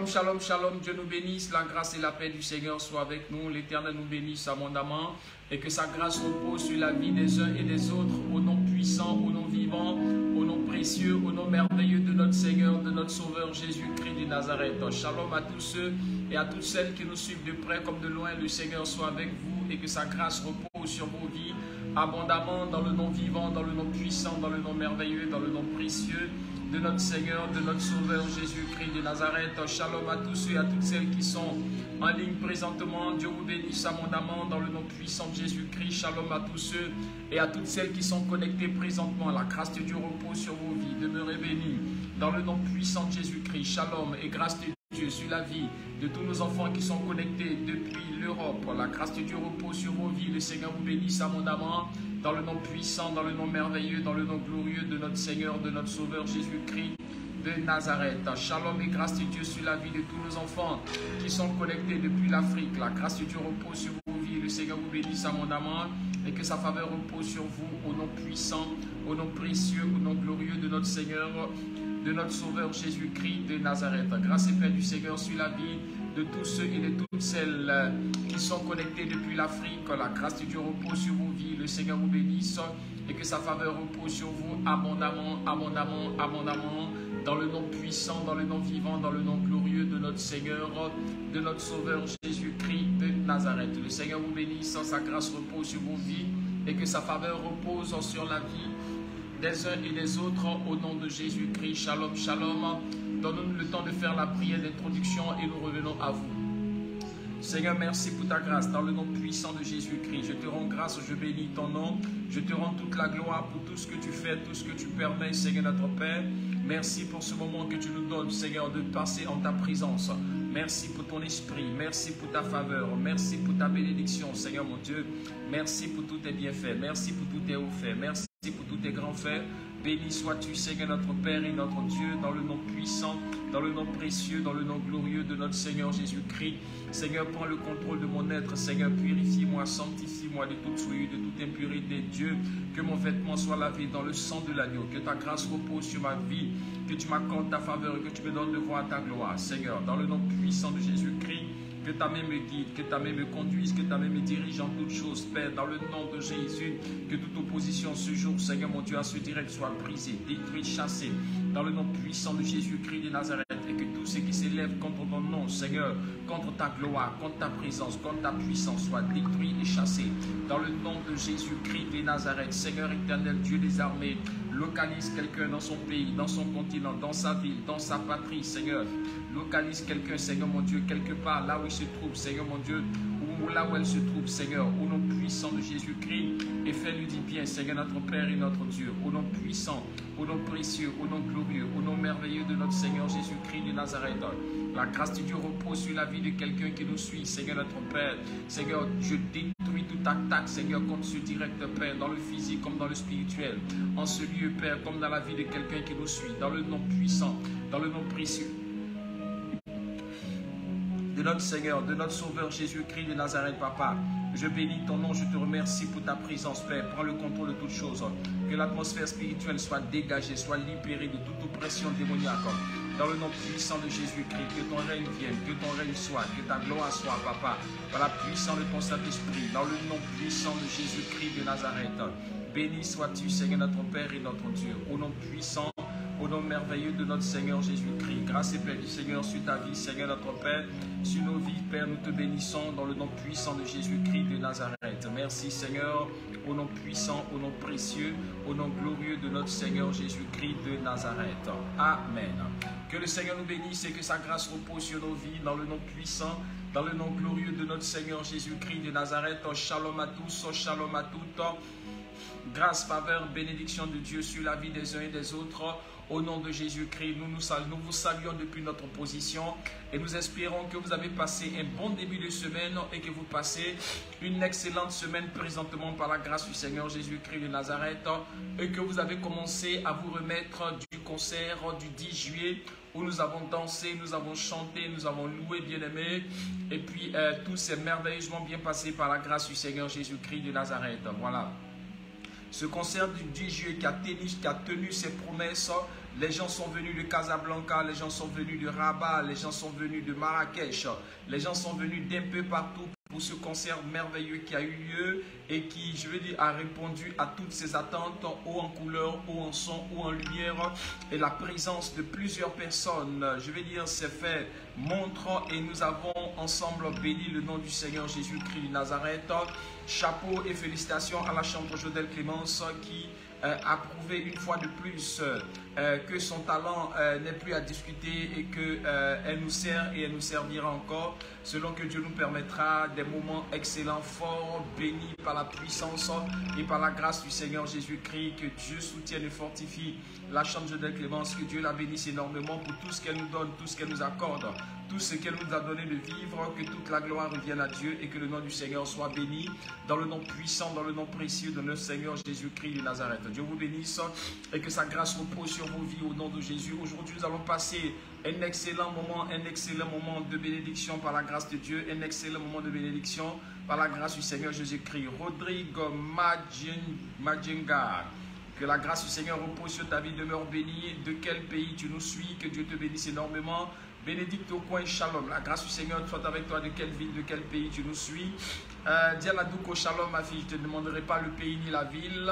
Shalom, shalom, shalom. Dieu nous bénisse. La grâce et la paix du Seigneur soient avec nous. L'Éternel nous bénisse abondamment et que sa grâce repose sur la vie des uns et des autres, au nom puissant, au nom vivant, au nom précieux, au nom merveilleux de notre Seigneur, de notre Sauveur Jésus-Christ de Nazareth. Shalom à tous ceux et à toutes celles qui nous suivent de près comme de loin. Le Seigneur soit avec vous et que sa grâce repose sur vos vies abondamment dans le nom vivant, dans le nom puissant, dans le nom merveilleux, dans le nom précieux de notre Seigneur, de notre Sauveur Jésus-Christ de Nazareth. Shalom à tous ceux et à toutes celles qui sont en ligne présentement. Dieu vous bénisse abondamment dans le nom puissant de Jésus-Christ. Shalom à tous ceux et à toutes celles qui sont connectés présentement. La grâce de Dieu repose sur vos vies. Demeurez bénis dans le nom puissant de Jésus-Christ. Shalom et grâce de Dieu sur la vie de tous nos enfants qui sont connectés depuis l'Europe. La grâce de Dieu repose sur vos vies. Le Seigneur vous bénisse abondamment dans le nom puissant, dans le nom merveilleux, dans le nom glorieux de notre Seigneur, de notre Sauveur Jésus-Christ de Nazareth. Shalom et grâce de Dieu sur la vie de tous nos enfants qui sont connectés depuis l'Afrique. La grâce de Dieu repose sur vos vies. Le Seigneur vous bénisse abondamment et que sa faveur repose sur vous au nom puissant, au nom précieux, au nom glorieux de notre Seigneur, de notre Sauveur Jésus-Christ de Nazareth. Grâce et paix du Seigneur sur la vie de tous ceux et de toutes celles qui sont connectés depuis l'Afrique. La grâce de Dieu repose sur vos vies. Le Seigneur vous bénisse et que sa faveur repose sur vous abondamment, abondamment, abondamment, dans le nom puissant, dans le nom vivant, dans le nom glorieux de notre Seigneur, de notre Sauveur Jésus-Christ de Nazareth. Le Seigneur vous bénisse, sa grâce repose sur vos vies et que sa faveur repose sur la vie des uns et des autres au nom de Jésus-Christ. Shalom, shalom. Donne-nous le temps de faire la prière d'introduction et nous revenons à vous. Seigneur, merci pour ta grâce dans le nom puissant de Jésus-Christ. Je te rends grâce, je bénis ton nom. Je te rends toute la gloire pour tout ce que tu fais, tout ce que tu permets, Seigneur notre Père. Merci pour ce moment que tu nous donnes, Seigneur, de passer en ta présence. Merci pour ton esprit, merci pour ta faveur, merci pour ta bénédiction, Seigneur mon Dieu. Merci pour tous tes bienfaits, merci pour tous tes hauts faits, merci pour tous tes grands faits. Béni sois-tu, Seigneur notre Père et notre Dieu, dans le nom puissant, dans le nom précieux, dans le nom glorieux de notre Seigneur Jésus-Christ. Seigneur, prends le contrôle de mon être. Seigneur, purifie-moi, sanctifie-moi de toute souillure, de toute impurité. Dieu, que mon vêtement soit lavé dans le sang de l'agneau, que ta grâce repose sur ma vie, que tu m'accordes ta faveur et que tu me donnes de voir ta gloire. Seigneur, dans le nom puissant de Jésus-Christ, que ta main me guide, que ta main me conduise, que ta main me dirige en toutes choses. Père, dans le nom de Jésus, que toute opposition ce jour, Seigneur mon Dieu, à ce direct soit brisée, détruite, chassée. Dans le nom puissant de Jésus-Christ de Nazareth, et que tout ce qui s'élève contre ton nom, Seigneur, contre ta gloire, contre ta présence, contre ta puissance, soit détruit et chassé. Dans le nom de Jésus-Christ de Nazareth, Seigneur éternel, Dieu des armées, localise quelqu'un dans son pays, dans son continent, dans sa ville, dans sa patrie, Seigneur. Localise quelqu'un, Seigneur mon Dieu, quelque part, là où il se trouve, Seigneur mon Dieu, ou là où elle se trouve, Seigneur, au nom puissant de Jésus-Christ, et fais-lui du bien, Seigneur notre Père et notre Dieu, au nom puissant, au nom précieux, au nom glorieux, au nom merveilleux de notre Seigneur Jésus-Christ de Nazareth. La grâce de Dieu repose sur la vie de quelqu'un qui nous suit, Seigneur notre Père. Seigneur, je détruis toute attaque, Seigneur, contre ce direct, Père, dans le physique comme dans le spirituel, en ce lieu, Père, comme dans la vie de quelqu'un qui nous suit, dans le nom puissant, dans le nom précieux de notre Seigneur, de notre Sauveur Jésus-Christ de Nazareth, Papa. Je bénis ton nom, je te remercie pour ta présence, Père. Prends le contrôle de toutes choses. Que l'atmosphère spirituelle soit dégagée, soit libérée de toute oppression démoniaque. Dans le nom puissant de Jésus-Christ, que ton règne vienne, que ton règne soit, que ta gloire soit, Papa, par la puissance de ton Saint-Esprit, dans le nom puissant de Jésus-Christ de Nazareth. Béni sois-tu, Seigneur notre Père et notre Dieu, au nom puissant, au nom merveilleux de notre Seigneur Jésus-Christ. Grâce et paix du Seigneur sur ta vie, Seigneur notre Père, sur nos vies, Père, nous te bénissons dans le nom puissant de Jésus-Christ de Nazareth. Merci, Seigneur, au nom puissant, au nom précieux, au nom glorieux de notre Seigneur Jésus-Christ de Nazareth. Amen. Que le Seigneur nous bénisse et que sa grâce repose sur nos vies dans le nom puissant, dans le nom glorieux de notre Seigneur Jésus-Christ de Nazareth. Shalom à tous, shalom à toutes. Grâce, faveur, bénédiction de Dieu sur la vie des uns et des autres. Au nom de Jésus-Christ, nous vous saluons depuis notre position et nous espérons que vous avez passé un bon début de semaine et que vous passez une excellente semaine présentement par la grâce du Seigneur Jésus-Christ de Nazareth et que vous avez commencé à vous remettre du concert du 10 juillet où nous avons dansé, nous avons chanté, nous avons loué, bien-aimé, et puis tout s'est merveilleusement bien passé par la grâce du Seigneur Jésus-Christ de Nazareth. Voilà. Ce concert du 10 juillet qui a tenu ses promesses Les gens sont venus de Casablanca, les gens sont venus de Rabat, les gens sont venus de Marrakech. Les gens sont venus d'un peu partout pour ce concert merveilleux qui a eu lieu et qui, je veux dire, a répondu à toutes ces attentes, haut en couleur, haut en son, haut en lumière. Et la présence de plusieurs personnes, je veux dire, s'est fait montre et nous avons ensemble béni le nom du Seigneur Jésus-Christ de Nazareth. Chapeau et félicitations à la chambre Jodel Clémence qui a prouvé une fois de plus que son talent n'est plus à discuter et qu'elle nous sert et elle nous servira encore selon que Dieu nous permettra des moments excellents, forts, bénis par la puissance et par la grâce du Seigneur Jésus-Christ. Que Dieu soutienne et fortifie la chambre Jodel Clémence, que Dieu la bénisse énormément pour tout ce qu'elle nous donne, tout ce qu'elle nous accorde, tout ce qu'elle nous a donné de vivre, que toute la gloire revienne à Dieu et que le nom du Seigneur soit béni dans le nom puissant, dans le nom précieux de notre Seigneur Jésus-Christ de Nazareth. Dieu vous bénisse et que sa grâce repose sur vos vies au nom de Jésus. Aujourd'hui, nous allons passer un excellent moment de bénédiction par la grâce de Dieu, un excellent moment de bénédiction par la grâce du Seigneur Jésus-Christ. Rodrigo Majenga, que la grâce du Seigneur repose sur ta vie, demeure bénie. De quel pays tu nous suis? Que Dieu te bénisse énormément. Bénédicte au coin, shalom. La grâce du Seigneur soit avec toi. De quelle ville, de quel pays tu nous suis? Diana Douko, shalom ma fille. Je ne te demanderai pas le pays ni la ville.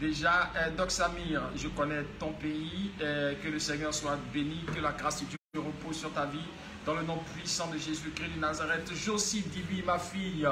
Déjà, Doc Samir, je connais ton pays. Que le Seigneur soit béni. Que la grâce de Dieu repose sur ta vie. Dans le nom puissant de Jésus-Christ de Nazareth. Josie Dibi, ma fille.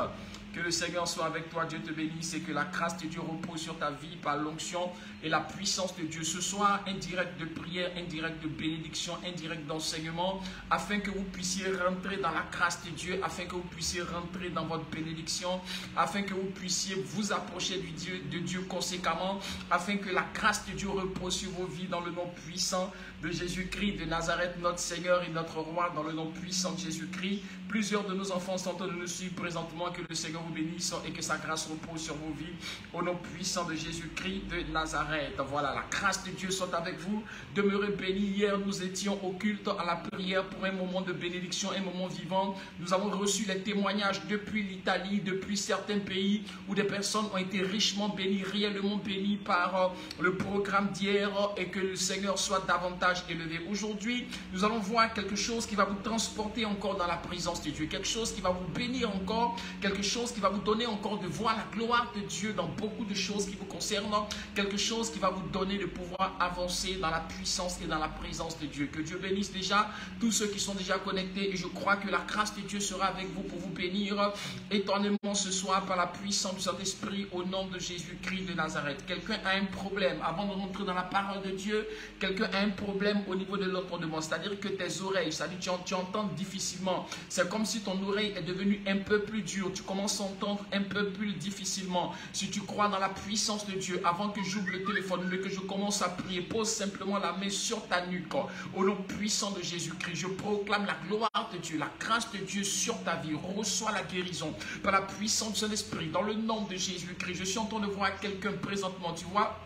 Que le Seigneur soit avec toi, Dieu te bénisse et que la grâce de Dieu repose sur ta vie par l'onction et la puissance de Dieu. Ce soir, un direct de prière, un direct de bénédiction, un direct d'enseignement, afin que vous puissiez rentrer dans la grâce de Dieu, afin que vous puissiez rentrer dans votre bénédiction, afin que vous puissiez vous approcher de Dieu conséquemment, afin que la grâce de Dieu repose sur vos vies dans le nom puissant de Jésus-Christ de Nazareth, notre Seigneur et notre Roi, dans le nom puissant de Jésus-Christ. Plusieurs de nos enfants sont en train de nous suivre présentement. Que le Seigneur vous bénisse et que sa grâce repose sur vos vies. Au nom puissant de Jésus-Christ de Nazareth. Voilà, la grâce de Dieu soit avec vous. Demeurez bénis. Hier, nous étions au culte à la prière pour un moment de bénédiction, un moment vivant. Nous avons reçu les témoignages depuis l'Italie, depuis certains pays où des personnes ont été richement bénies, réellement bénies par le programme d'hier et que le Seigneur soit davantage élevé. Aujourd'hui, nous allons voir quelque chose qui va vous transporter encore dans la présence de Dieu, quelque chose qui va vous bénir encore, quelque chose qui va vous donner encore de voir la gloire de Dieu dans beaucoup de choses qui vous concernent, quelque chose qui va vous donner de pouvoir avancer dans la puissance et dans la présence de Dieu. Que Dieu bénisse déjà tous ceux qui sont déjà connectés et je crois que la grâce de Dieu sera avec vous pour vous bénir éternellement ce soir par la puissance du Saint-Esprit au nom de Jésus-Christ de Nazareth. Quelqu'un a un problème avant de rentrer dans la parole de Dieu, quelqu'un a un problème au niveau de l'entendement, c'est-à-dire que tes oreilles, c'est-à-dire que tu entends difficilement, c'est comme si ton oreille est devenue un peu plus dure, tu commences à entendre un peu plus difficilement. Si tu crois dans la puissance de Dieu, avant que j'ouvre le téléphone, mais que je commence à prier, pose simplement la main sur ta nuque, au nom puissant de Jésus-Christ, je proclame la gloire de Dieu, la grâce de Dieu sur ta vie, reçois la guérison par la puissance de son esprit, dans le nom de Jésus-Christ. Je suis en train de voir quelqu'un présentement, tu vois,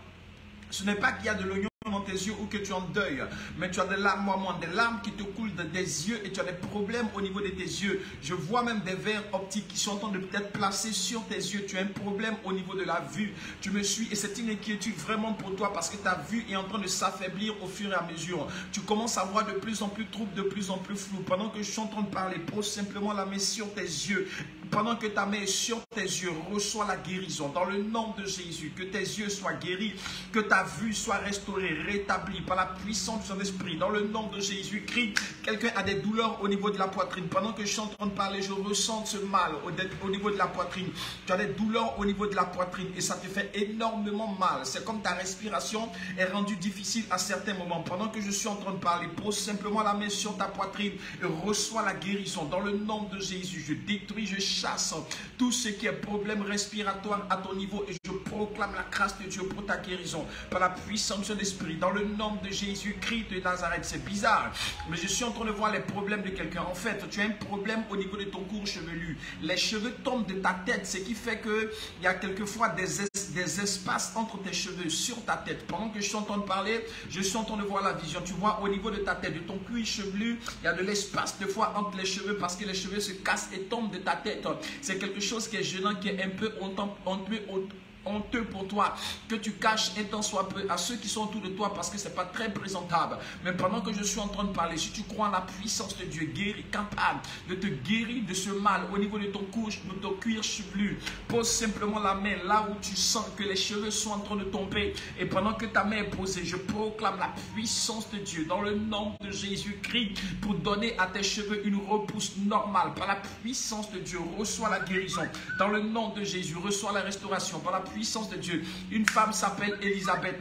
ce n'est pas qu'il y a de l'oignon dans tes yeux ou que tu es en deuil, mais tu as des larmes, des larmes qui te coulent des yeux et tu as des problèmes au niveau de tes yeux. Je vois même des verres optiques qui sont en train de peut-être placer sur tes yeux. Tu as un problème au niveau de la vue. Tu me suis et c'est une inquiétude vraiment pour toi parce que ta vue est en train de s'affaiblir au fur et à mesure. Tu commences à voir de plus en plus trouble, de plus en plus flou. Pendant que je suis en train de parler, pose simplement la main sur tes yeux. Pendant que ta main est sur tes yeux, reçois la guérison. Dans le nom de Jésus, que tes yeux soient guéris, que ta vue soit restaurée, rétablie par la puissance de son esprit. Dans le nom de Jésus-Christ, quelqu'un a des douleurs au niveau de la poitrine. Pendant que je suis en train de parler, je ressens ce mal au niveau de la poitrine. Tu as des douleurs au niveau de la poitrine et ça te fait énormément mal. C'est comme ta respiration est rendue difficile à certains moments. Pendant que je suis en train de parler, pose simplement la main sur ta poitrine et reçois la guérison. Dans le nom de Jésus, je détruis, je chasse tout ce qui est problème respiratoire à ton niveau et je proclame la grâce de Dieu pour ta guérison par la puissance de l'esprit dans le nom de Jésus-Christ de Nazareth. C'est bizarre, mais je suis en train de voir les problèmes de quelqu'un. En fait, tu as un problème au niveau de ton court chevelu. Les cheveux tombent de ta tête, ce qui fait qu'il y a quelquefois des espaces entre tes cheveux sur ta tête. Pendant que je suis en train de parler, je suis en train de voir la vision. Tu vois au niveau de ta tête, de ton cuir chevelu, il y a de l'espace des fois entre les cheveux parce que les cheveux se cassent et tombent de ta tête. C'est quelque chose qui est gênant, qui est un peu honteux pour toi, que tu caches un temps soit peu à ceux qui sont autour de toi parce que ce n'est pas très présentable. Mais pendant que je suis en train de parler, si tu crois en la puissance de Dieu, guéri, capable de te guérir de ce mal au niveau de ton cuir chevelu, pose simplement la main là où tu sens que les cheveux sont en train de tomber. Et pendant que ta main est posée, je proclame la puissance de Dieu dans le nom de Jésus-Christ pour donner à tes cheveux une repousse normale. Par la puissance de Dieu, reçois la guérison. Dans le nom de Jésus, reçois la restauration. Par la puissance de Dieu, une femme s'appelle Elisabeth.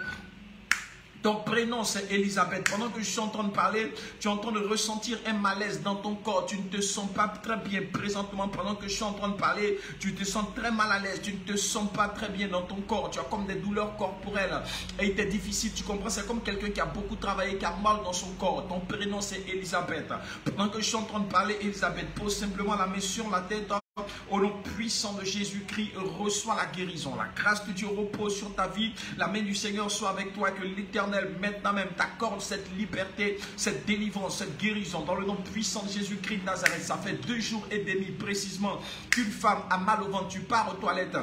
Ton prénom c'est Elisabeth. Pendant que je suis en train de parler, tu es en train de ressentir un malaise dans ton corps. Tu ne te sens pas très bien présentement. Pendant que je suis en train de parler, tu te sens très mal à l'aise. Tu ne te sens pas très bien dans ton corps. Tu as comme des douleurs corporelles. Et il est difficile, tu comprends? C'est comme quelqu'un qui a beaucoup travaillé, qui a mal dans son corps. Ton prénom c'est Elisabeth. Pendant que je suis en train de parler, Elisabeth, pose simplement la main sur la tête. Au nom puissant de Jésus-Christ, reçois la guérison. La grâce de Dieu repose sur ta vie. La main du Seigneur soit avec toi. Que l'Éternel maintenant même t'accorde cette liberté, cette délivrance, cette guérison. Dans le nom puissant de Jésus-Christ de Nazareth. Ça fait 2 jours et demi précisément qu'une femme a mal au ventre. Tu pars aux toilettes.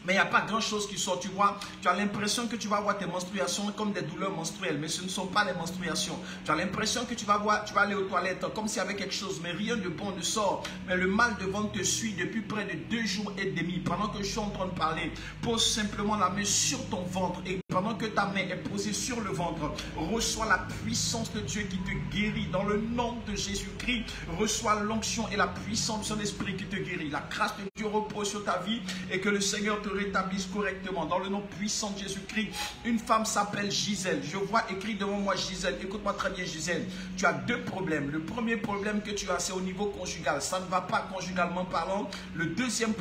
Mais il n'y a pas grand chose qui sort, tu vois. Tu as l'impression que tu vas voir tes menstruations comme des douleurs menstruelles, mais ce ne sont pas les menstruations. Tu as l'impression que tu vas aller aux toilettes comme s'il y avait quelque chose, mais rien de bon ne sort. Mais le mal de ventre te suit depuis près de 2 jours et demi. Pendant que je suis en train de parler, pose simplement la main sur ton ventre et pendant que ta main est posée sur le ventre, reçois la puissance de Dieu qui te guérit. Dans le nom de Jésus-Christ, reçois l'onction et la puissance de son esprit qui te guérit. La grâce de Dieu repose sur ta vie et que le Seigneur te rétablisse correctement. Dans le nom puissant de Jésus-Christ, une femme s'appelle Gisèle. Je vois écrit devant moi Gisèle. Écoute-moi très bien Gisèle. Tu as 2 problèmes. Le premier problème que tu as, c'est au niveau conjugal. Ça ne va pas conjugalement parlant. Le deuxième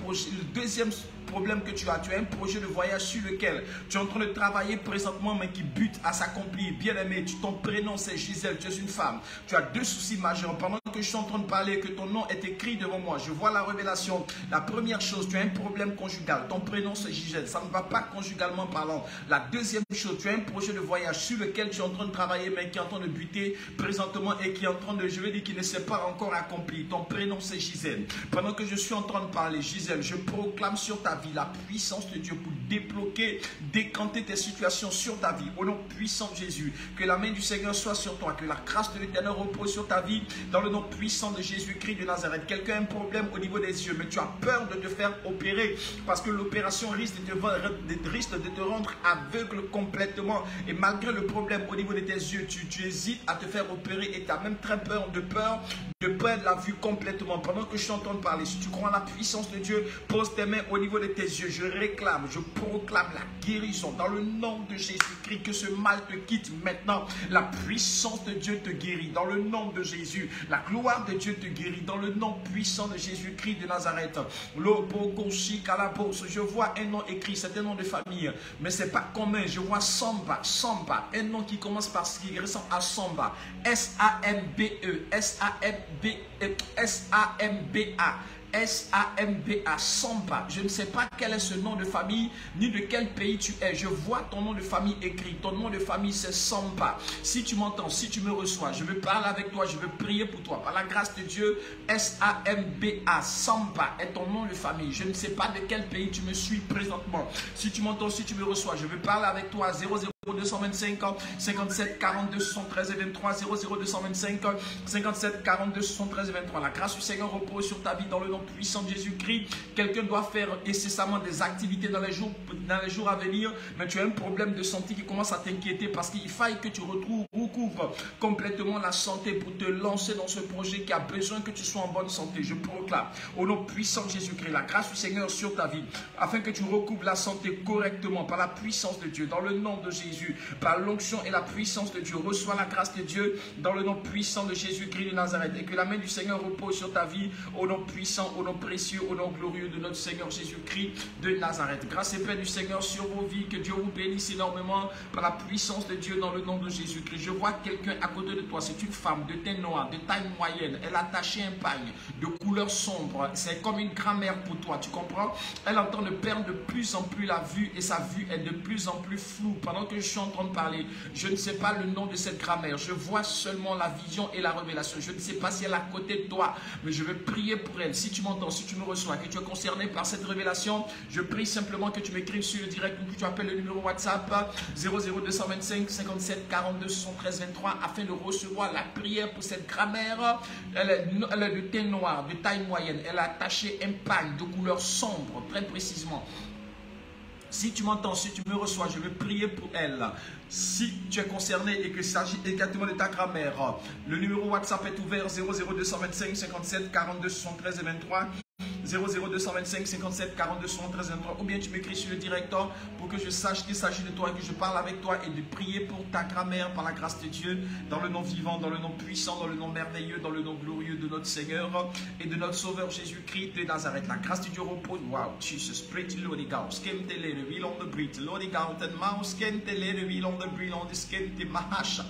problème que tu as un projet de voyage sur lequel tu es en train de travailler présentement mais qui bute à s'accomplir. Bien aimé, ton prénom c'est Gisèle, tu es une femme. Tu as 2 soucis majeurs. Pendant que je suis en train de parler, que ton nom est écrit devant moi, je vois la révélation. La première chose, tu as un problème conjugal. Ton prénom c'est Gisèle, ça ne va pas conjugalement parlant. La deuxième chose, tu as un projet de voyage sur lequel tu es en train de travailler mais qui est en train de buter présentement et qui est en train de, je vais dire, qui ne s'est pas encore accompli. Ton prénom c'est Gisèle. Pendant que je suis en train de parler, Gisèle, je proclame sur ta vie la puissance de Dieu pour débloquer, décanter tes situations sur ta vie. Au nom puissant de Jésus, que la main du Seigneur soit sur toi, que la grâce de l'Éternel repose sur ta vie dans le nom puissant de Jésus-Christ de Nazareth. Quelqu'un a un problème au niveau des yeux, mais tu as peur de te faire opérer parce que l'opération risque de te rendre aveugle complètement. Et malgré le problème au niveau de tes yeux, tu hésites à te faire opérer et tu as même très peur de perdre la vue complètement. Pendant que je suis en train de parler, si tu crois en la puissance de Dieu, pose tes mains au niveau de tes yeux. Je réclame, je proclame la guérison dans le nom de Jésus-Christ. Que ce mal te quitte maintenant. La puissance de Dieu te guérit dans le nom de Jésus. La gloire de Dieu te guérit dans le nom puissant de Jésus-Christ de Nazareth. Je vois un nom écrit, c'est un nom de famille, mais c'est pas commun. Je vois Samba, un nom qui commence par ce qui ressemble à Samba. S-A-M-B-E, S-A-M-B-A. S-A-M-B-A, Samba. Je ne sais pas quel est ce nom de famille, ni de quel pays tu es. Je vois ton nom de famille écrit. Ton nom de famille, c'est Samba. Si tu m'entends, si tu me reçois, je veux parler avec toi, je veux prier pour toi. Par la grâce de Dieu, S-A-M-B-A, Samba est ton nom de famille. Je ne sais pas de quel pays tu me suis présentement. Si tu m'entends, si tu me reçois, je veux parler avec toi à 00225 57 42 73 et 23 00225 57 42 73 et 23. La grâce du Seigneur repose sur ta vie dans le nom puissant de Jésus-Christ. Quelqu'un doit faire incessamment des activités dans les jours à venir, mais tu as un problème de santé qui commence à t'inquiéter parce qu'il faille que tu recouvres complètement la santé pour te lancer dans ce projet qui a besoin que tu sois en bonne santé. Je proclame au nom puissant de Jésus-Christ la grâce du Seigneur sur ta vie afin que tu recouvres la santé correctement par la puissance de Dieu dans le nom de Jésus, par l'onction et la puissance de Dieu. Reçois la grâce de Dieu dans le nom puissant de Jésus-Christ de Nazareth et que la main du Seigneur repose sur ta vie au nom puissant, au nom précieux, au nom glorieux de notre Seigneur Jésus-Christ de Nazareth. Grâce et paix du Seigneur sur vos vies, que Dieu vous bénisse énormément par la puissance de Dieu dans le nom de Jésus-Christ. Je vois quelqu'un à côté de toi, c'est une femme de teint noir, de taille moyenne, elle a attaché un pagne de couleur sombre, c'est comme une grand-mère pour toi, tu comprends? Elle est en train de perdre de plus en plus la vue et sa vue est de plus en plus floue. Pendant que je je suis en train de parler, je ne sais pas le nom de cette grand-mère. Je vois seulement la vision et la révélation. Je ne sais pas si elle est à côté de toi, mais je vais prier pour elle. Si tu m'entends, si tu me reçois, que tu es concerné par cette révélation, je prie simplement que tu m'écrives sur le direct ou que tu appelles le numéro WhatsApp 00225 57 42 73 23 afin de recevoir la prière pour cette grand-mère. Elle est de teint noir, de taille moyenne. Elle a attaché un pagne de couleur sombre, très précisément. Si tu m'entends, si tu me reçois, je vais prier pour elle. Si tu es concerné et qu'il s'agit exactement de ta grand-mère, le numéro WhatsApp est ouvert 00225 57 42 73 et 23. 00225 57 42 73 23, ou bien tu m'écris sur le directeur pour que je sache qu'il s'agit de toi et que je parle avec toi et de prier pour ta grand-mère par la grâce de Dieu, dans le nom vivant, dans le nom puissant, dans le nom merveilleux, dans le nom glorieux de notre Seigneur et de notre Sauveur Jésus-Christ de Nazareth. La grâce de Dieu repose. Wow, Jesus, pretty Lord God, skin te le wheel on the breed, Lord God and mouse, skin te le wheel on the breed on the skin te mahasha.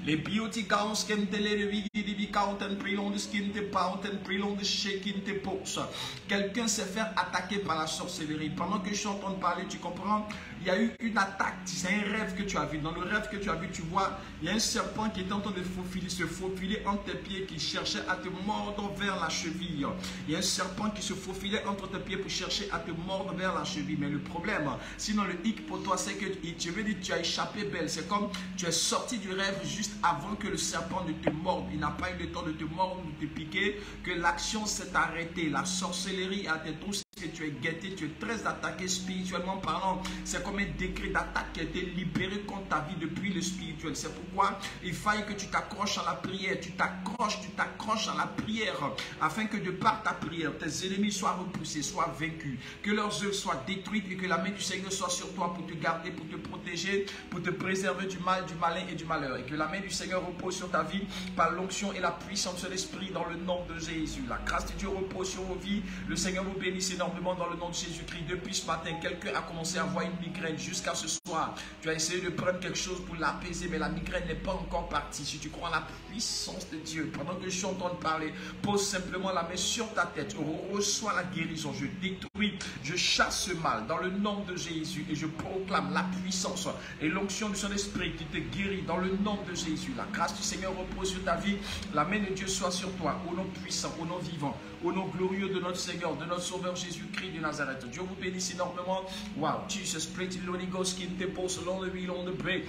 Les beauty gowns, skin te le wheel the count and breed on the skin te pound and breed on the shaking te pose. Quelqu'un s'est fait attaquer par la sorcellerie. Pendant que je suis en train de parler, tu comprends? Il y a eu une attaque. C'est un rêve que tu as vu. Dans le rêve que tu as vu, tu vois, il y a un serpent qui est en train de se faufiler entre tes pieds, qui cherchait à te mordre vers la cheville. Il y a un serpent qui se faufilait entre tes pieds pour chercher à te mordre vers la cheville. Mais le problème, sinon le hic pour toi, c'est que tu veux dire tu as échappé belle. C'est comme tu es sorti du rêve juste avant que le serpent ne te morde. Il n'a pas eu le temps de te mordre, de te piquer, que l'action s'est arrêtée. La sorcellerie a été tous que tu es guetté, tu es très attaqué spirituellement parlant. C'est comme un décret d'attaque qui a été libéré contre ta vie depuis le spirituel. C'est pourquoi il faille que tu t'accroches à la prière. Tu t'accroches à la prière afin que de par ta prière, tes ennemis soient repoussés, soient vaincus, que leurs œuvres soient détruites et que la main du Seigneur soit sur toi pour te garder, pour te protéger, pour te préserver du mal, du malin et du malheur. Et que la main du Seigneur repose sur ta vie par l'onction et la puissance de l'Esprit dans le nom de Jésus. La grâce de Dieu repose sur vos vies. Le Seigneur vous bénisse énormément dans le nom de Jésus-Christ. Depuis ce matin, quelqu'un a commencé à avoir une migraine jusqu'à ce soir. Tu as essayé de prendre quelque chose pour l'apaiser, mais la migraine n'est pas encore partie. Si tu crois en la puissance de Dieu, pendant que je suis en train de parler, pose simplement la main sur ta tête. Reçois la guérison. Je détruis, je chasse ce mal dans le nom de Jésus et je proclame la puissance et l'onction de son esprit qui te guérit dans le nom de Jésus. La grâce du Seigneur repose sur ta vie. La main de Dieu soit sur toi, au nom puissant, au nom vivant, au nom glorieux de notre Seigneur, de notre Sauveur Jésus-Christ de Nazareth. Dieu vous bénisse énormément. Wow, Jesus, pretty Holy Ghost, qui te pose long de wheel on the break.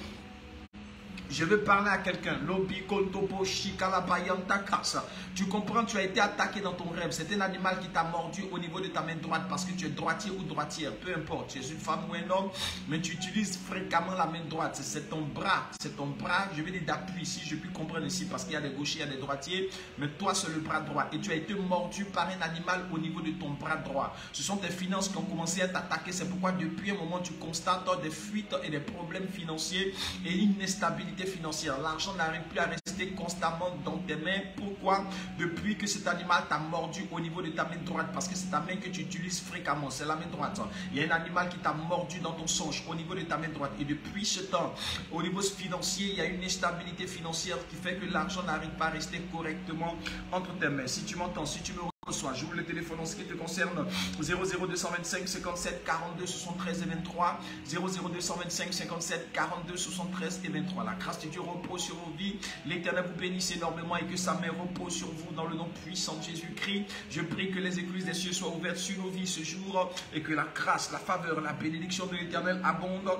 Je veux parler à quelqu'un. Tu comprends, tu as été attaqué dans ton rêve. C'est un animal qui t'a mordu au niveau de ta main droite parce que tu es droitier ou droitière. Peu importe, tu es une femme ou un homme, mais tu utilises fréquemment la main droite. C'est ton bras, je veux dire d'appui. Si je puis comprendre ici, parce qu'il y a des gauchers, il y a des droitiers, mais toi c'est le bras droit. Et tu as été mordu par un animal au niveau de ton bras droit. Ce sont tes finances qui ont commencé à t'attaquer. C'est pourquoi depuis un moment, tu constates des fuites et des problèmes financiers et une instabilité financière. L'argent n'arrive plus à rester constamment dans tes mains. Pourquoi? Depuis que cet animal t'a mordu au niveau de ta main droite, parce que c'est ta main que tu utilises fréquemment, c'est la main droite. Il y a un animal qui t'a mordu dans ton songe au niveau de ta main droite. Et depuis ce temps, au niveau financier, il y a une instabilité financière qui fait que l'argent n'arrive pas à rester correctement entre tes mains. Si tu m'entends, si tu me reçois, j'ouvre le téléphone en ce qui te concerne 00225 57 42 73 et 23 00225 57 42 73 et 23. La grâce de Dieu repose sur vos vies. L'Éternel vous bénisse énormément et que sa main repose sur vous dans le nom puissant de Jésus-Christ. Je prie que les écluses des cieux soient ouvertes sur nos vies ce jour et que la grâce, la faveur, la bénédiction de l'Éternel abonde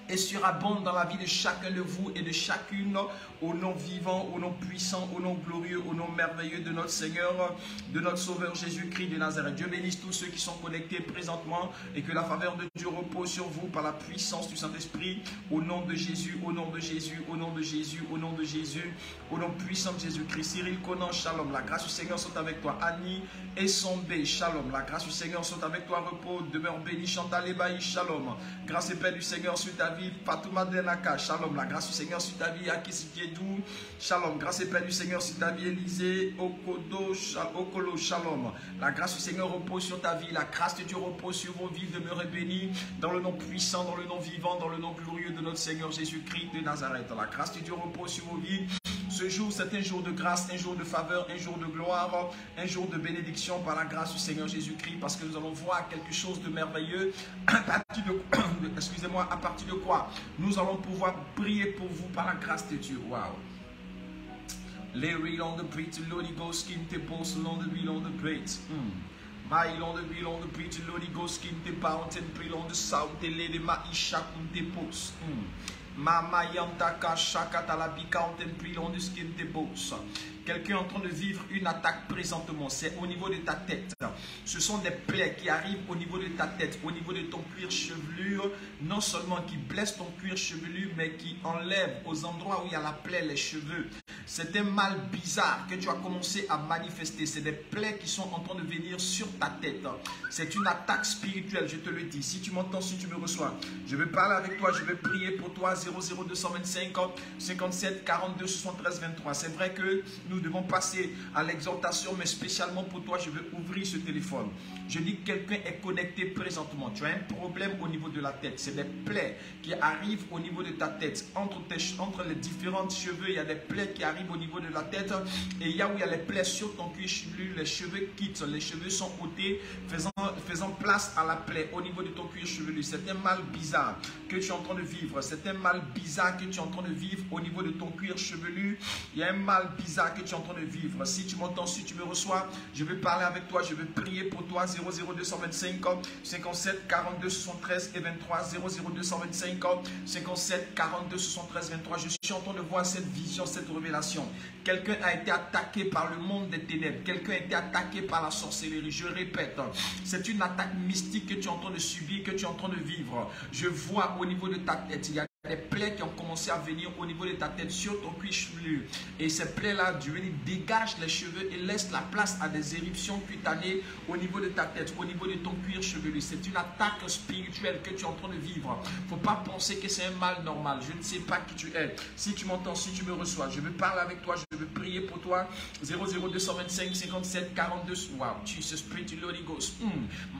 et surabonde dans la vie de chacun de vous et de chacune, au nom vivant, au nom puissant, au nom glorieux, au nom merveilleux de notre Seigneur, de notre Sauveur Jésus-Christ de Nazareth. Dieu bénisse tous ceux qui sont connectés présentement et que la faveur de Dieu repose sur vous par la puissance du Saint-Esprit, au nom de Jésus, au nom de Jésus, au nom de Jésus, au nom de Jésus, au nom puissant de Jésus-Christ. Cyril Conan, shalom, la grâce du Seigneur soit avec toi. Annie et Sombé, shalom, la grâce du Seigneur soit avec toi. Repos, demeure béni. Chantal Ebaï, shalom, grâce et paix du Seigneur sur ta vie. Fatouma Denaka, shalom, la grâce du Seigneur sur ta vie. Akis Djedou, shalom, grâce et paix du Seigneur sur ta vie. Élisée Okolo, shalom, la grâce du Seigneur repose sur ta vie. La grâce de Dieu repose sur vos vies. Demeurez bénis dans le nom puissant, dans le nom vivant, dans le nom glorieux de notre Seigneur Jésus-Christ de Nazareth. La grâce de Dieu repose sur vos vies. Ce jour, c'est un jour de grâce, un jour de faveur, un jour de gloire, un jour de bénédiction par la grâce du Seigneur Jésus-Christ, parce que nous allons voir quelque chose de merveilleux à partir excusez-moi, à partir de quoi nous allons pouvoir prier pour vous par la grâce de Dieu. Wow. Les real on the preach, Lord Ghost, skin te post, on the real on the preach. My on the real on the preach, Lord Ghost, skin te bounce and real on the sound, te lady ma isha kun te post. Mama yantaka shakata la bicante and real on the skin te post. Quelqu'un est en train de vivre une attaque présentement, c'est au niveau de ta tête. Ce sont des plaies qui arrivent au niveau de ta tête, au niveau de ton cuir chevelu, non seulement qui blessent ton cuir chevelu, mais qui enlèvent aux endroits où il y a la plaie les cheveux. C'est un mal bizarre que tu as commencé à manifester. C'est des plaies qui sont en train de venir sur ta tête. C'est une attaque spirituelle, je te le dis. Si tu m'entends, si tu me reçois, je vais parler avec toi, je vais prier pour toi. 00225 57 42 73 23. C'est vrai que nous devons passer à l'exhortation, mais spécialement pour toi, je vais ouvrir ce téléphone. Je dis que quelqu'un est connecté présentement. Tu as un problème au niveau de la tête. C'est des plaies qui arrivent au niveau de ta tête. Entre les différents cheveux, il y a des plaies qui arrivent au niveau de la tête. Et il y a où il y a les plaies sur ton cuir chevelu, les cheveux quittent, les cheveux sont ôtés, faisant place à la plaie au niveau de ton cuir chevelu. C'est un mal bizarre que tu es en train de vivre. C'est un mal bizarre que tu es en train de vivre au niveau de ton cuir chevelu. Il y a un mal bizarre que tu es en train de vivre. Si tu m'entends, si tu me reçois, je vais parler avec toi, je vais prier pour toi. 00225 57 42 73 et 23. 00225 57 42 73 23. Je suis en train de voir cette vision, cette révélation. Quelqu'un a été attaqué par le monde des ténèbres. Quelqu'un a été attaqué par la sorcellerie. Je répète, c'est une attaque mystique que tu es en train de subir, que tu es en train de vivre. Je vois au niveau de ta tête, il y a des plaies qui ont commencé à venir au niveau de ta tête, sur ton cuir chevelu. Et ces plaies-là, Dieu dégage les cheveux et laisse la place à des éruptions cutanées au niveau de ta tête, au niveau de ton cuir chevelu. C'est une attaque spirituelle que tu es en train de vivre. Il ne faut pas penser que c'est un mal normal. Je ne sais pas qui tu es. Si tu m'entends, si tu me reçois, je vais parler avec toi, je vais prier pour toi. 00225 57 42. Wow, Jesus, pretty Lord Ghost.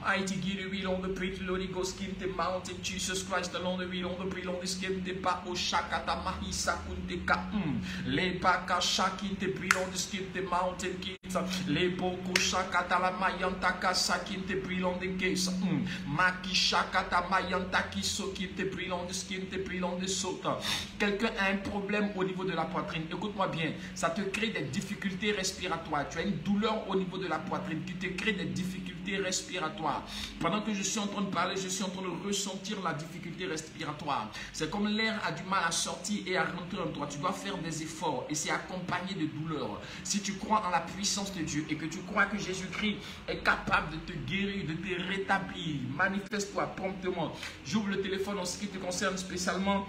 Mighty Giri, we on the pretty Lord Ghost, skin the mountain, Jesus Christ alone, we on the pretty on the skin. De pas au shakata mahisa kundeka les baka shaki te brilon de skin de mountain kids les boko shakata la mayanta kasaki te brilon de case maki shakata mayanta kiso qui te brilon de skin te brilon de sota. Quelqu'un a un problème au niveau de la poitrine, écoute-moi bien, ça te crée des difficultés respiratoires. Tu as une douleur au niveau de la poitrine qui te crée des difficultés respiratoires. Pendant que je suis en train de parler, je suis en train de ressentir la difficulté respiratoire. C'est comme l'air a du mal à sortir et à rentrer en toi. Tu dois faire des efforts et c'est accompagné de douleur. Si tu crois en la puissance de Dieu et que tu crois que Jésus-Christ est capable de te guérir, de te rétablir, manifeste-toi promptement. J'ouvre le téléphone en ce qui te concerne spécialement.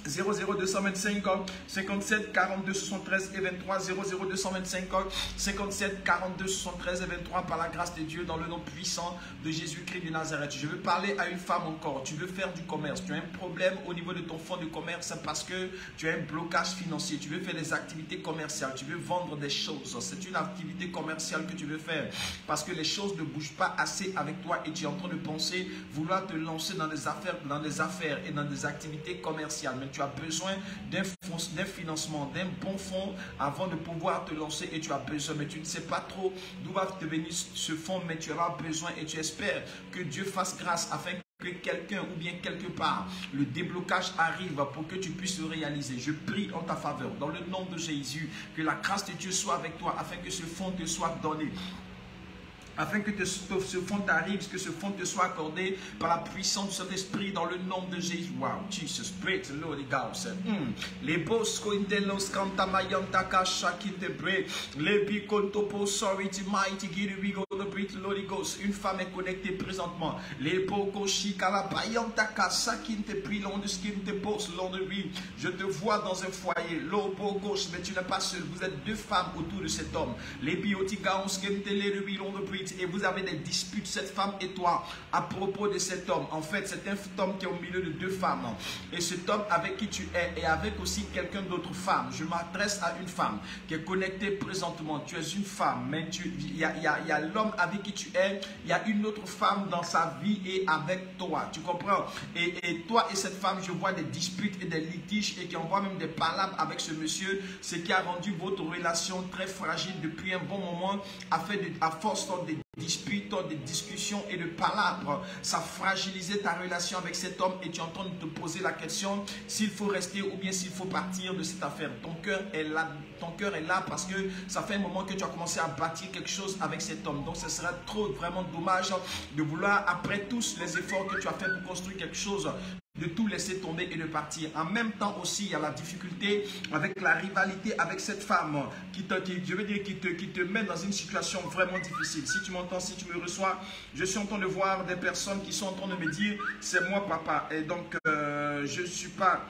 00225 57 42 73 et 23. 00225 57 42 73 et 23 par la grâce de Dieu dans le nom puissant de Jésus-Christ de Nazareth. Je veux parler à une femme encore. Tu veux faire du commerce, tu as un problème au niveau de ton fonds de commerce parce que tu as un blocage financier. Tu veux faire des activités commerciales, tu veux vendre des choses. C'est une activité commerciale que tu veux faire parce que les choses ne bougent pas assez avec toi et tu es en train de penser vouloir te lancer dans des affaires et dans des activités commerciales. Mais tu as besoin d'un financement, d'un bon fonds avant de pouvoir te lancer et tu as besoin, mais tu ne sais pas trop d'où va te venir ce fonds, mais tu auras besoin et tu espères que Dieu fasse grâce afin que quelqu'un ou bien quelque part, le déblocage arrive pour que tu puisses le réaliser. Je prie en ta faveur, dans le nom de Jésus, que la grâce de Dieu soit avec toi afin que ce fonds te soit donné. Afin que ce fonds t'arrive, que ce fonds te soit accordé par la puissance de cet esprit dans le nom de Jésus. Wow, Jesus, pray to Lord God. Les bosco intelos kantamayanta kasha kintebre, les bikontopo sorry to mighty giri we go to pray to Lord God. Une femme est connectée présentement. Les boko shikala bayanta kasha kintepri long de skin te pose long de lui. Je te vois dans un foyer. Lobo gauche, mais tu n'es pas seul. Vous êtes deux femmes autour de cet homme. Les biotika on skentele de long de prit. Et vous avez des disputes, cette femme et toi, à propos de cet homme. En fait, c'est un homme qui est au milieu de deux femmes. Et cet homme avec qui tu es, et avec aussi quelqu'un d'autre femme. Je m'adresse à une femme qui est connectée présentement. Tu es une femme, mais il y a l'homme avec qui tu es. Il y a une autre femme dans sa vie et avec toi. Tu comprends? Et toi et cette femme, je vois des disputes et des litiges et qui envoient même des palabres avec ce monsieur. Ce qui a rendu votre relation très fragile depuis un bon moment, à force de disputes, des discussions et de palabres. Ça fragilisait ta relation avec cet homme et tu es en train de te poser la question s'il faut rester ou bien s'il faut partir de cette affaire. Ton cœur est là parce que ça fait un moment que tu as commencé à bâtir quelque chose avec cet homme. Donc ce serait vraiment dommage de vouloir, après tous les efforts que tu as fait pour construire quelque chose, de tout laisser tomber et de partir. En même temps aussi, il y a la difficulté avec la rivalité avec cette femme qui te met dans une situation vraiment difficile. Si tu m'entends, si tu me reçois, je suis en train de voir des personnes qui sont en train de me dire « c'est moi papa ». Et donc, je ne suis pas...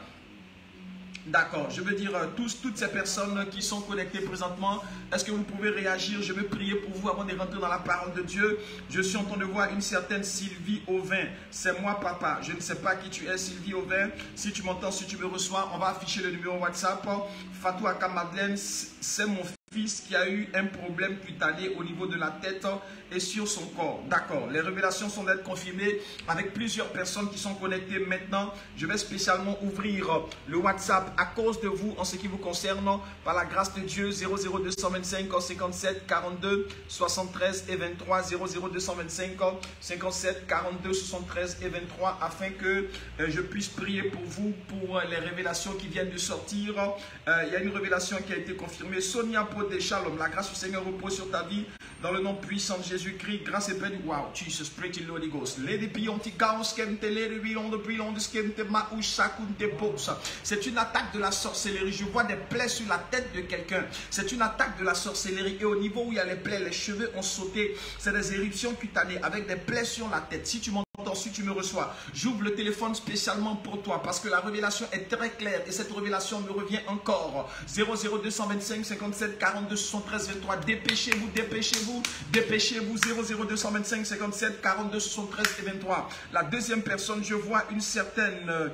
D'accord, je veux dire, toutes ces personnes qui sont connectées présentement, est-ce que vous pouvez réagir? Je veux prier pour vous avant de rentrer dans la parole de Dieu. Je suis en train de voir une certaine Sylvie Auvin. C'est moi, papa. Je ne sais pas qui tu es, Sylvie Auvin. Si tu m'entends, si tu me reçois, on va afficher le numéro WhatsApp. Fatou Aka Madeleine, c'est mon fils qui a eu un problème cutané au niveau de la tête et sur son corps. D'accord, les révélations sont d'être confirmées avec plusieurs personnes qui sont connectées maintenant. Je vais spécialement ouvrir le WhatsApp à cause de vous en ce qui vous concerne. Par la grâce de Dieu, 00225 57 42 73 et 23, 00225 57 42 73 et 23, afin que je puisse prier pour vous, pour les révélations qui viennent de sortir. Il y a une révélation qui a été confirmée. Sonia des Shalom, la grâce du Seigneur repose sur ta vie dans le nom puissant de Jésus-Christ. Grâce et paix du wow, Jesus, pretty Holy Ghost. C'est une attaque de la sorcellerie. Je vois des plaies sur la tête de quelqu'un. C'est une attaque de la sorcellerie. Et au niveau où il y a les plaies, les cheveux ont sauté. C'est des éruptions cutanées avec des plaies sur la tête. Si tu m'entends, si tu me reçois, j'ouvre le téléphone spécialement pour toi parce que la révélation est très claire et cette révélation me revient encore. 00225 57 42 73 23. Dépêchez-vous, dépêchez-vous, dépêchez-vous. 00225 57 42 73 et 23. La deuxième personne, je vois une certaine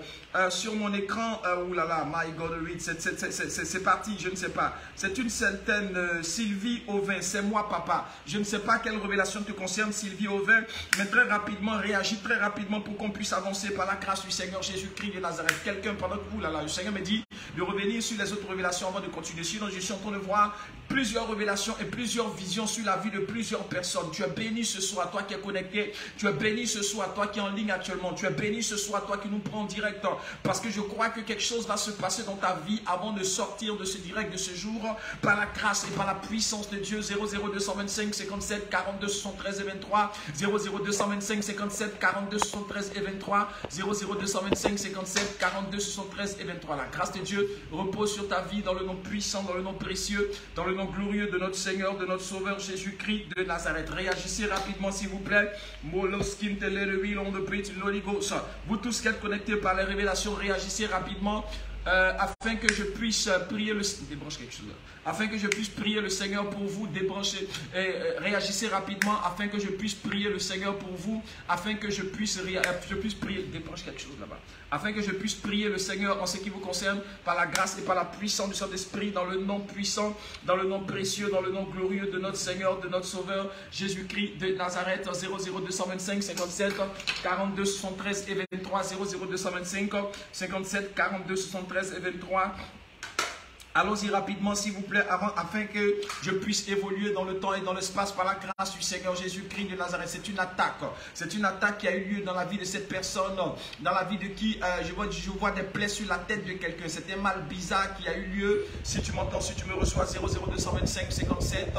sur mon écran. Oulala, my God, c'est parti, je ne sais pas. C'est une certaine Sylvie Auvin. C'est moi, papa. Je ne sais pas quelle révélation te concerne, Sylvie Auvin, mais très rapidement, réagis très rapidement pour qu'on puisse avancer par la grâce du Seigneur Jésus-Christ de Nazareth. Quelqu'un pendant que vous, le Seigneur me dit de revenir sur les autres révélations avant de continuer. Sinon, je suis en train de voir plusieurs révélations et plusieurs visions sur la vie de plusieurs personnes. Tu es béni ce soir, toi qui es connecté. Tu es béni ce soir, toi qui es en ligne actuellement. Tu es béni ce soir, toi qui nous prends en direct. Parce que je crois que quelque chose va se passer dans ta vie avant de sortir de ce direct de ce jour. Par la grâce et par la puissance de Dieu. 00225 57 42 73 et 23. 00225 57 42 73 et 23. 00225 57 42 73 et 23. La grâce de Dieu repose sur ta vie dans le nom puissant, dans le nom précieux, dans le nom glorieux de notre Seigneur, de notre Sauveur Jésus-Christ de Nazareth. Réagissez rapidement s'il vous plaît. Vous tous qui êtes connectés par les révélations, réagissez rapidement. Afin que je puisse prier le débranche quelque chose là. Afin que je puisse prier le Seigneur pour vous, débranchez, réagissez rapidement afin que je puisse prier le Seigneur pour vous, afin que je puisse prier, débranche quelque chose là-bas, afin que je puisse prier le Seigneur en ce qui vous concerne par la grâce et par la puissance du Saint-Esprit, dans le nom puissant, dans le nom précieux, dans le nom glorieux de notre Seigneur, de notre Sauveur Jésus-Christ de Nazareth. 00225 57 42 73 et 23. 00225 57 42 73 et 23. Allons-y rapidement s'il vous plaît afin que je puisse évoluer dans le temps et dans l'espace par la grâce du Seigneur Jésus-Christ de Nazareth. C'est une attaque. C'est une attaque qui a eu lieu dans la vie de cette personne, dans la vie de qui je vois des plaies sur la tête de quelqu'un. C'est un mal bizarre qui a eu lieu. Si tu m'entends, si tu me reçois, 00225 57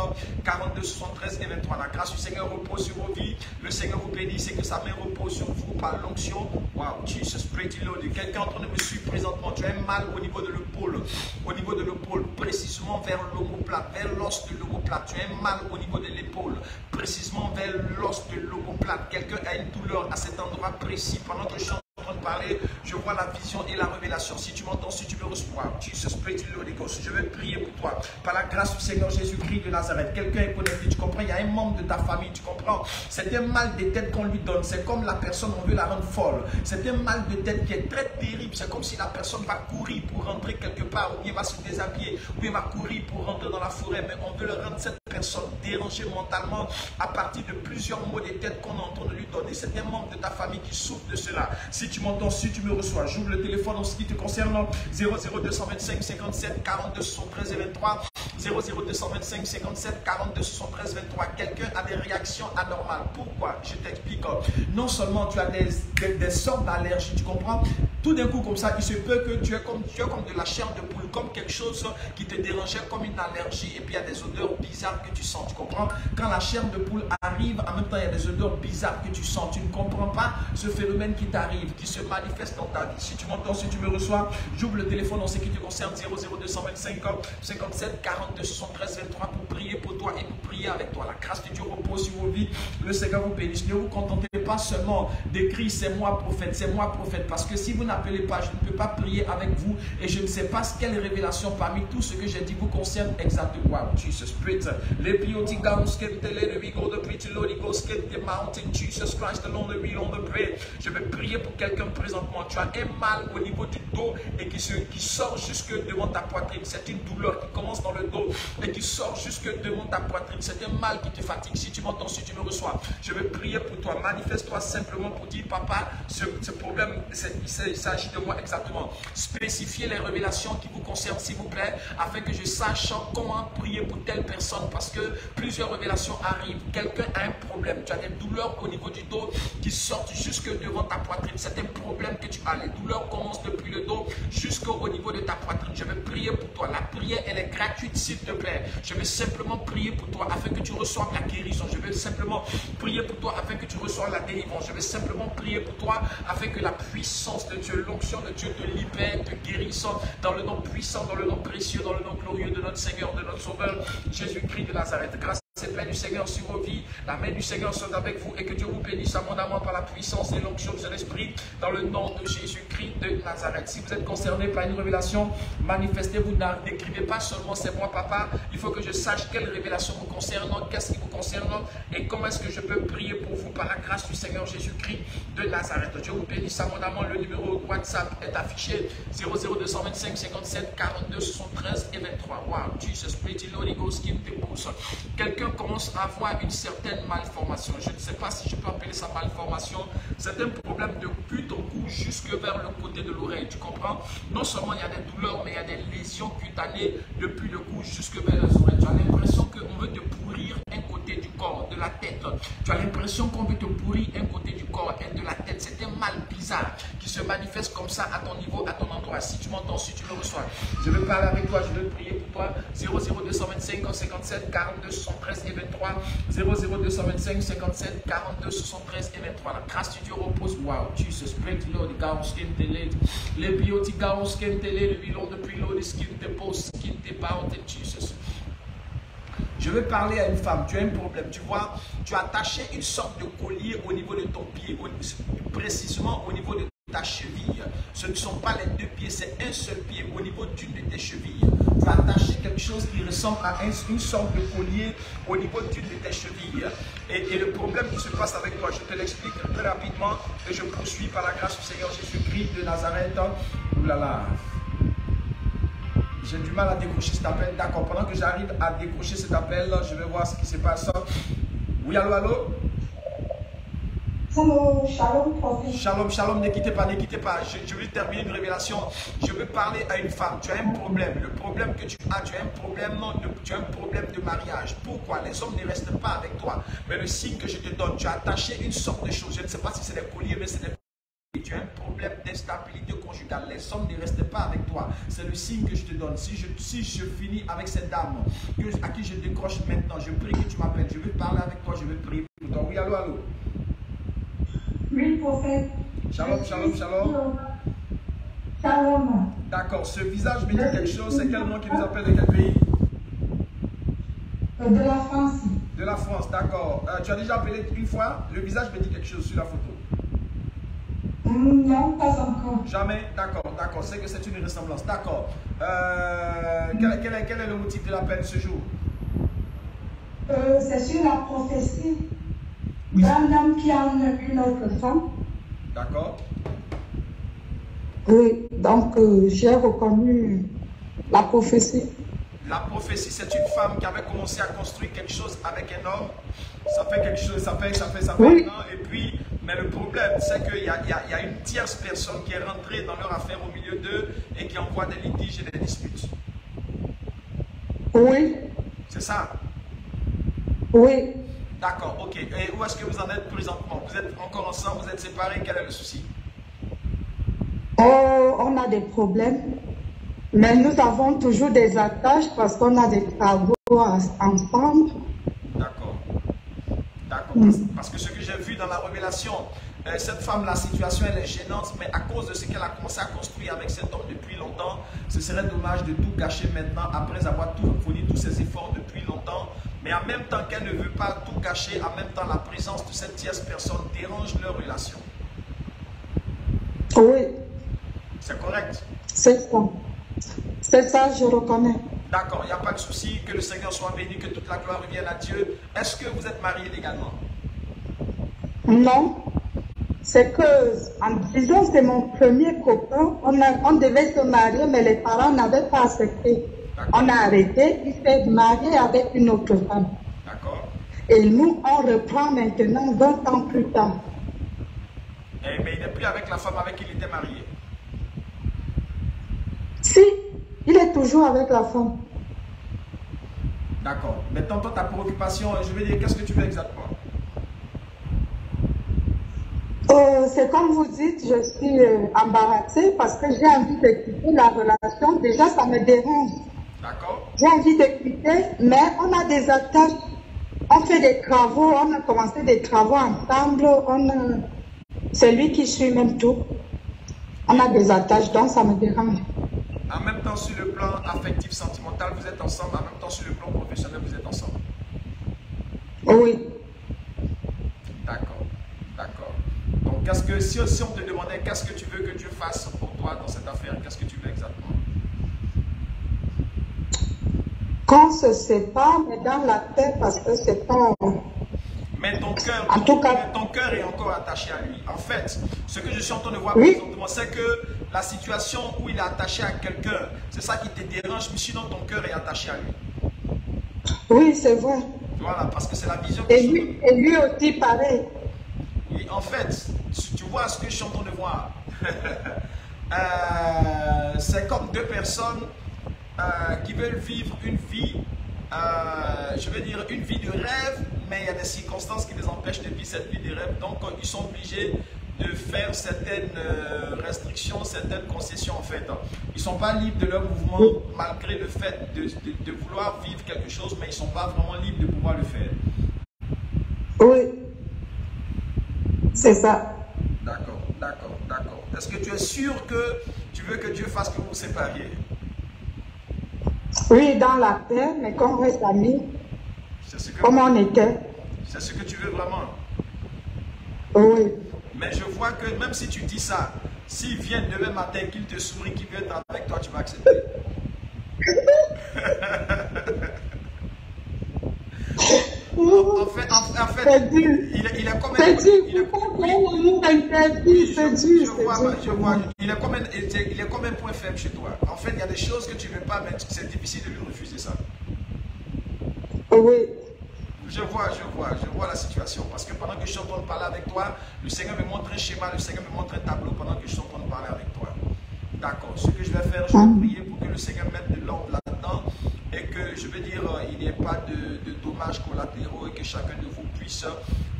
42 73 et 23. La grâce du Seigneur repose sur vos vies. Le Seigneur vous bénisse et que sa main repose sur vous par l'onction. Wow, Jesus, pretty Lord. Quelqu'un en train de me suivre présentement. Tu as un mal au niveau de l'épaule. Au niveau de l'épaule, précisément vers l'omoplate, vers l'os de l'omoplate. Tu as un mal au niveau de l'épaule, précisément vers l'os de l'omoplate. Quelqu'un a une douleur à cet endroit précis. Pendant que je suis en train de parler, je vois la vision et la révélation. Si tu m'entends, si tu me reçois, je vais prier pour toi. Par la grâce du Seigneur Jésus-Christ de Nazareth, quelqu'un est connecté, tu comprends? Il y a un membre de ta famille, tu comprends? C'est un mal de tête qu'on lui donne. C'est comme la personne, on veut la rendre folle. C'est un mal de tête qui est très terrible. C'est comme si la personne va courir pour rentrer quelque part, ou bien va se déshabiller, ou bien va courir pour rentrer dans la forêt. Mais on veut le rendre cette personne dérangée mentalement à partir de plusieurs maux de tête qu'on est en train de lui donner. C'est un membre de ta famille qui souffre de cela. Si tu m'entends, si tu me reçois, j'ouvre le téléphone en ce qui te concerne. 00225 57 42 73 et 23. 00225 57 42 73 23. Quelqu'un a des réactions anormales. Pourquoi? Je t'explique. Non seulement tu as des sortes d'allergies, tu comprends? Tout d'un coup, comme ça, il se peut que tu es comme de la chair de poule, comme quelque chose qui te dérangeait, comme une allergie. Et puis, il y a des odeurs bizarres que tu sens, tu comprends? Quand la chair de poule arrive, en même temps, il y a des odeurs bizarres que tu sens. Tu ne comprends pas ce phénomène qui t'arrive, qui se manifeste dans ta vie. Si tu m'entends, si tu me reçois, j'ouvre le téléphone en ce qui te concerne, 00225 57 42 73 23 pour prier pour toi et pour prier avec toi. La grâce de Dieu repose sur vos vies. Le Seigneur vous bénisse. Ne vous contentez pas seulement d'écrire c'est moi prophète, parce que si vous n'appelez pas, je ne peux pas prier avec vous et je ne sais pas quelle révélation parmi tout ce que j'ai dit vous concerne exactement. Wow, Jesus Spirit. Jesus Christ alone, the real on the prayer. Je vais prier pour quelqu'un présentement. Tu as un mal au niveau du dos et qui sort jusque devant ta poitrine. C'est une douleur qui commence dans le dos et qui sort jusque devant ta poitrine. C'est un mal qui te fatigue. Si tu m'entends, si tu me reçois, je vais prier pour toi. Manifeste-toi simplement pour dire, papa, ce problème, il s'agit de moi exactement. Spécifiez les révélations qui vous concernent, s'il vous plaît, afin que je sache comment prier pour telle personne, parce que plusieurs révélations arrivent. Quelqu'un a un problème. Tu as des douleurs au niveau du dos qui sortent jusque devant ta poitrine. C'est un problème que tu as. Les douleurs commencent depuis le dos jusqu'au niveau de ta poitrine. Je vais prier pour toi. La prière, elle est gratuite, s'il te plaît. Je vais simplement prier pour toi afin que tu reçoives la guérison. Je vais simplement prier pour toi afin que tu reçoives la délivrance. Je vais simplement prier pour toi afin que la puissance de Dieu, l'onction de Dieu te libère, te guérisse dans le nom puissant, dans le nom précieux, dans le nom glorieux de notre Seigneur, de notre Sauveur, Jésus-Christ de Nazareth. Grâce c'est plein du Seigneur sur vos vies. La main du Seigneur soit avec vous et que Dieu vous bénisse abondamment par la puissance et l'onction de l'Esprit dans le nom de Jésus-Christ de Nazareth. Si vous êtes concerné par une révélation, manifestez-vous, n'écrivez pas seulement c'est moi papa. Il faut que je sache quelle révélation vous concerne, qu'est-ce qui vous concerne et comment est-ce que je peux prier pour vous par la grâce du Seigneur Jésus-Christ de Nazareth. Dieu vous bénisse abondamment. Le numéro WhatsApp est affiché 00225 57 42 73 et 23. Wow, Jesus, pretty Holy Ghost, qui te pousse. Quelqu'un commence à avoir une certaine malformation. Je ne sais pas si je peux appeler ça malformation. C'est un problème de cul ton cou jusque vers le côté de l'oreille. Tu comprends? Non seulement il y a des douleurs, mais il y a des lésions cutanées depuis le cou jusque vers les oreilles. Tu as l'impression qu'on veut te pourrir un côté du corps, de la tête. Tu as l'impression qu'on veut te pourrir un côté du corps et de la tête. C'est un mal bizarre qui se manifeste comme ça à ton niveau, à ton endroit. Si tu m'entends, si tu le reçois, je vais parler avec toi, je vais prier pour toi. 00225 57 42 73 et 23, 00225 57 42 73 et 23. La grâce de Dieu repose. Wow, Jesus, pray to Lord, God, skin te lead. Les beauty, God, skin te lead. We Lord, depuis Lord, skin te pose, skin te bound, Jesus. Je vais parler à une femme, tu as un problème, tu vois, tu as attaché une sorte de collier au niveau de ton pied, précisément au niveau de ta cheville. Ce ne sont pas les deux pieds, c'est un seul pied au niveau d'une de tes chevilles. Tu as attaché quelque chose qui ressemble à une sorte de collier au niveau d'une de tes chevilles. Et le problème qui se passe avec toi, je te l'explique très rapidement et je poursuis par la grâce du Seigneur Jésus-Christ de Nazareth. Ouh là là. J'ai du mal à décrocher cet appel. D'accord, pendant que j'arrive à décrocher cet appel, je vais voir ce qui se passe. Oui, allô, allô? Shalom, prophète. Shalom, shalom, ne quittez pas, ne quittez pas. Je vais terminer une révélation. Je veux parler à une femme. Tu as un problème. Le problème que tu as un problème de mariage. Pourquoi? Les hommes ne restent pas avec toi. Mais le signe que je te donne, tu as attaché une sorte de chose. Je ne sais pas si c'est des colliers, mais c'est des... Tu as un problème d'instabilité conjugale. Les hommes ne restent pas avec toi. C'est le signe que je te donne. Si je finis avec cette dame à qui je décroche maintenant, je prie que tu m'appelles. Je vais parler avec toi, je vais prier pour toi. Oui, allô, allô. Oui, prophète. Shalom, shalom, shalom. Shalom. D'accord, ce visage me dit quelque chose. C'est quel nom qui nous appelle de quel pays? De la France. De la France, d'accord. Tu as déjà appelé une fois? Le visage me dit quelque chose sur la photo. Non, pas encore. Jamais? D'accord, d'accord. C'est que c'est une ressemblance. D'accord. Quel est le motif de l'appel ce jour? C'est sur la prophétie d'un homme qui a une autre femme. D'accord. Oui, donc j'ai reconnu la prophétie. La prophétie, c'est une femme qui avait commencé à construire quelque chose avec un homme. Ça fait quelque chose, ça fait oui. un an. Et puis, mais le problème, c'est qu'il y a une tierce personne qui est rentrée dans leur affaire au milieu d'eux et qui envoie des litiges et des disputes. Oui. C'est ça? Oui. D'accord, ok. Et où est-ce que vous en êtes présentement? Vous êtes encore ensemble, vous êtes séparés, quel est le souci? Oh, on a des problèmes, mais nous avons toujours des attaches parce qu'on a des travaux ensemble. D'accord. D'accord. Parce que ce que j'ai vu dans la révélation, cette femme, la situation elle est gênante, mais à cause de ce qu'elle a commencé à construire avec cet homme depuis longtemps, ce serait dommage de tout gâcher maintenant après avoir tout fourni tous ses efforts depuis longtemps. Mais en même temps qu'elle ne veut pas tout gâcher, en même temps la présence de cette tierce personne dérange leur relation. Oui. C'est correct? C'est ça. C'est ça, je reconnais. D'accord, il n'y a pas de souci, que le Seigneur soit béni, que toute la gloire revienne à Dieu. Est-ce que vous êtes mariés légalement? Non. C'est que, en disant c'est mon premier copain, on devait se marier, mais les parents n'avaient pas accepté. On a arrêté, il s'est marié avec une autre femme. D'accord. Et nous, on reprend maintenant 20 ans plus tard. Mais il n'est plus avec la femme avec qui il était marié. Si, il est toujours avec la femme. D'accord. Maintenant, toi, ta préoccupation, je veux dire, qu'est-ce que tu veux exactement? C'est comme vous dites, je suis embarrassée parce que j'ai envie de quitter la relation. Déjà, ça me dérange. D'accord. J'ai envie de quitter, mais on a des attaches. On fait des travaux, on a commencé des travaux ensemble. C'est lui qui suit même tout. On a des attaches, donc ça me dérange. En même temps, sur le plan affectif, sentimental, vous êtes ensemble. En même temps, sur le plan professionnel, vous êtes ensemble. Oui. D'accord. D'accord. Donc, qu'est-ce que, si on te demandait qu'est-ce que tu veux que Dieu fasse pour toi dans cette affaire, qu'est-ce que tu veux exactement? Qu'on se sépare, mais dans la paix, parce que c'est pas... Mais ton cœur, ton cœur est encore attaché à lui. En fait, ce que je suis en train de voir présentement, c'est que la situation où il est attaché à quelqu'un, c'est ça qui te dérange, mais sinon ton cœur est attaché à lui. Oui, c'est vrai. Voilà, parce que c'est la vision que et lui aussi, pareil. Oui, en fait, tu vois ce que je suis en train de voir. C'est comme deux personnes qui veulent vivre une vie, je veux dire une vie de rêve, mais il y a des circonstances qui les empêchent de vivre cette vie de rêve. Donc, ils sont obligés de faire certaines restrictions, certaines concessions en fait. Ils ne sont pas libres de leur mouvement malgré le fait de vouloir vivre quelque chose, mais ils ne sont pas vraiment libres de pouvoir le faire. Oui, c'est ça. D'accord, d'accord, d'accord. Est-ce que tu es sûr que tu veux que Dieu fasse que vous vous sépariez? Oui, dans la paix, mais qu'on reste amis, comme on était. C'est ce que tu veux vraiment? Oui. Mais je vois que même si tu dis ça, s'il vient demain matin, qu'il te sourit, qu'il veut être avec toi, tu vas accepter. En fait, il est comme un... Il est comme un point faible chez toi. En fait, il y a des choses que tu ne veux pas, mais c'est difficile de lui refuser ça. Oui. Je vois la situation. Parce que pendant que je suis en train de parler avec toi, le Seigneur me montre un schéma, le Seigneur me montre un tableau pendant que je suis en train de parler avec toi. D'accord. Ce que je vais faire, je vais prier pour que le Seigneur mette de l'ordre là-dedans et que, je veux dire, il n'y ait pas de dommages collatéraux et que chacun de vous puisse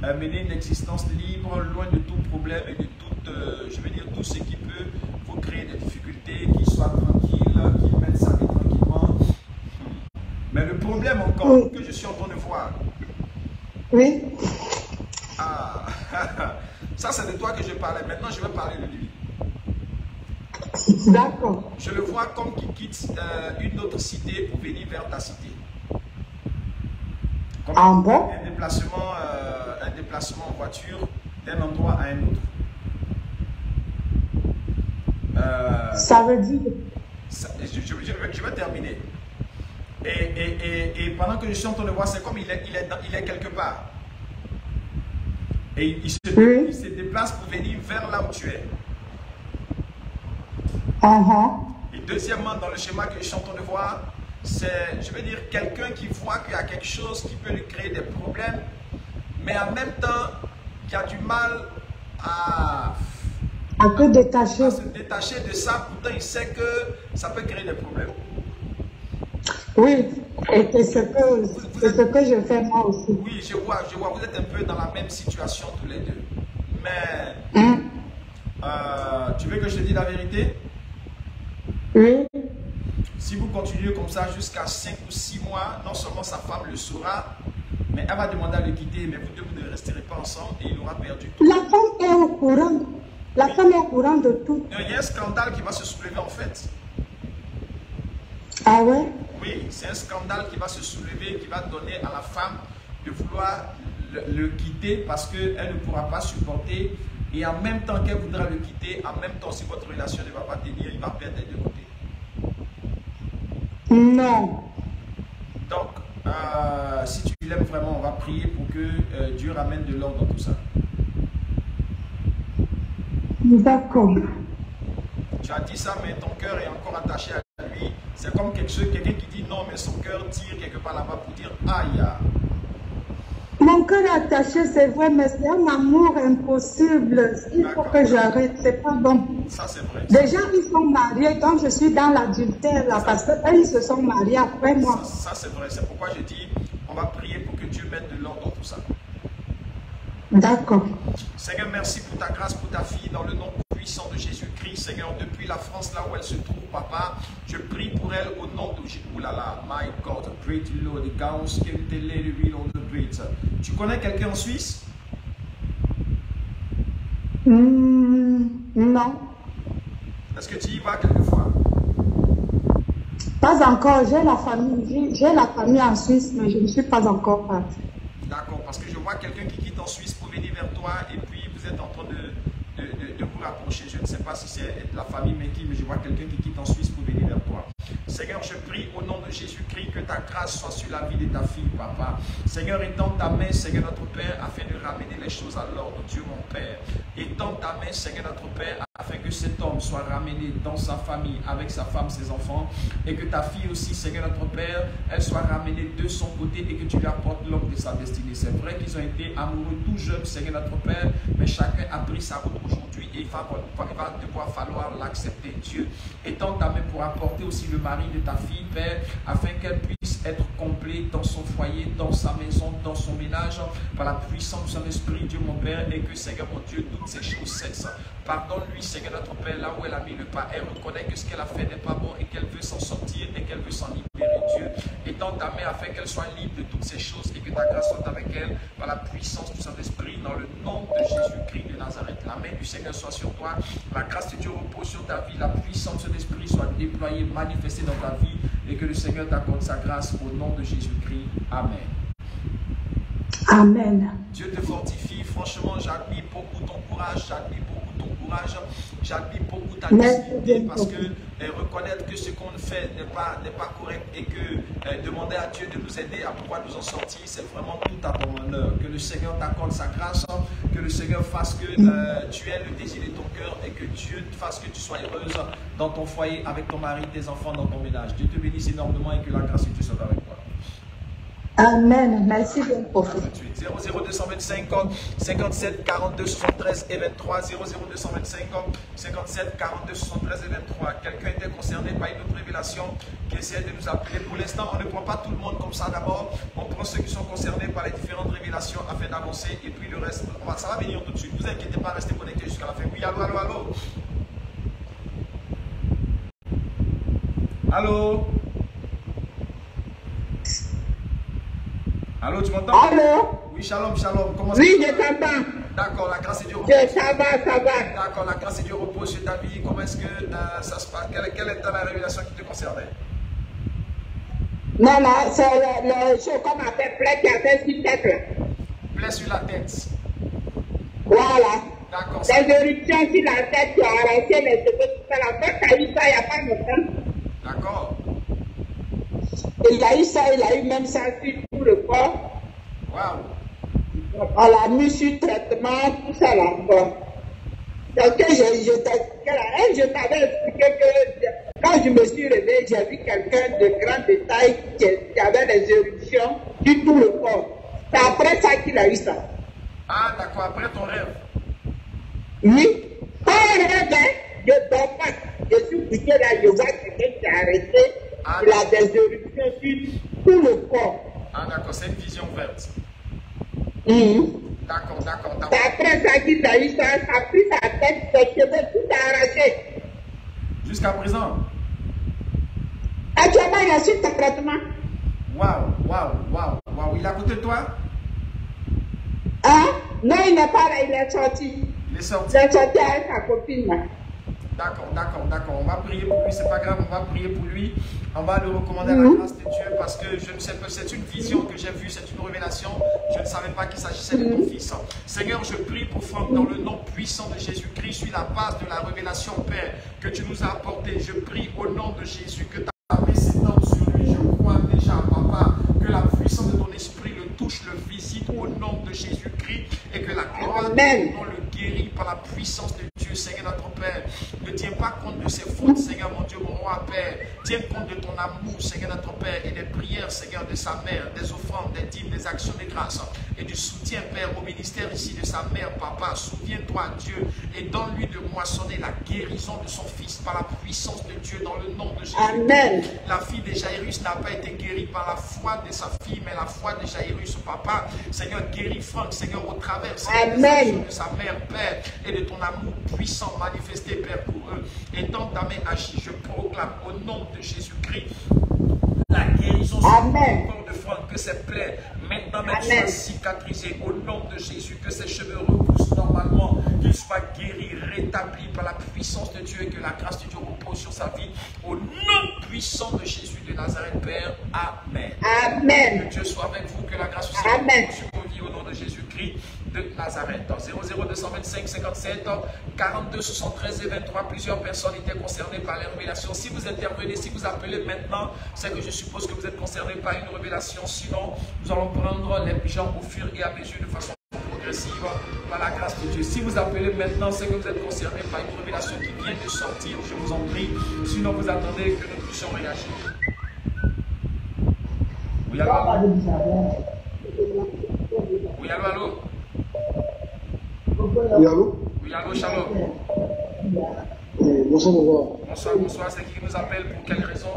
mener une existence libre, loin de tout problème et de tout, je veux dire, tout ce qui peut vous créer des difficultés, qu'il soit tranquille, qu'il mette sa vie tranquillement. Mais le problème encore que je suis en train de voir. Oui. Ah, ça c'est de toi que je parlais. Maintenant, je vais parler de lui. D'accord. Je le vois comme qu'il quitte une autre cité pour venir vers ta cité. Comme un déplacement en voiture d'un endroit à un autre. Ça veut dire... Je vais terminer. Et pendant que je suis en train de voir, c'est comme il est quelque part. Et il se déplace pour venir vers là où tu es. Et deuxièmement, dans le schéma que je suis en train de voir, c'est, je veux dire, quelqu'un qui voit qu'il y a quelque chose qui peut lui créer des problèmes, mais en même temps, qui a du mal à se détacher de ça, pourtant il sait que ça peut créer des problèmes. Oui, et c'est ce que je fais moi aussi. Oui, je vois, vous êtes un peu dans la même situation tous les deux. Mais, tu veux que je te dise la vérité? Oui. Si vous continuez comme ça jusqu'à 5 ou 6 mois, non seulement sa femme le saura, mais elle va demander à le quitter, mais vous deux, vous ne resterez pas ensemble et il aura perdu tout. La femme est au courant. La femme est au courant de tout. Il y a un scandale qui va se soulever en fait. Ah ouais? Oui, c'est un scandale qui va se soulever, qui va donner à la femme de vouloir le quitter parce qu'elle ne pourra pas supporter. Et en même temps qu'elle voudra le quitter, en même temps si votre relation ne va pas tenir, il va perdre des deux côtés. Non. Donc, si tu l'aimes vraiment, on va prier pour que Dieu ramène de l'ordre dans tout ça. D'accord. Tu as dit ça, mais ton cœur est encore attaché à lui. C'est comme quelqu'un qui dit non, mais son cœur tire quelque part là-bas pour dire aïe. Mon cœur est attaché, c'est vrai, mais c'est un amour impossible. Il faut que j'arrête, c'est pas bon. Ça, c'est vrai. Déjà, ils sont mariés, donc je suis dans l'adultère là, parce qu'ils se sont mariés après moi. Ça c'est vrai. C'est pourquoi je dis, on va prier pour que Dieu mette de l'ordre dans tout ça. D'accord. Seigneur, merci pour ta grâce, pour ta fille, dans le nom puissant de Jésus-Christ. Seigneur, depuis la France, là où elle se trouve, papa, je prie pour elle au nom de Jésus. Oh là là, my God, great Lord, tu connais quelqu'un en Suisse? Non. Est-ce que tu y vas quelquefois? Pas encore, j'ai la famille en Suisse, mais je ne suis pas encore partie. D'accord, parce que je vois quelqu'un qui quitte en Suisse pour venir vers toi et puis vous êtes en train de vous rapprocher. Je ne sais pas si c'est la famille mais je vois quelqu'un qui quitte en Suisse pour venir vers toi. Seigneur, je prie au nom de Jésus-Christ que ta grâce soit sur la vie de ta fille, papa. Seigneur, étends ta main, Seigneur notre Père, afin de ramener les choses à l'ordre, Dieu mon Père. Étends ta main, Seigneur notre Père, afin que cet homme soit ramené dans sa famille, avec sa femme, ses enfants, et que ta fille aussi, Seigneur notre Père, elle soit ramenée de son côté et que tu lui apportes l'homme de sa destinée. C'est vrai qu'ils ont été amoureux tout jeunes, Seigneur notre Père, mais chacun a pris sa route aujourd'hui et il va devoir falloir l'accepter, Dieu. Étends ta main pour apporter aussi le mari de ta fille, Père, afin qu'elle puisse être complète dans son foyer, dans sa maison, dans son ménage, par la puissance de son esprit, Dieu mon Père, et que, Seigneur mon Dieu, toutes ces choses cessent. Pardonne-lui, Seigneur notre Père, là où elle a mis le pas. Elle reconnaît que ce qu'elle a fait n'est pas bon et qu'elle veut s'en sortir et qu'elle veut s'en libérer, Dieu. Étends ta main afin qu'elle soit libre de toutes ces choses et que ta grâce soit avec elle par la puissance du Saint-Esprit, dans le nom de Jésus-Christ de Nazareth. La main du Seigneur soit sur toi, la grâce de Dieu repose sur ta vie, la puissance de l'Esprit soit déployée, manifestée dans ta vie et que le Seigneur t'accorde sa grâce au nom de Jésus-Christ. Amen. Amen. Dieu te fortifie. Franchement, j'admire beaucoup ton courage, j'admire beaucoup ta lucidité parce que reconnaître que ce qu'on fait n'est pas correct et que demander à Dieu de nous aider à pouvoir nous en sortir, c'est vraiment tout à ton honneur. Que le Seigneur t'accorde sa grâce, que le Seigneur fasse que tu aies le désir de ton cœur et que Dieu fasse que tu sois heureuse dans ton foyer, avec ton mari, tes enfants, dans ton ménage. Dieu te bénisse énormément et que la grâce de Dieu soit avec toi. Amen. Merci beaucoup. 00225 57 42 73 et 23. 00225 57 42 73 et 23. Quelqu'un était concerné par une autre révélation qui essaie de nous appeler. Pour l'instant, on ne prend pas tout le monde comme ça d'abord. On prend ceux qui sont concernés par les différentes révélations afin d'avancer. Et puis le reste, ça va venir tout de suite. Ne vous inquiétez pas, restez connectés jusqu'à la fin. Oui, allô, allô, allô. Allô. Allô, tu m'entends? Allô? Oui, shalom, shalom. Comment ça va? Oui, je t'entends. D'accord, la grâce de Dieu repose. Ça va. D'accord, la grâce de Dieu repose sur ta vie. Comment est-ce que ça se passe? Quelle est la révélation qui te concernait? Non, c'est le show qu'on appelle plaie qui a fait sur la tête. Plaie sur la tête. Voilà. D'accord. Les éruptions sur la tête qui ont arrêté les cheveux. C'est la fête qui a eu ça il n'y a pas longtemps. D'accord. Il a eu ça, il a eu même ça sur tout le corps. Waouh. On l'a mis sur traitement, tout ça là encore. Donc je t'avais expliqué que quand je me suis réveillé, j'ai vu quelqu'un de grande taille qui avait des éruptions sur tout le corps. C'est après ça qu'il a eu ça. Ah d'accord, après ton rêve. Oui. Pas un rêve, je dors pas. Je suis couché là, je vois quelqu'un qui est arrêté. Il a des éruptions sur tout le corps. Ah, d'accord, c'est une vision ouverte. D'accord, d'accord, d'accord. C'est après ça qu'il a eu ça, ça a pris sa tête, ses cheveux, tout a arraché. Jusqu'à présent. Actuellement, il a su son traitement. Waouh, waouh, waouh, waouh. Il est à côté de toi? Hein? Non, il n'est pas là, il est sorti. Il est sorti. Il est sorti avec sa copine là. D'accord, d'accord, d'accord. On va prier pour lui, c'est pas grave, on va prier pour lui. On va le recommander à la grâce de Dieu parce que je ne sais pas, c'est une vision que j'ai vue, c'est une révélation. Je ne savais pas qu'il s'agissait de ton fils. Seigneur, je prie pour Franck dans le nom puissant de Jésus-Christ, sur la base de la révélation, Père, que tu nous as apportée. Je prie au nom de Jésus que ta main s'étende sur lui. Je crois déjà, Papa, que la puissance de ton esprit le touche, le visite au nom de Jésus-Christ et que la gloire de ton nom le guérit par la puissance de Dieu, Seigneur notre Père. Ne tiens pas compte de ses fautes, Seigneur mon Dieu, mon roi Père. Tiens compte de ton amour, Seigneur notre Père, et des prières, Seigneur, de sa mère, des offrandes, des dîmes, des actions de grâce et du soutien, Père, au ministère ici de sa mère, Papa. Souviens-toi, Dieu, et donne-lui de moissonner la guérison de son fils par la puissance de Dieu dans le nom de Jésus. Amen. La fille de Jairus n'a pas été guérie par la foi de sa fille, mais la foi de Jairus, Papa. Seigneur, guéris Franck, Seigneur, au travers, Seigneur, des actions de sa mère, Père, et de ton amour puissant manifesté, Père, pour eux. Et dans ta main agis, je proclame au nom de Jésus-Christ la guérison sur le corps de Franck, que ses plaies maintenant soient cicatrisées au nom de Jésus, que ses cheveux repoussent normalement, qu'il soit guéri, rétabli par la puissance de Dieu et que la grâce de Dieu repose sur sa vie au nom puissant de Jésus de Nazareth, Père. Amen. Amen. Que Dieu soit avec vous, que la grâce du Seigneur repose sur vos vies au nom de Jésus-Christ de Nazareth. 00225 57 42 73 et 23, plusieurs personnes étaient concernées par les révélations. Si vous intervenez, si vous appelez maintenant, c'est que je suppose que vous êtes concerné par une révélation. Sinon, nous allons prendre les gens au fur et à mesure de façon progressive par la grâce de Dieu. Si vous appelez maintenant, c'est que vous êtes concerné par une révélation qui vient de sortir. Je vous en prie. Sinon, vous attendez que nous puissions réagir. Oui, allô, allô. Oui, allô, allô. Oui, allô? Oui, allô, shalom. Bonsoir, bonsoir. Bonsoir, bonsoir. C'est qui nous appelle? Pour quelle raison?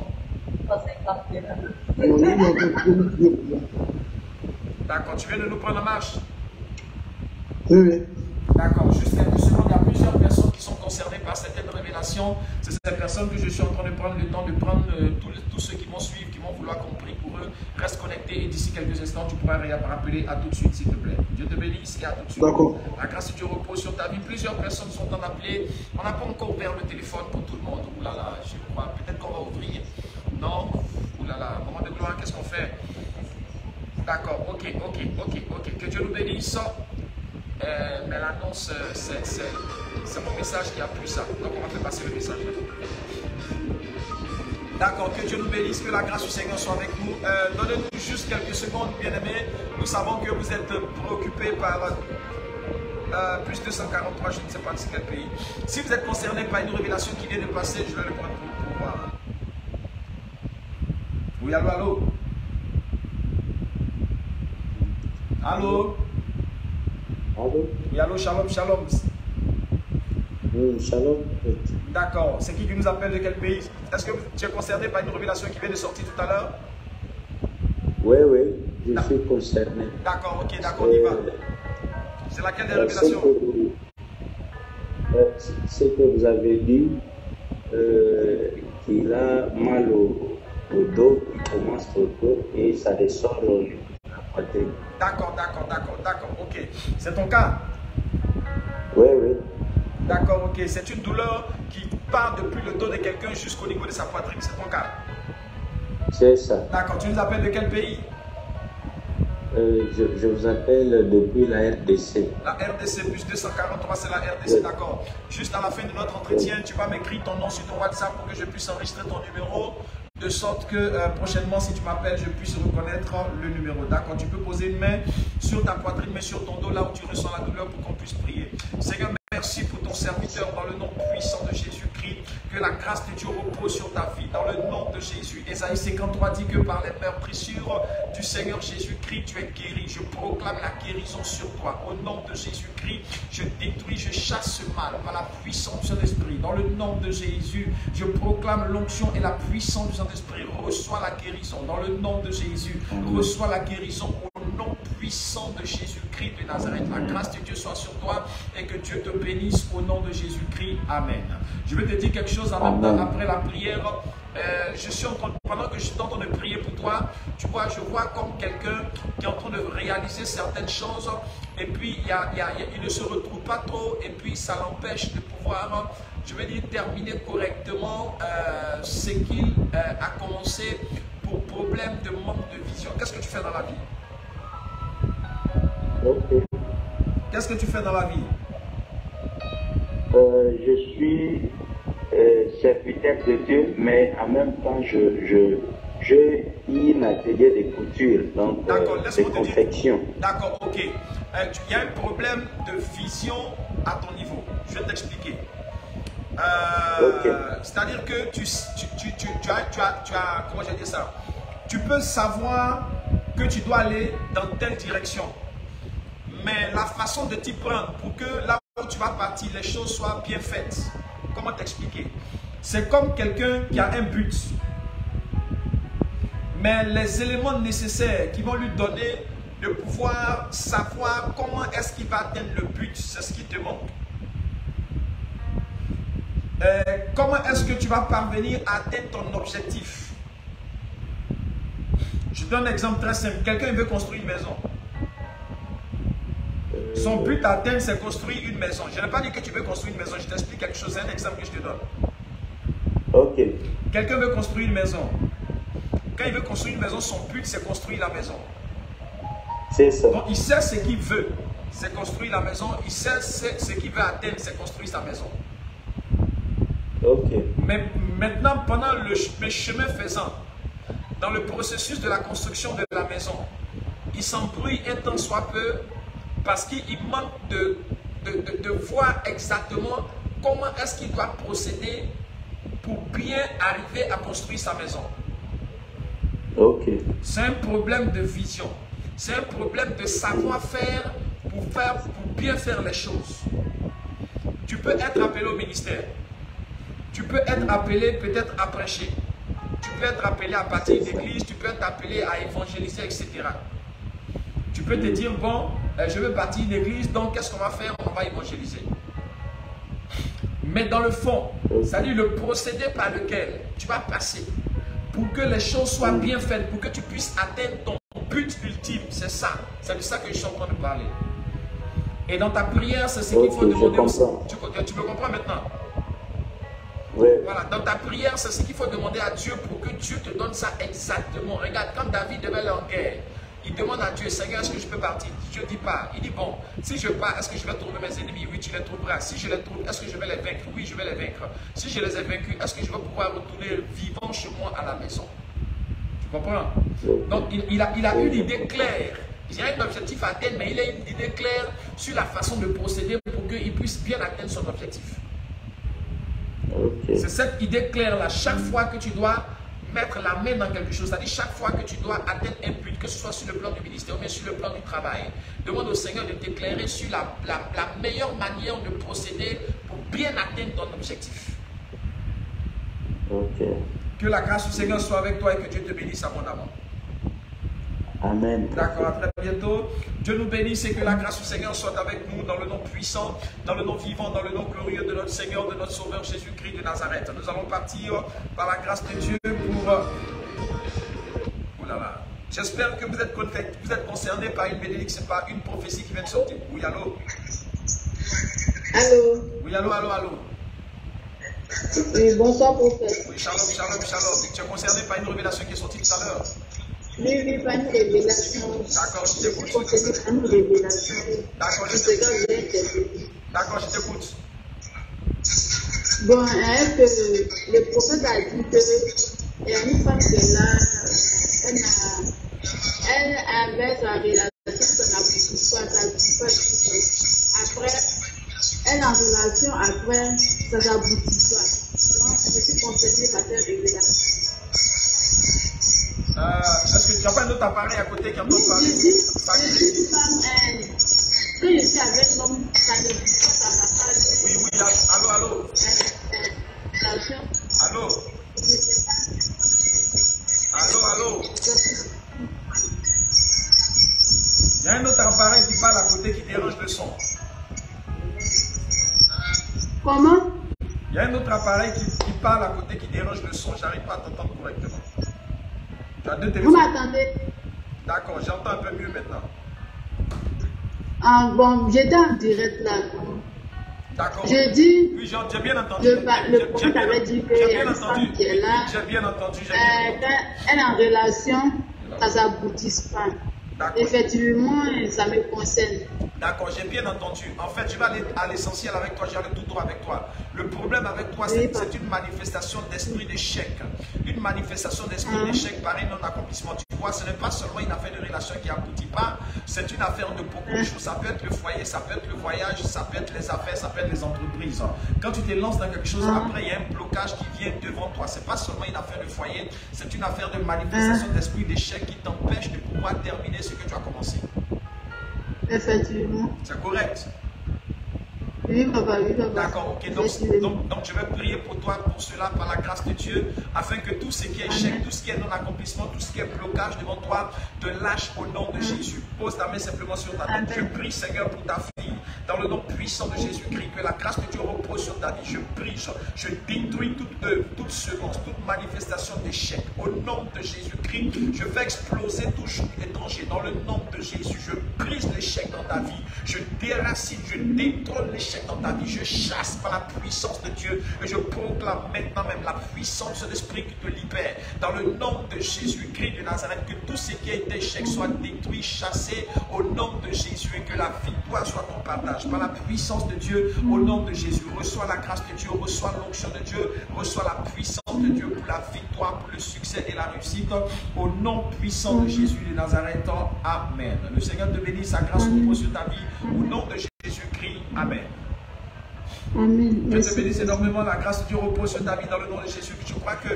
D'accord, tu viens de nous prendre en marche? Oui, oui. D'accord, juste quelques secondes. Il y a plusieurs personnes qui sont concernées par certaines révélations. C'est ces personnes que je suis en train de prendre le temps de prendre tous ceux qui vont suivre, qui vont vouloir compris pour eux. Reste connecté et d'ici quelques instants, tu pourras rappeler à tout de suite, s'il te plaît. Dieu te bénisse et à tout de suite. D'accord. La grâce de Dieu repose sur ta vie. Plusieurs personnes sont en appelées. On n'a pas encore ouvert le téléphone pour tout le monde. Ouh là là, je crois. Peut-être qu'on va ouvrir. Non? Ouh là là, moment de gloire, qu'est-ce qu'on fait? D'accord, ok. Que Dieu nous bénisse. Mais l'annonce, c'est mon message qui a pris ça. Donc on va faire passer le message. D'accord, que Dieu nous bénisse, que la grâce du Seigneur soit avec nous. Donnez-nous juste quelques secondes, bien-aimés. Nous savons que vous êtes préoccupés par plus de 143, je ne sais pas de quel pays. Si vous êtes concerné par une révélation qui vient de passer, je vais le prendre pour voir. Oui, allô, allô. Allô. Allô? Oui, allô, shalom, shalom. Oui, shalom. D'accord. C'est qui nous appelle de quel pays? Est-ce que tu es concerné par une révélation qui vient de sortir tout à l'heure? Oui, je suis concerné. D'accord, ok, d'accord, on y va. C'est laquelle des révélations? Ce que vous avez dit, qu'il a mal au dos, il commence au dos et ça ressort la poitrine. D'accord, ok. C'est ton cas? Oui. D'accord, ok. C'est une douleur qui part depuis le dos de quelqu'un jusqu'au niveau de sa poitrine. C'est ton cas? C'est ça. D'accord. Tu nous appelles de quel pays? Je vous appelle depuis la RDC. La RDC plus 243, c'est la RDC, oui. D'accord. Juste à la fin de notre entretien, tu vas m'écrire ton nom sur ton WhatsApp pour que je puisse enregistrer ton numéro. De sorte que prochainement, si tu m'appelles, je puisse reconnaître le numéro. D'accord? Tu peux poser une main sur ta poitrine, mais sur ton dos, là où tu ressens la douleur pour qu'on puisse prier. Seigneur, merci pour ton serviteur dans le nom puissant de Jésus-Christ. Que Que la grâce de Dieu repose sur ta vie dans le nom de Jésus. Ésaïe 53 dit que par les meurtrissures du Seigneur Jésus-Christ, tu es guéri. Je proclame la guérison sur toi. Au nom de Jésus-Christ, je détruis, je chasse ce mal par la puissance du Saint-Esprit. Dans le nom de Jésus, je proclame l'onction et la puissance du Saint-Esprit. Reçois la guérison. Dans le nom de Jésus, reçois la guérison au nom puissant de Jésus-Christ de Nazareth. La grâce de Dieu soit sur toi et que Dieu te bénisse au nom de Jésus-Christ. Amen. Je vais te dire quelque chose en même temps après la prière. Je suis en train, pendant que je suis en train de prier pour toi, tu vois, je vois comme quelqu'un qui est en train de réaliser certaines choses et puis il ne se retrouve pas trop et puis ça l'empêche de pouvoir, je vais dire, terminer correctement ce qu'il a commencé pour problème de manque de vision. Qu'est-ce que tu fais dans la vie? Ok. Qu'est-ce que tu fais dans la vie? Je suis serviteur de Dieu, mais en même temps, j'ai un atelier de couture, donc de confection. D'accord, ok. Il y a un problème de vision à ton niveau. Je vais t'expliquer. C'est-à-dire que tu as, comment je vais dire ça? Tu peux savoir que tu dois aller dans telle direction. Mais la façon de t'y prendre pour que là où tu vas partir, les choses soient bien faites. Comment t'expliquer? C'est comme quelqu'un qui a un but. Mais les éléments nécessaires qui vont lui donner de pouvoir savoir comment est-ce qu'il va atteindre le but, c'est ce qui te manque. Comment est-ce que tu vas parvenir à atteindre ton objectif? Je donne un exemple très simple. Quelqu'un veut construire une maison. Son but à atteindre, c'est construire une maison. Je n'ai pas dit que tu veux construire une maison. Je t'explique quelque chose. C'est un exemple que je te donne. Ok. Quelqu'un veut construire une maison. Quand il veut construire une maison, son but, c'est construire la maison. C'est ça. Donc, il sait ce qu'il veut. C'est construire la maison. Il sait ce qu'il veut atteindre. C'est construire sa maison. Ok. Mais maintenant, pendant le chemin faisant, dans le processus de la construction de la maison, il s'embrouille un tant soit peu parce qu'il manque de voir exactement comment est-ce qu'il doit procéder pour bien arriver à construire sa maison. Ok. C'est un problème de vision. C'est un problème de savoir-faire pour bien faire les choses. Tu peux être appelé au ministère. Tu peux être appelé peut-être à prêcher. Tu peux être appelé à bâtir une église. Tu peux être appelé à évangéliser, etc. Tu peux te dire, bon, je veux bâtir une église, donc qu'est-ce qu'on va faire? On va évangéliser. Mais dans le fond, c'est-à-dire le procédé par lequel tu vas passer pour que les choses soient bien faites, pour que tu puisses atteindre ton but ultime, c'est ça. C'est de ça que je suis en train de parler. Et dans ta prière, c'est ce qu'il faut demander aussi. Tu me comprends maintenant? Oui. Voilà, dans ta prière, c'est ce qu'il faut demander à Dieu pour que Dieu te donne ça exactement. Regarde, quand David devait aller en guerre, il demande à Dieu, Seigneur, est-ce que je peux partir? Dieu dit pas. Il dit, bon, si je pars, est-ce que je vais trouver mes ennemis? Oui, tu les trouveras. Si je les trouve, est-ce que je vais les vaincre? Oui, je vais les vaincre. Si je les ai vaincus, est-ce que je vais pouvoir retourner vivant chez moi à la maison? Tu comprends? Donc, il a une idée claire. Il a un objectif à atteindre, mais il a une idée claire sur la façon de procéder pour qu'il puisse bien atteindre son objectif. Okay. C'est cette idée claire-là. Chaque fois que tu dois mettre la main dans quelque chose, c'est-à-dire chaque fois que tu dois atteindre un but, que ce soit sur le plan du ministère ou bien sur le plan du travail, demande au Seigneur de t'éclairer sur la meilleure manière de procéder pour bien atteindre ton objectif. Ok. Que la grâce du Seigneur soit avec toi et que Dieu te bénisse abondamment. Amen. D'accord, à très bientôt. Dieu nous bénisse et que la grâce du Seigneur soit avec nous dans le nom puissant, dans le nom vivant, dans le nom glorieux de notre Seigneur, de notre Sauveur Jésus-Christ de Nazareth. Nous allons partir par la grâce de Dieu pour... Oh là là. J'espère que vous êtes concernés par une bénédiction, par une prophétie qui vient de sortir. Oui, allô? Allô? Oui, allô, allô, allô? Oui, bonsoir, prophète. Oui, shalom, shalom, shalom. Tu es concerné par une révélation qui est sortie tout à l'heure? Oui, pas une révélation. D'accord, je t'écoute. Concernant une révélation. D'accord, je t'écoute. D'accord, je t'écoute. Bon, le prophète a dit que une femme qui est là, elle avait sa relation, ça n'aboutit pas, ça n'aboutit pas. Après, elle en relation, après, ça n'aboutit pas. Donc, autre appareil à côté qui est en train de parler. Quand je suis avec l'homme, ça ne dit pas ça partage. Oui, allô, allô. Allô. Allô. Il y a un autre appareil qui parle à côté qui dérange le son. Comment? Il y a un autre appareil qui parle à côté qui dérange le son. J'arrive pas à t'entendre correctement. Tu as deux téléphones. Vous m'attendez? D'accord, j'entends un peu mieux maintenant. Ah bon, j'étais en direct là. D'accord. Je dis. Oui, j'ai bien entendu. Le prophète avait dit qu'il y a une femme qui est là. J'ai bien entendu. Elle est en relation, ça ne s'aboutisse pas. Effectivement, ça me concerne. D'accord, j'ai bien entendu. En fait, je vais aller à l'essentiel avec toi, j'allais tout droit avec toi. Le problème avec toi, c'est une manifestation d'esprit d'échec. Une manifestation d'esprit d'échec par un non-accomplissement. Tu vois, ce n'est pas seulement une affaire de relation qui n'aboutit pas, c'est une affaire de beaucoup de choses. Ça peut être le foyer, ça peut être le voyage, ça peut être les affaires, ça peut être les entreprises. Quand tu te lances dans quelque chose, après, il y a un blocage qui vient devant toi. Ce n'est pas seulement une affaire de foyer, c'est une affaire de manifestation d'esprit d'échec qui t'empêche de pouvoir terminer ce que tu as commencé. Effectivement. C'est correct. Oui, papa, oui, papa. D'accord, ok. Donc, je vais prier pour toi, pour cela, par la grâce de Dieu, afin que tout ce qui est échec, tout ce qui est non-accomplissement, tout ce qui est blocage devant toi, te lâche au nom de Jésus. Pose ta main simplement sur ta tête. Je prie, Seigneur, pour ta fille, dans le nom puissant de Jésus-Christ, que la grâce de Dieu repose sur ta vie. Je prie, je détruis toute œuvre, toute semence, toute manifestation d'échec. Au nom de Jésus-Christ, je fais exploser tout joug étranger. Dans le nom de Jésus, je brise l'échec dans ta vie. Je déracine, je détrône l'échec dans ta vie. Je chasse par la puissance de Dieu et je proclame maintenant même la puissance de l'Esprit qui te libère. Dans le nom de Jésus-Christ de Nazareth, que tout ce qui est échec soit détruit, chassé au nom de Jésus et que la victoire soit ton partage. Par la puissance de Dieu, au nom de Jésus, reçois la grâce de Dieu, reçois l'onction de Dieu, reçois la puissance de Dieu pour la victoire, pour le succès et la réussite. Au nom puissant de Jésus de Nazareth, Amen. Le Seigneur te bénisse, sa grâce repose sur ta vie. Au nom de Jésus-Christ, Amen. Amen. Je te bénisse énormément, la grâce de Dieu repose sur ta vie dans le nom de Jésus. Je crois que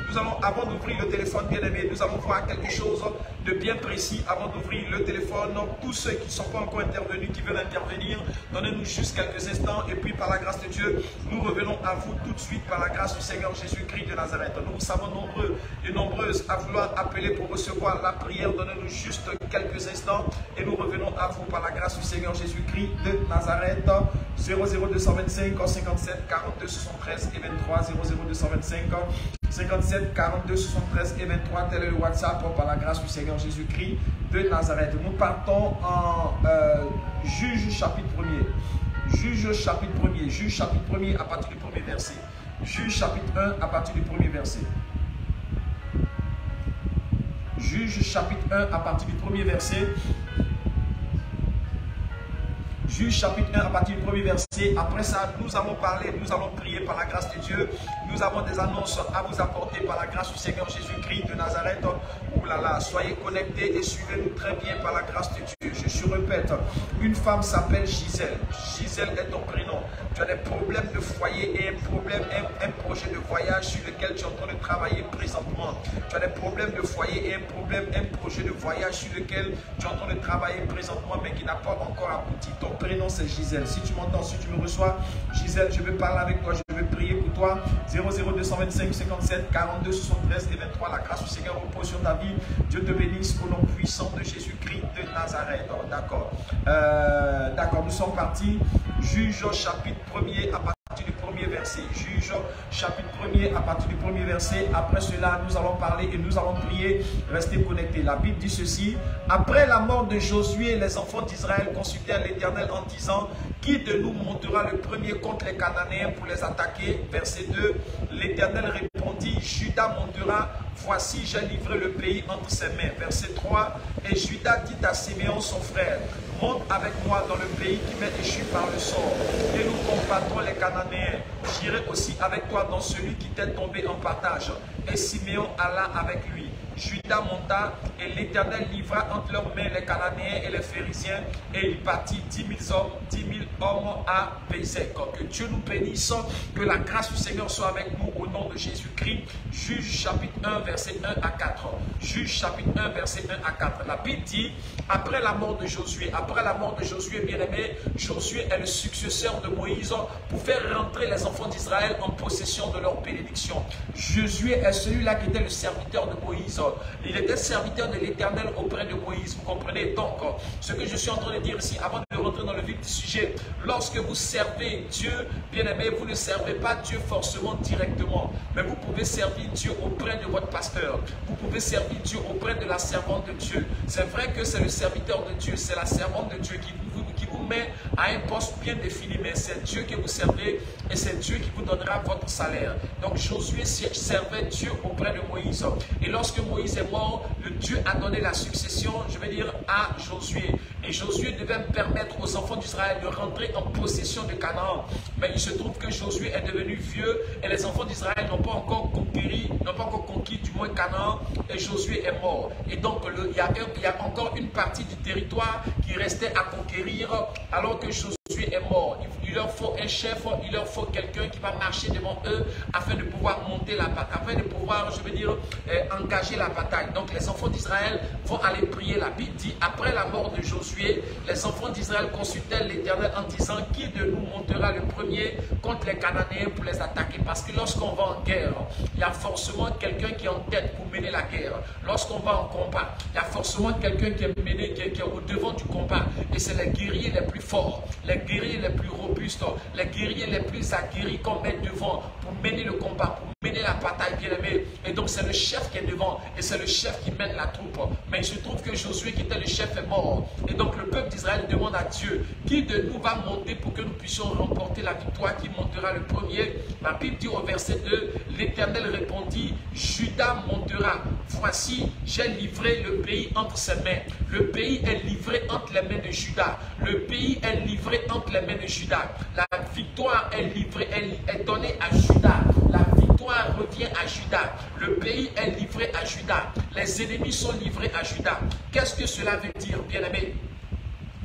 nous allons, avant d'ouvrir le téléphone, bien aimé, nous allons voir quelque chose de bien précis avant d'ouvrir le téléphone. Donc, tous ceux qui ne sont pas encore intervenus, qui veulent intervenir, donnez-nous juste quelques instants et puis par la grâce de Dieu, nous revenons à vous tout de suite par la grâce du Seigneur Jésus-Christ de Nazareth. Nous savons nombreux et nombreuses à vouloir appeler pour recevoir la prière. Donnez-nous juste quelques instants et nous revenons à vous par la grâce du Seigneur Jésus-Christ de Nazareth. 00225 57 42 73 et 23 00225 57 42 73 et 23. Tel est le WhatsApp par la grâce du Seigneur Jésus-Christ de Nazareth. Nous partons en Juge chapitre 1er. Juge chapitre 1er. Juge chapitre 1er à partir du premier verset. Juge chapitre 1 à partir du premier verset. Juge chapitre 1 à partir du premier verset. Juge chapitre 1 à partir du premier verset. Après ça, nous allons parler, nous allons prier par la grâce de Dieu. Nous avons des annonces à vous apporter par la grâce du Seigneur Jésus-Christ de Nazareth. Ouh là là, soyez connectés et suivez-nous très bien par la grâce de Dieu. Je répète, une femme s'appelle Gisèle. Gisèle est ton prénom. Tu as des problèmes de foyer et un projet de voyage sur lequel tu es en train de travailler présentement. Tu as des problèmes de foyer et un projet de voyage sur lequel tu es en train de travailler présentement mais qui n'a pas encore abouti. Ton prénom c'est Gisèle. Si tu m'entends, si tu me reçois, Gisèle, je vais parler avec toi, je vais prier pour toi. 00225 57 42 73 et 23. La grâce du Seigneur repose sur ta vie. Dieu te bénisse au nom puissant de Jésus-Christ de Nazareth. D'accord. D'accord, nous sommes partis. Juge chapitre 1er à partir du premier verset. Juge chapitre 1er à partir du premier verset. Après cela, nous allons parler et nous allons prier. Restez connectés. La Bible dit ceci. Après la mort de Josué, les enfants d'Israël consultèrent l'Éternel en disant: qui de nous montera le premier contre les Cananéens pour les attaquer? Verset 2. L'Éternel répondit: Judas montera. Voici, j'ai livré le pays entre ses mains. Verset 3. Et Judas dit à Siméon son frère: monte avec moi dans le pays qui m'est échu par le sort, et nous combattrons les Cananéens. J'irai aussi avec toi dans celui qui t'est tombé en partage. Et Siméon alla avec lui. Judas monta et l'Éternel livra entre leurs mains les Cananéens et les Phérésiens, et il partit 10 000 hommes à Bézek. Que Dieu nous bénisse, que la grâce du Seigneur soit avec nous au nom de Jésus-Christ. Juge chapitre 1, verset 1 à 4. Juge chapitre 1, verset 1 à 4. La Bible dit, après la mort de Josué, bien-aimé, Josué est le successeur de Moïse pour faire rentrer les enfants d'Israël en possession de leur bénédiction. Josué est celui-là qui était le serviteur de Moïse. Il était serviteur de l'Éternel auprès de Moïse. Vous comprenez donc ce que je suis en train de dire ici avant de rentrer dans le vif du sujet. Lorsque vous servez Dieu, bien-aimé, vous ne servez pas Dieu forcément directement, mais vous pouvez servir Dieu auprès de votre pasteur. Vous pouvez servir Dieu auprès de la servante de Dieu. C'est vrai que c'est le serviteur de Dieu, c'est la servante de Dieu qui vous met à un poste bien défini, mais c'est Dieu que vous servez et c'est Dieu qui vous donnera votre salaire. Donc Josué servait Dieu auprès de Moïse. Et lorsque Moïse est mort, le Dieu a donné la succession, je vais dire, à Josué. Et Josué devait permettre aux enfants d'Israël de rentrer en possession de Canaan. Mais il se trouve que Josué est devenu vieux et les enfants d'Israël n'ont pas encore conquis du moins Canaan, et Josué est mort. Et donc il y a encore une partie du territoire qui restait à conquérir alors que Josué est mort. Il leur faut un chef, il leur faut quelqu'un qui va marcher devant eux afin de pouvoir monter la bataille, afin de pouvoir, je veux dire, engager la bataille. Donc les enfants d'Israël vont aller prier. La Bible dit, après la mort de Josué, les enfants d'Israël consultèrent l'Éternel en disant, qui de nous montera le premier contre les Cananéens pour les attaquer? Parce que lorsqu'on va en guerre, il y a forcément quelqu'un qui est en tête pour mener la guerre. Lorsqu'on va en combat, il y a forcément quelqu'un qui est au devant du combat. Et c'est les guerriers les plus forts, les guerriers les plus robustes, les guerriers les plus aguerris qu'on met devant pour mener le combat, pour mener la bataille, bien-aimé. Et donc c'est le chef qui est devant et c'est le chef qui mène la troupe. Mais il se trouve que Josué qui était le chef est mort. Et donc le peuple d'Israël demande à Dieu, qui de nous va monter pour que nous puissions remporter la victoire? Qui montera le premier? La Bible dit au verset 2, l'Éternel répondit, Judas montera. Voici, j'ai livré le pays entre ses mains. Le pays est livré entre les mains de Judas. Le pays est livré entre les mains de Judas. La victoire est livrée, elle est donnée à Judas. La victoire revient à Judas. Le pays est livré à Judas. Les ennemis sont livrés à Judas. Qu'est-ce que cela veut dire, bien-aimé?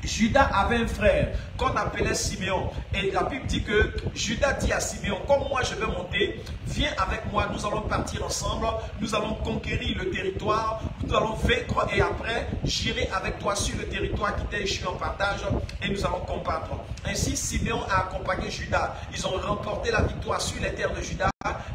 Judas avait un frère qu'on appelait Siméon. Et la Bible dit que Judas dit à Siméon, comme moi je vais monter, viens avec moi, nous allons partir ensemble, nous allons conquérir le territoire, nous allons vaincre et après j'irai avec toi sur le territoire qui t'est échu en partage et nous allons combattre. Ainsi Siméon a accompagné Judas. Ils ont remporté la victoire sur les terres de Judas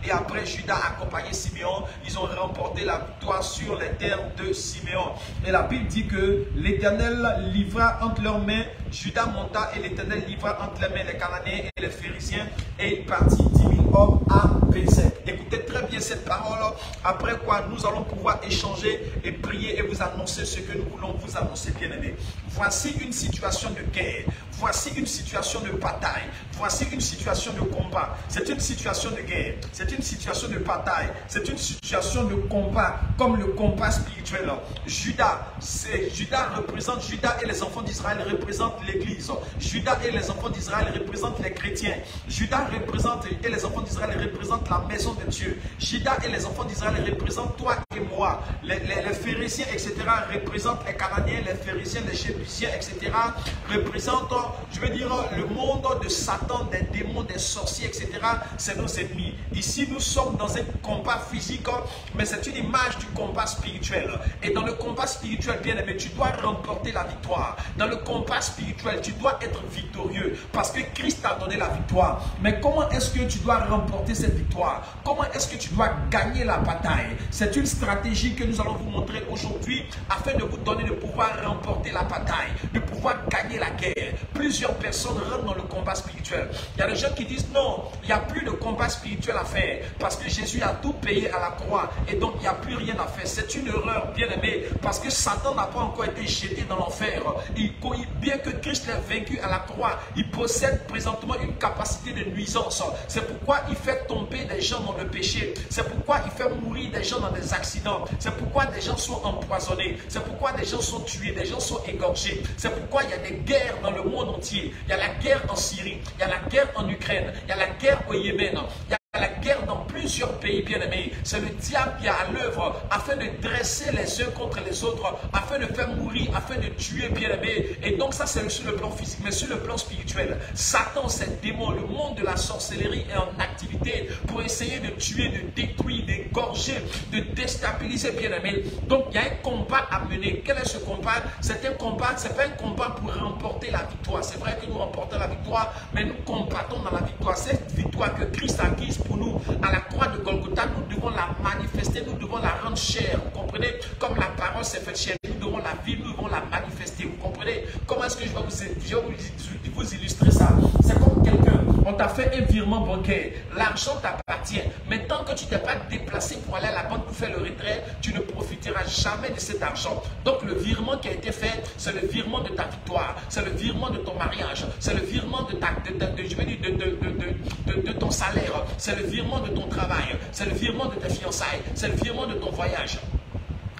et après Judas a accompagné Siméon. Ils ont remporté la victoire sur les terres de Siméon. Et la Bible dit que l'Éternel livra entre leurs mains, Judas monta et l'Éternel livra entre les mains les Cananéens et les Phérésiens et il partit 10 000 hommes à Bézek. Écoutez très bien cette parole, après quoi nous allons pouvoir échanger et prier et vous annoncer ce que nous voulons vous annoncer, bien-aimés. Voici une situation de guerre, voici une situation de bataille, voici une situation de combat. C'est une situation de guerre, c'est une situation de bataille, c'est une situation de combat, comme le combat spirituel. Judas représente, Judas et les enfants d'Israël représentent l'Église. Judas et les enfants d'Israël représentent les chrétiens. Judas représente et les enfants d'Israël représentent la maison de Dieu. Judas et les enfants d'Israël représentent toi et moi. Les Phérésiens, etc. représentent les Cananéens, les Phérésiens, les Jébusiens, etc. représentent, je veux dire, le monde de Satan, des démons, des sorciers, etc. C'est nos ennemis. Ici, nous sommes dans un combat physique, mais c'est une image du combat spirituel. Et dans le combat spirituel, bien aimé, tu dois remporter la victoire. Dans le combat spirituel, tu dois être victorieux parce que Christ t'a donné la victoire. Mais comment est-ce que tu dois remporter cette victoire? Comment est-ce que tu dois gagner la bataille? C'est une stratégie que nous allons vous montrer aujourd'hui afin de vous donner le pouvoir remporter la bataille, de pouvoir gagner la guerre. Plusieurs personnes rentrent dans le combat spirituel. Il y a des gens qui disent non, il n'y a plus de combat spirituel à faire parce que Jésus a tout payé à la croix et donc il n'y a plus rien à faire. C'est une erreur, bien aimé, parce que Satan n'a pas encore été jeté dans l'enfer. Bien que Christ l'ait vaincu à la croix, il possède présentement une capacité de nuisance. C'est pourquoi il fait tomber des gens dans le péché. C'est pourquoi il fait mourir des gens dans des accidents. C'est pourquoi des gens sont empoisonnés. C'est pourquoi des gens sont tués, des gens sont égorgés. C'est pourquoi il y a des guerres dans le monde entier. Il y a la guerre en Syrie, il y a la guerre en Ukraine, il y a la guerre au Yémen, il y a la guerre dans plusieurs plusieurs pays, bien-aimés. C'est le diable qui est à l'œuvre afin de dresser les uns contre les autres, afin de faire mourir, afin de tuer, bien-aimés. Et donc ça, c'est sur le plan physique, mais sur le plan spirituel. Satan, c'est démon, le monde de la sorcellerie est en activité pour essayer de tuer, de détruire, d'égorger, de déstabiliser, bien-aimés. Donc, il y a un combat à mener. Quel est ce combat? C'est un combat, c'est pas un combat pour remporter la victoire. C'est vrai que nous remportons la victoire, mais nous combattons dans la victoire. Cette victoire que Christ a acquise pour nous à la croix de Golgotha, nous devons la manifester, nous devons la rendre chère. Vous comprenez? Comme la parole s'est faite chère, nous devons la vivre, nous devons la manifester. Vous comprenez? Comment est-ce que je vais vous illustrer ça? C'est comme quelqu'un, on t'a fait un virement bancaire, l'argent t'appartient, mais tant que tu t'es pas déplacé pour aller à la banque pour faire le retrait, tu ne profiteras jamais de cet argent. Donc le virement qui a été fait, c'est le virement de ta victoire, c'est le virement de ton mariage, c'est le virement de ton salaire, c'est le virement de ton travail, c'est le virement de tes fiançailles, c'est le virement de ton voyage.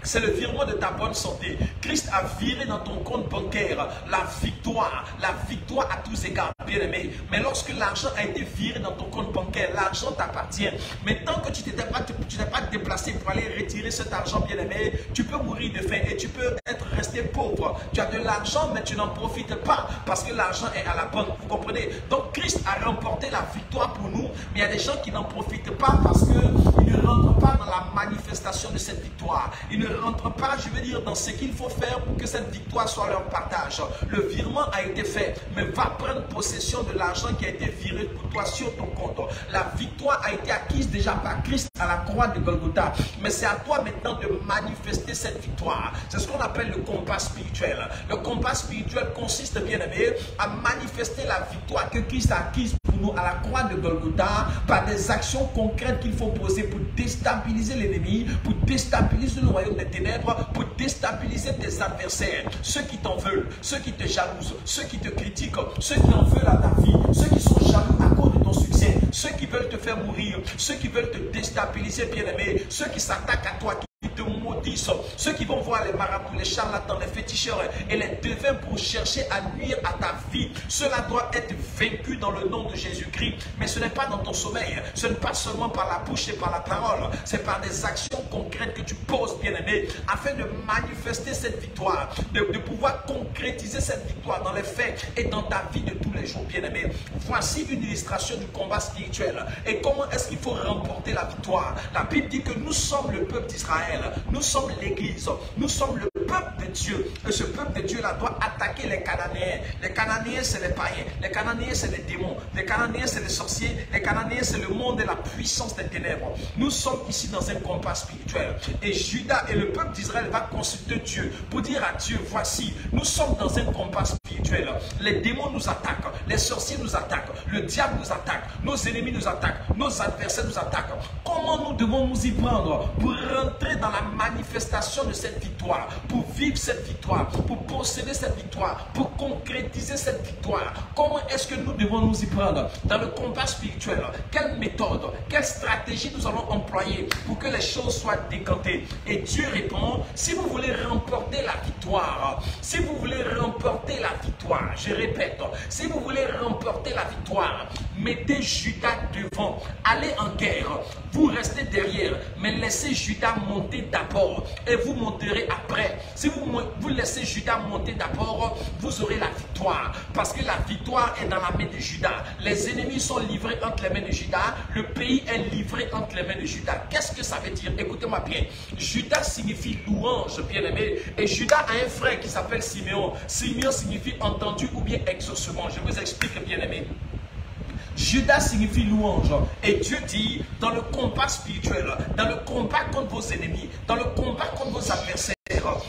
C'est le virement de ta bonne santé. Christ a viré dans ton compte bancaire la victoire à tous égards, bien-aimé. Mais lorsque l'argent a été viré dans ton compte bancaire, l'argent t'appartient. Mais tant que tu t'es pas déplacé pour aller retirer cet argent, bien-aimé, tu peux mourir de faim et tu peux être resté pauvre. Tu as de l'argent, mais tu n'en profites pas parce que l'argent est à la banque. Vous comprenez? Donc Christ a remporté la victoire pour nous, mais il y a des gens qui n'en profitent pas parce qu'ils ne rentrent pas dans la manifestation de cette victoire. Ils ne rentrent pas, je veux dire, dans ce qu'il faut faire pour que cette victoire soit leur partage. Le virement a été fait, mais va prendre possession de l'argent qui a été viré pour toi sur ton compte. La victoire a été acquise déjà par Christ à la croix de Golgotha, mais c'est à toi maintenant de manifester cette victoire. C'est ce qu'on appelle le combat spirituel. Le combat spirituel consiste, bien aimé, à manifester la victoire que Christ a acquise pour nous à la croix de Golgotha par des actions concrètes qu'il faut poser pour déstabiliser l'ennemi, pour déstabiliser le royaume des ténèbres, pour déstabiliser tes adversaires, ceux qui t'en veulent, ceux qui te jalousent, ceux qui te critiquent, ceux qui en veulent à ta vie, ceux qui sont jaloux à cause de ton succès, ceux qui veulent te faire mourir, ceux qui veulent te déstabiliser, bien-aimé, ceux qui s'attaquent à toi, qui te maudissent, ceux qui vont voir les marabouts, les charlatans, les féticheurs et les devins pour chercher à nuire à ta vie. Cela doit être vaincu dans le nom de Jésus-Christ. Mais ce n'est pas dans ton sommeil, ce n'est pas seulement par la bouche et par la parole, c'est par des actions concrètes que tu poses, bien-aimé, afin de manifester cette victoire, de pouvoir concrétiser cette victoire dans les faits et dans ta vie de tous les jours, bien-aimé. Voici une illustration du combat spirituel. Et comment est-ce qu'il faut remporter la victoire? La Bible dit que nous sommes le peuple d'Israël. Nous sommes l'église, nous sommes le peuple de Dieu. Et ce peuple de Dieu-là doit attaquer les Cananéens. Les Cananéens, c'est les païens. Les Cananéens, c'est les démons. Les Cananéens, c'est les sorciers. Les Cananéens, c'est le monde et la puissance des ténèbres. Nous sommes ici dans un combat spirituel. Et Judas et le peuple d'Israël va consulter Dieu pour dire à Dieu, voici, nous sommes dans un combat spirituel. Les démons nous attaquent, les sorciers nous attaquent, le diable nous attaque, nos ennemis nous attaquent, nos adversaires nous attaquent. Comment nous devons nous y prendre pour rentrer dans la manifestation de cette victoire, pour vivre cette victoire, pour posséder cette victoire, pour concrétiser cette victoire? Comment est-ce que nous devons nous y prendre dans le combat spirituel? Quelle méthode, quelle stratégie nous allons employer pour que les choses soient décantées? Et Dieu répond, si vous voulez remporter la victoire, si vous voulez remporter la victoire, je répète, si vous voulez remporter la victoire, mettez Judas devant, allez en guerre, vous restez derrière, mais laissez Judas monter d'abord et vous monterez après. Si vous laissez Judas monter d'abord, vous aurez la victoire, parce que la victoire est dans la main de Judas. Les ennemis sont livrés entre les mains de Judas, le pays est livré entre les mains de Judas. Qu'est-ce que ça veut dire? Écoutez-moi bien. Judas signifie louange, bien-aimé, et Judas a un frère qui s'appelle Siméon. Siméon signifie entendu ou bien exaucement. Je vous explique, bien-aimé. Judas signifie louange. Et Dieu dit, dans le combat spirituel, dans le combat contre vos ennemis, dans le combat contre vos adversaires,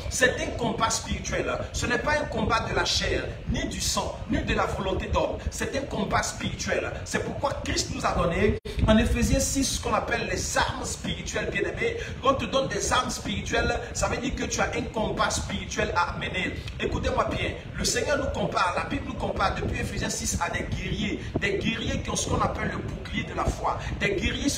c'est un combat spirituel. Ce n'est pas un combat de la chair, ni du sang, ni de la volonté d'homme. C'est un combat spirituel. C'est pourquoi Christ nous a donné, en Éphésiens 6, ce qu'on appelle les armes spirituelles, bien-aimés. Quand on te donne des armes spirituelles, ça veut dire que tu as un combat spirituel à mener. Écoutez-moi bien, le Seigneur nous compare, la Bible nous compare depuis Éphésiens 6 à des guerriers qui ont ce qu'on appelle le bouclier de la foi, des guerriers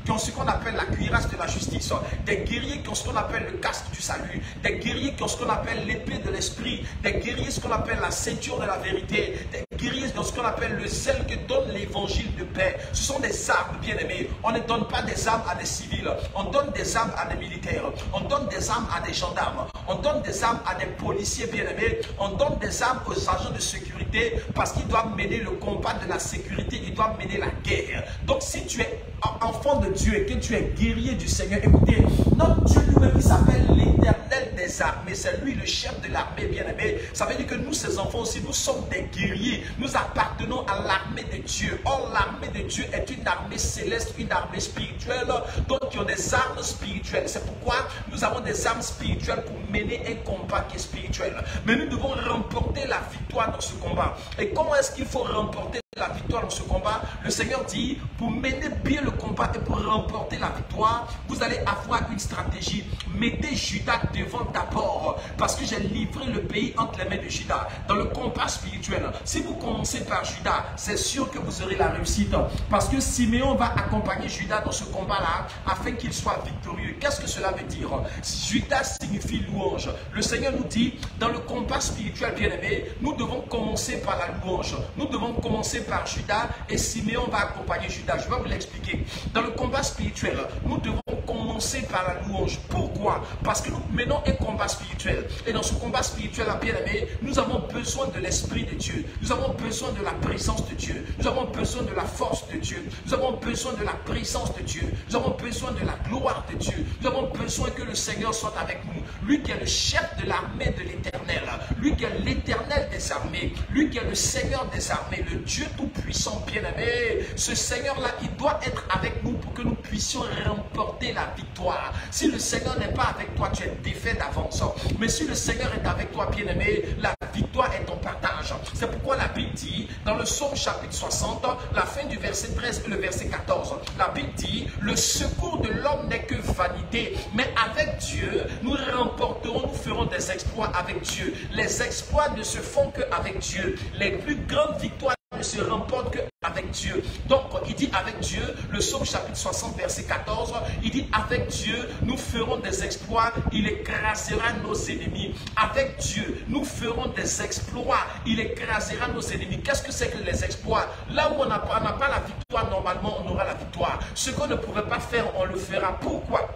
qui ont ce qu'on appelle la cuirasse de la justice, des guerriers qui ont ce qu'on appelle le casque du salut, des guerriers qui ont ce qu'on appelle l'épée de l'esprit, des guerriers ce qu'on appelle la ceinture de la vérité, des guerriers dans ce qu'on appelle le zèle que donne l'évangile de paix. Ce sont des armes, bien-aimés. On ne donne pas des armes à des civils. On donne des armes à des militaires. On donne des armes à des gendarmes. On donne des armes à des policiers, bien-aimés. On donne des armes aux agents de sécurité parce qu'ils doivent mener le combat de la sécurité. Ils doivent mener la guerre. Donc, si tu es enfant de Dieu et que tu es guerrier du Seigneur, écoutez, notre Dieu lui-même, il s'appelle l'Éternel des armées. C'est lui le chef de l'armée, bien-aimé. Ça veut dire que nous, ses enfants aussi, nous sommes des guerriers. Nous appartenons à l'armée de Dieu. Or, l'armée de Dieu est une armée céleste, une armée spirituelle, donc qui ont des armes spirituelles. C'est pourquoi nous avons des armes spirituelles pour mener un combat qui est spirituel. Mais nous devons remporter la victoire dans ce combat. Et comment est-ce qu'il faut remporter la victoire dans ce combat? Le Seigneur dit, pour mener bien le combat et pour remporter la victoire, vous allez avoir une stratégie. Mettez Judas devant d'abord, parce que j'ai livré le pays entre les mains de Judas. Dans le combat spirituel, si vous commencez par Judas, c'est sûr que vous aurez la réussite, parce que Siméon va accompagner Judas dans ce combat-là, afin qu'il soit victorieux. Qu'est-ce que cela veut dire? Judas signifie louange. Le Seigneur nous dit, dans le combat spirituel, bien-aimé, nous devons commencer par la louange. Nous devons commencer par Judas et Siméon va accompagner Judas. Je vais vous l'expliquer. Dans le combat spirituel, nous devons commencer par la louange. Pourquoi? Parce que nous menons un combat spirituel. Et dans ce combat spirituel, bien-aimé, nous avons besoin de l'Esprit de Dieu. Nous avons besoin de la présence de Dieu. Nous avons besoin de la force de Dieu. Nous avons besoin de la présence de Dieu. Nous avons besoin de la gloire de Dieu. Nous avons besoin que le Seigneur soit avec nous. Lui qui est le chef de l'armée de l'Éternel. Lui qui est l'Éternel des armées. Lui qui est le Seigneur des armées. Le Dieu tout-puissant, bien-aimé. Ce Seigneur-là, il doit être avec nous pour que nous puissions remporter la victoire. Si le Seigneur n'est pas avec toi, tu es défait d'avance. Mais si le Seigneur est avec toi, bien-aimé, la victoire est ton partage. C'est pourquoi la Bible dit, dans le Psaume chapitre 60, la fin du verset 13 et le verset 14, la Bible dit, le secours de l'homme n'est que vanité, mais avec Dieu, nous remporterons, nous ferons des exploits avec Dieu. Les exploits ne se font qu'avec Dieu. Les plus grandes victoires ne se remportent qu'avec Dieu. Donc, il dit avec Dieu, le Psaume chapitre 60, verset 14, il dit avec Dieu, nous ferons des exploits, il écrasera nos ennemis. Avec Dieu, nous ferons des exploits, il écrasera nos ennemis. Qu'est-ce que c'est que les exploits? Là où on n'a pas la victoire, normalement, on aura la victoire. Ce qu'on ne pourrait pas faire, on le fera. Pourquoi?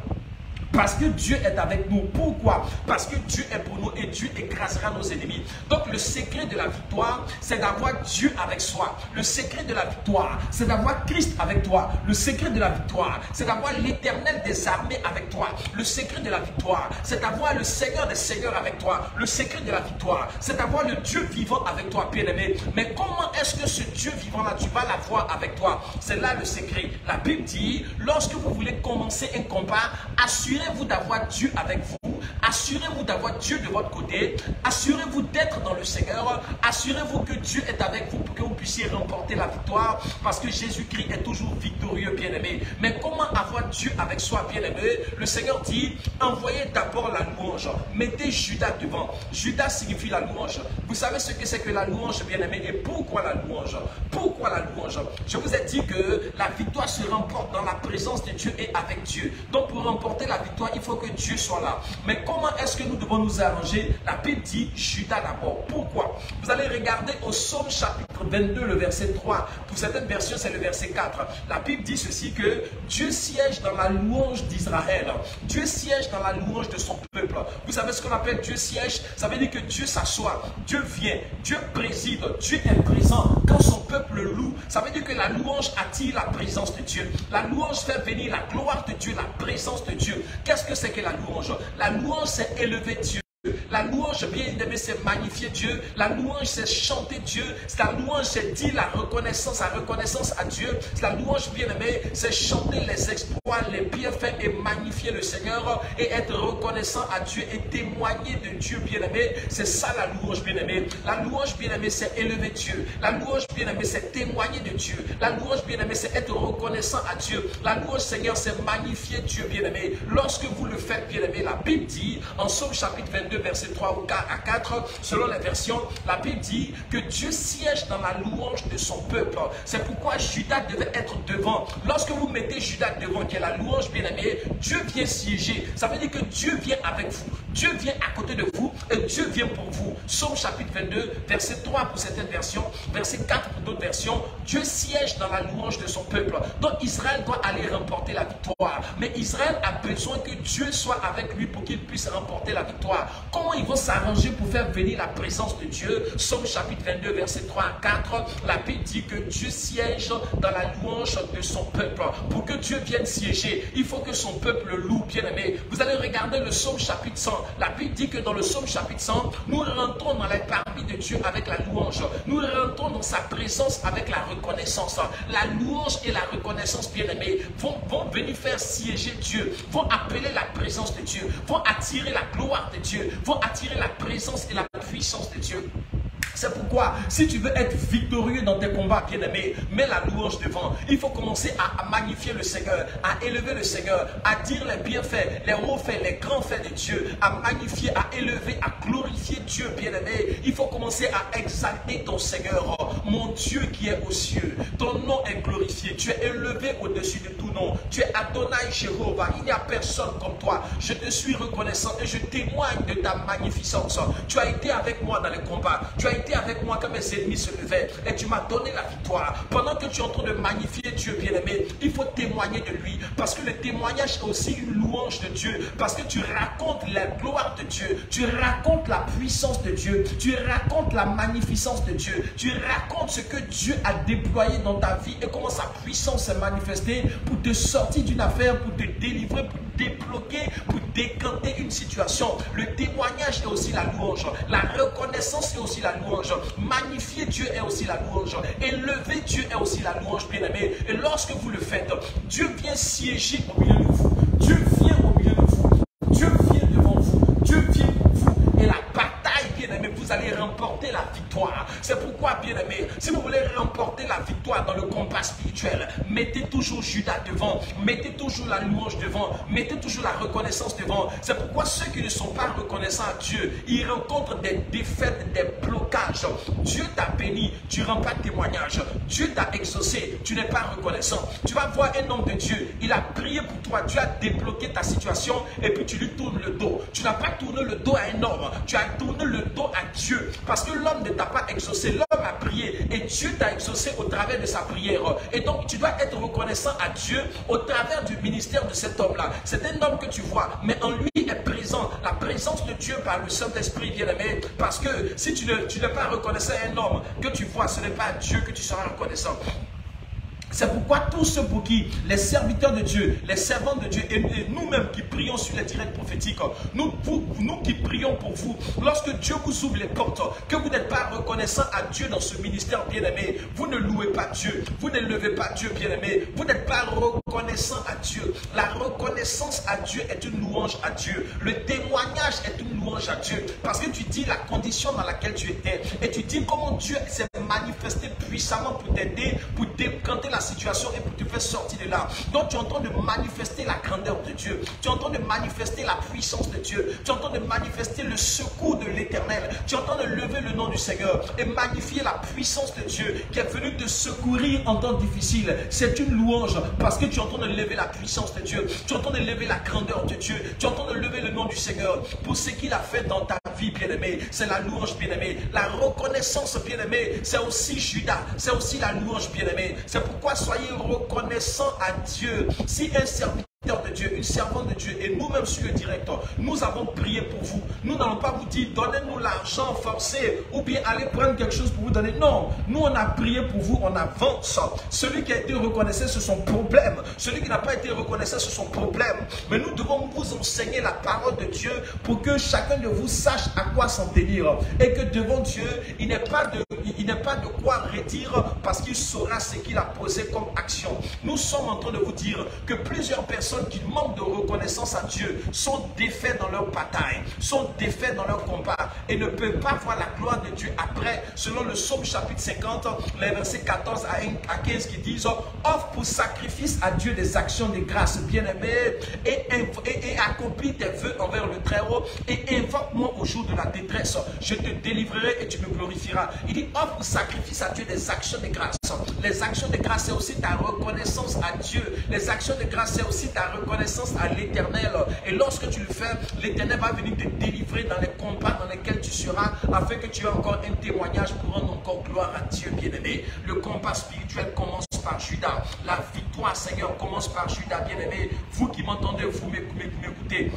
Parce que Dieu est avec nous. Pourquoi? Parce que Dieu est pour nous et Dieu écrasera nos ennemis. Donc le secret de la victoire, c'est d'avoir Dieu avec soi. Le secret de la victoire, c'est d'avoir Christ avec toi. Le secret de la victoire, c'est d'avoir l'Éternel des armées avec toi. Le secret de la victoire, c'est d'avoir le Seigneur des seigneurs avec toi. Le secret de la victoire, c'est d'avoir le Dieu vivant avec toi, bien-aimé. Mais comment est-ce que ce Dieu vivant-là, tu vas l'avoir avec toi? C'est là le secret. La Bible dit, lorsque vous voulez commencer un combat, assurez-vous d'avoir Dieu avec vous, assurez-vous d'avoir Dieu de votre côté, assurez-vous d'être dans le Seigneur, assurez-vous que Dieu est avec vous pour que vous puissiez remporter la victoire, parce que Jésus-Christ est toujours victorieux, bien-aimé. Mais comment avoir Dieu avec soi, bien-aimé? Le Seigneur dit, envoyez d'abord la louange, mettez Judas devant. Judas signifie la louange. Vous savez ce que c'est que la louange, bien-aimé, et pourquoi la louange? Pourquoi la louange? Je vous ai dit que la victoire se remporte dans la présence de Dieu et avec Dieu. Donc pour remporter la victoire, il faut que Dieu soit là. Mais comment est-ce que nous devons nous arranger? La Bible dit Judas d'abord. Pourquoi? Vous allez regarder au Psaume chapitre 22, le verset 3. Pour certaines versions, c'est le verset 4. La Bible dit ceci, que Dieu siège dans la louange d'Israël. Dieu siège dans la louange de son peuple. Vous savez ce qu'on appelle Dieu siège? Ça veut dire que Dieu s'assoit, Dieu vient, Dieu préside, Dieu est présent. Quand son peuple loue, ça veut dire que la louange attire la présence de Dieu. La louange fait venir la gloire de Dieu, la présence de Dieu. Qu'est-ce que c'est que la louange? La louange, c'est élever Dieu. La louange, bien aimé, c'est magnifier Dieu. La louange, c'est chanter Dieu. La louange, c'est dire la reconnaissance à Dieu. La louange, bien aimé, c'est chanter les exploits, les bienfaits et magnifier le Seigneur et être reconnaissant à Dieu et témoigner de Dieu, bien aimé. C'est ça la louange, bien aimé. La louange, bien aimé, c'est élever Dieu. La louange, bien aimé, c'est témoigner de Dieu. La louange, bien aimé, c'est être reconnaissant à Dieu. La louange, Seigneur, c'est magnifier Dieu, bien aimé. Lorsque vous le faites, bien aimé, la Bible dit en Psaume chapitre 22, verset 3 à 4, selon la version, la Bible dit que Dieu siège dans la louange de son peuple. C'est pourquoi Judas devait être devant. Lorsque vous mettez Judas devant, qui est la louange, bien aimé, Dieu vient siéger. Ça veut dire que Dieu vient avec vous. Dieu vient à côté de vous et Dieu vient pour vous. Psaume chapitre 22, verset 3 pour certaines versions, verset 4 pour d'autres versions. Dieu siège dans la louange de son peuple. Donc Israël doit aller remporter la victoire. Mais Israël a besoin que Dieu soit avec lui pour qu'il puisse remporter la victoire. Comment ils vont s'arranger pour faire venir la présence de Dieu? Psaume chapitre 22, verset 3 à 4, la Bible dit que Dieu siège dans la louange de son peuple. Pour que Dieu vienne siéger, il faut que son peuple loue, bien-aimé. Vous allez regarder le psaume chapitre 100. La Bible dit que dans le psaume chapitre 100, nous rentrons dans la parmi de Dieu avec la louange. Nous rentrons dans sa présence avec la reconnaissance. La louange et la reconnaissance, bien-aimés, vont venir faire siéger Dieu, vont appeler la présence de Dieu, vont attirer la gloire de Dieu, vont attirer la présence et la puissance de Dieu. C'est pourquoi, si tu veux être victorieux dans tes combats, bien-aimé, mets la louange devant. Il faut commencer à magnifier le Seigneur, à élever le Seigneur, à dire les bienfaits, les hauts faits, les grands faits de Dieu, à magnifier, à élever, à glorifier Dieu, bien-aimé. Il faut commencer à exalter ton Seigneur, mon Dieu qui est aux cieux. Ton nom est glorifié, tu es élevé au-dessus de tout nom. Tu es Adonai Jéhovah, il n'y a personne comme toi. Je te suis reconnaissant et je témoigne de ta magnificence. Tu as été avec moi dans les combats, tu as été avec moi quand mes ennemis se levaient et tu m'as donné la victoire. Pendant que tu es en train de magnifier Dieu, bien-aimé, il faut témoigner de lui, parce que le témoignage est aussi une louange de Dieu, parce que tu racontes la gloire de Dieu, tu racontes la puissance de Dieu, tu racontes la magnificence de Dieu, tu racontes ce que Dieu a déployé dans ta vie et comment sa puissance s'est manifestée pour te sortir d'une affaire, pour te délivrer, pour débloquer, pour décanter une situation. Le témoignage est aussi la louange, la reconnaissance est aussi la louange, magnifier Dieu est aussi la louange, élever Dieu est aussi la louange, bien-aimé. Et lorsque vous le faites, Dieu vient siéger au milieu de vous, Dieu vient au milieu de vous, Dieu vient devant vous, Dieu vient pour vous, et la bataille, bien-aimé, vous allez remporter la victoire. C'est pourquoi, bien-aimé, si vous voulez remporter la victoire dans le combat spirituel, mettez toujours Judas devant, mettez toujours la louange devant, mettez toujours la reconnaissance devant. C'est pourquoi ceux qui ne sont pas reconnaissants à Dieu, ils rencontrent des défaites, des blocages. Dieu t'a béni, tu rends pas témoignage. Dieu t'a exaucé, tu n'es pas reconnaissant. Tu vas voir un homme de Dieu, il a prié pour toi, Dieu a débloqué ta situation et puis tu lui tournes le dos. Tu n'as pas tourné le dos à un homme, tu as tourné le dos à Dieu, parce que l'homme ne t'a pas exaucé, l'homme a prié et Dieu t'a exaucé au travers de sa prière. Et donc tu dois être reconnaissant à Dieu au travers du ministère de cet homme-là. C'est un homme que tu vois, mais en lui est présent la présence de Dieu par le Saint-Esprit, bien-aimé. Parce que si tu n'es pas reconnaissant à un homme que tu vois, ce n'est pas à Dieu que tu seras reconnaissant. C'est pourquoi tous ceux pour qui, les serviteurs de Dieu, les servants de Dieu, et nous-mêmes qui prions sur les directs prophétiques, nous qui prions pour vous, lorsque Dieu vous ouvre les portes, que vous n'êtes pas reconnaissant à Dieu dans ce ministère, bien-aimé, vous ne louez pas Dieu, vous n'élevez pas Dieu, bien-aimé, vous n'êtes pas reconnaissant à Dieu. La reconnaissance à Dieu est une louange à Dieu. Le témoignage est une louange à Dieu, parce que tu dis la condition dans laquelle tu étais, et tu dis comment Dieu s'est manifesté puissamment pour t'aider, pour décanter la situation et pour te faire sortir de là. Donc tu es en train de manifester la grandeur de Dieu, tu es en train de manifester la puissance de Dieu, tu es en train de manifester le secours de l'Éternel, tu es en train de lever le nom du Seigneur et magnifier la puissance de Dieu qui est venu te secourir en temps difficile. C'est une louange parce que tu es en train de lever la puissance de Dieu, tu es en train de lever la grandeur de Dieu, tu es en train de lever le nom du Seigneur pour ce qu'il a fait dans ta vie, bien-aimé. C'est la louange, bien-aimé. La reconnaissance, bien-aimé, c'est aussi Judas, c'est aussi la louange, bien-aimé. C'est pourquoi soyez reconnaissants à Dieu. Si un serviteur de Dieu, une servante de Dieu et nous-mêmes sur le directeur, nous avons prié pour vous. Nous n'allons pas vous dire donnez-nous l'argent forcé ou bien allez prendre quelque chose pour vous donner. Non, nous on a prié pour vous, on avance. Celui qui a été reconnaissant, c'est son problème. Celui qui n'a pas été reconnaissant, c'est son problème. Mais nous devons vous enseigner la parole de Dieu pour que chacun de vous sache à quoi s'en tenir et que devant Dieu, il n'est pas de quoi redire parce qu'il saura ce qu'il a posé comme action. Nous sommes en train de vous dire que plusieurs personnes qui manquent de reconnaissance à Dieu sont défaits dans leur bataille, sont défaits dans leur combat et ne peuvent pas voir la gloire de Dieu après, selon le psaume chapitre 50, les versets 14 à 15 qui disent offre pour sacrifice à Dieu des actions de grâce, bien-aimés, et accomplis tes vœux envers le Très-Haut et invoque-moi au jour de la détresse. Je te délivrerai et tu me glorifieras. Il dit, offre ou sacrifice à Dieu des actions de grâce. Les actions de grâce, c'est aussi ta reconnaissance à Dieu. Les actions de grâce, c'est aussi ta reconnaissance à l'Éternel. Et lorsque tu le fais, l'Éternel va venir te délivrer dans les combats dans lesquels tu seras, afin que tu aies encore un témoignage pour rendre encore gloire à Dieu, bien-aimé. Le combat spirituel commence par Judas. La victoire, Seigneur, commence par Judas, bien-aimé. Vous qui m'entendez, vous m'écoutez.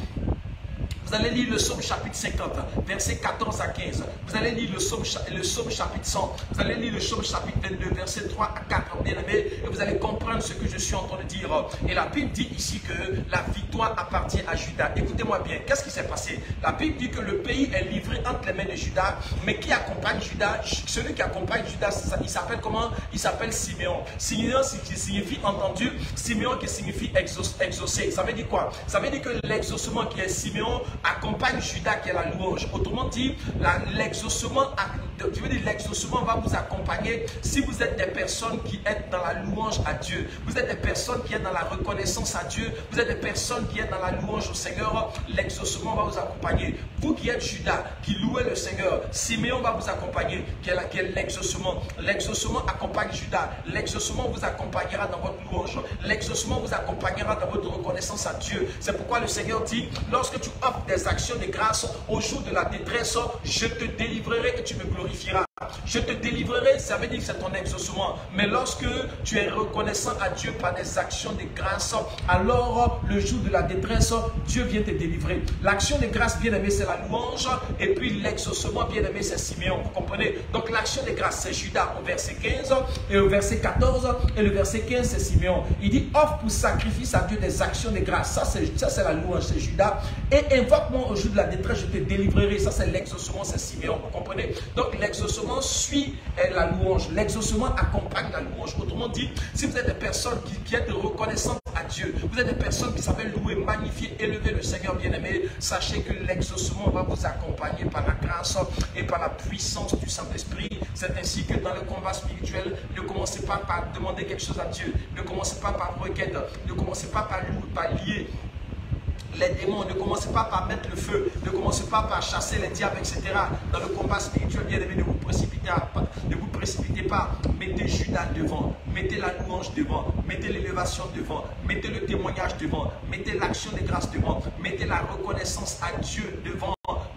Vous allez lire le psaume chapitre 50, versets 14 à 15. Vous allez lire le psaume chapitre 100. Vous allez lire le psaume chapitre 22, versets 3 à 4, bien aimé. Et vous allez comprendre ce que je suis en train de dire. Et la Bible dit ici que la victoire appartient à Judas. Écoutez-moi bien, qu'est-ce qui s'est passé? La Bible dit que le pays est livré entre les mains de Judas. Mais qui accompagne Judas? Celui qui accompagne Judas, il s'appelle comment? Il s'appelle Siméon. Siméon qui signifie entendu. Siméon qui signifie exaucé. Ça veut dire quoi? Ça veut dire que l'exaucement qui est Siméon accompagne Judas qui est la louange. Autrement dit, l'exaucement va vous accompagner si vous êtes des personnes qui êtes dans la louange à Dieu. Vous êtes des personnes qui êtes dans la reconnaissance à Dieu. Vous êtes des personnes qui êtes dans la louange au Seigneur. L'exaucement va vous accompagner. Vous qui êtes Judas, qui louez le Seigneur, Siméon va vous accompagner, qui est l'exaucement. L'exaucement accompagne Judas. L'exaucement vous accompagnera dans votre louange. L'exaucement vous accompagnera dans votre reconnaissance à Dieu. C'est pourquoi le Seigneur dit, lorsque tu offres des actions de grâce au jour de la détresse, je te délivrerai et tu me glorifieras. Je te délivrerai, ça veut dire que c'est ton exaucement. Mais lorsque tu es reconnaissant à Dieu par des actions de grâce, alors le jour de la détresse, Dieu vient te délivrer. L'action de grâce, bien aimé, c'est la louange. Et puis l'exaucement, bien aimé, c'est Siméon. Vous comprenez? Donc l'action de grâce, c'est Judas au verset 15 et au verset 14. Et le verset 15, c'est Siméon. Il dit, offre pour sacrifice à Dieu des actions de grâce. Ça, c'est la louange, c'est Judas. Et invoque-moi au jour de la détresse, je te délivrerai. Ça, c'est l'exaucement, c'est Siméon. Vous comprenez? Donc l'exaucement suit la louange. L'exaucement accompagne la louange. Autrement dit, si vous êtes des personnes qui êtes reconnaissantes à Dieu, vous êtes des personnes qui savent louer, magnifier, élever le Seigneur bien-aimé, sachez que l'exaucement va vous accompagner par la grâce et par la puissance du Saint-Esprit. C'est ainsi que dans le combat spirituel, ne commencez pas par demander quelque chose à Dieu. Ne commencez pas par requête. Ne commencez pas par lier les démons. Ne commencez pas par mettre le feu. Ne commencez pas par chasser les diables, etc. Dans le combat spirituel, bien aimé, ne vous précipitez pas. Mettez Judas devant. Mettez la louange devant. Mettez l'élévation devant. Mettez le témoignage devant. Mettez l'action de grâce devant. Mettez la reconnaissance à Dieu devant.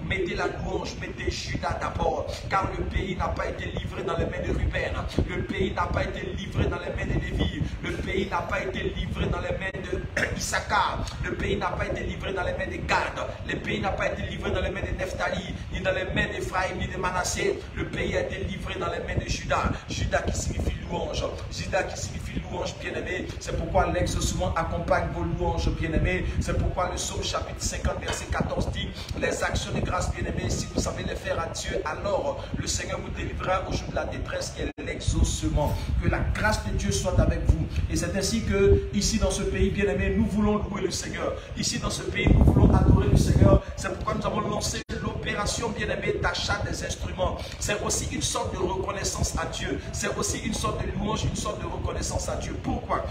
Mettez la louange, mettez Judas d'abord, car le pays n'a pas été livré dans les mains de Ruben, le pays n'a pas été livré dans les mains de Lévi, le pays n'a pas été livré dans les mains de Issachar, le pays n'a pas été livré dans les mains de Gad, le pays n'a pas été livré dans les mains de Nephtali, ni dans les mains d'Ephraïm, ni de Manassé, le pays a été livré dans les mains de Judas, Judas qui signifie louange, Judas qui signifie louange, bien-aimé. C'est pourquoi l'exaucement accompagne vos louanges, bien-aimé. C'est pourquoi le psaume chapitre 50 verset 14 dit, les actions de grâce, bien-aimé, si vous savez les faire à Dieu, alors le Seigneur vous délivrera au jour de la détresse qui est l'exaucement. Que la grâce de Dieu soit avec vous. Et c'est ainsi que ici dans ce pays, bien-aimé, nous voulons louer le Seigneur. Ici dans ce pays, nous voulons adorer le Seigneur. C'est pourquoi nous avons lancé l'opération, bien-aimé, d'achat des instruments. C'est aussi une sorte de reconnaissance à Dieu. C'est aussi une sorte de louange, une sorte de reconnaissance à Dieu. Pourquoi?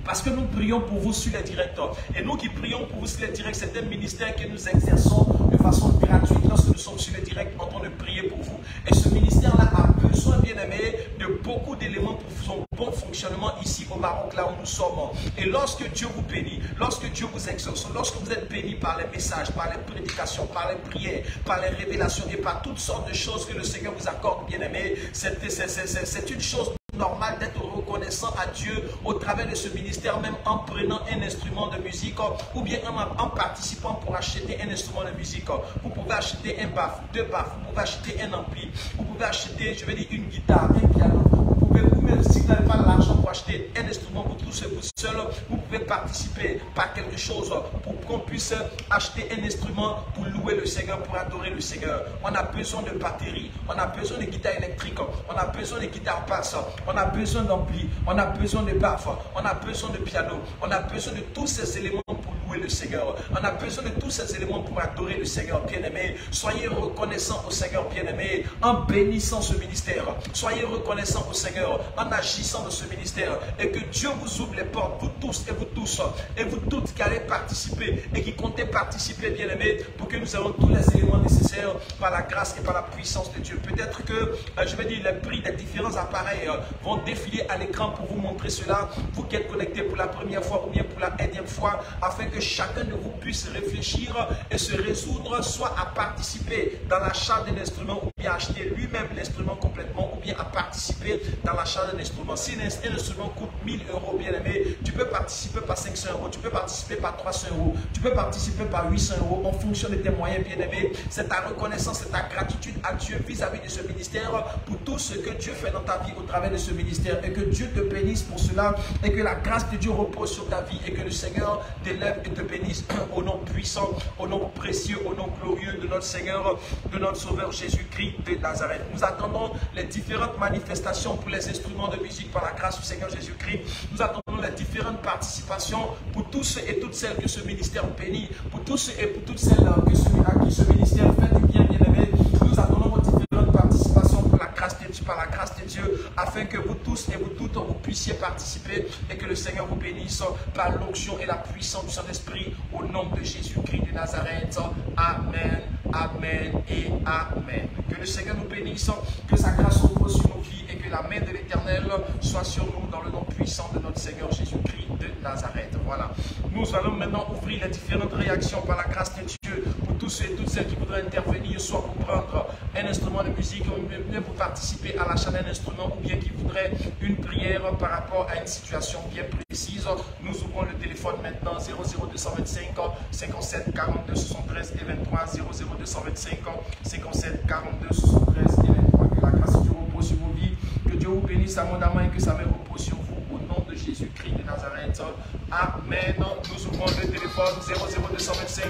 Parce que nous prions pour vous sur les directs. Et nous qui prions pour vous sur les directs, c'est un ministère que nous exerçons de façon gratuite lorsque nous sommes sur les directs en train de prier pour vous. Et ce ministère-là a besoin, bien aimé, de beaucoup d'éléments pour son bon fonctionnement ici au Maroc, là où nous sommes. Et lorsque Dieu vous bénit, lorsque Dieu vous exauce, lorsque vous êtes béni par les messages, par les prédications, par les prières, par les révélations et par toutes sortes de choses que le Seigneur vous accorde, bien aimé, c'est une chose normal d'être reconnaissant à Dieu au travers de ce ministère, même en prenant un instrument de musique ou bien en participant pour acheter un instrument de musique. Vous pouvez acheter un baffle, deux baffles, vous pouvez acheter un ampli, vous pouvez acheter, je vais dire, une guitare, un piano. Vous pouvez vous-même, si vous n'avez pas l'argent pour acheter un instrument pour tout seul, vous pouvez participer par quelque chose pour qu'on puisse acheter un instrument pour louer le Seigneur, pour adorer le Seigneur. On a besoin de batterie, on a besoin de guitare électrique, on a besoin de guitare basse, on a besoin d'ampli, on a besoin de baffes, on a besoin de piano, on a besoin de tous ces éléments pour louer louer le Seigneur. On a besoin de tous ces éléments pour adorer le Seigneur bien-aimé. Soyez reconnaissants au Seigneur bien-aimé en bénissant ce ministère. Soyez reconnaissants au Seigneur en agissant dans ce ministère. Et que Dieu vous ouvre les portes, vous tous et vous toutes qui allez participer et qui comptez participer bien-aimé pour que nous ayons tous les éléments nécessaires par la grâce et par la puissance de Dieu. Peut-être que, je vais dire, les prix des différents appareils vont défiler à l'écran pour vous montrer cela. Vous qui êtes connectés pour la première fois ou bien pour la énième fois, afin que chacun de vous puisse réfléchir et se résoudre soit à participer dans l'achat d'un instrument ou bien acheter lui-même l'instrument complètement ou bien à participer dans l'achat d'un instrument. Si un instrument coûte 1000 €, bien aimé, tu peux participer par 500 €, tu peux participer par 300 €, tu peux participer par 800 € en fonction de tes moyens, bien aimé. C'est ta reconnaissance, c'est ta gratitude à Dieu vis-à-vis de ce ministère pour tout ce que Dieu fait dans ta vie au travers de ce ministère et que Dieu te bénisse pour cela et que la grâce de Dieu repose sur ta vie et que le Seigneur t'élève et te bénisse au nom puissant, au nom précieux, au nom glorieux de notre Seigneur, de notre Sauveur Jésus-Christ de Nazareth. Nous attendons les différentes manifestations pour les instruments de musique par la grâce du Seigneur Jésus-Christ. Nous attendons les différentes participations pour tous ceux et toutes celles que ce ministère bénit, pour tous ceux et pour toutes celles à qui ce ministère fait du bien, bien-aimé. Nous attendons vos différentes participations par la grâce de Dieu, afin que vous tous et vous toutes vous puissiez participer et que le Seigneur vous bénisse par l'onction et la puissance du Saint-Esprit au nom de Jésus-Christ de Nazareth. Amen, amen et amen. Que le Seigneur nous bénisse, que sa grâce repose sur nos vies et que la main de l'Éternel soit sur nous dans le nom puissant de notre Seigneur Jésus-Christ de Nazareth. Voilà. Nous allons maintenant ouvrir les différentes réactions par la grâce de Dieu pour tous ceux et toutes celles qui voudraient intervenir, soit pour prendre un instrument de musique, ou bien pour participer à l'achat d'un instrument, ou bien qui voudraient une prière par rapport à une situation bien précise. Nous ouvrons le téléphone maintenant 00225 57 42 73 et 23 00225 57 42 73 et 23. Que la grâce de Dieu repose sur vos vies, que Dieu vous bénisse abondamment et que sa main repose sur vous au nom de Jésus-Christ de Nazareth. Amen. Nous ouvrons le téléphone 00225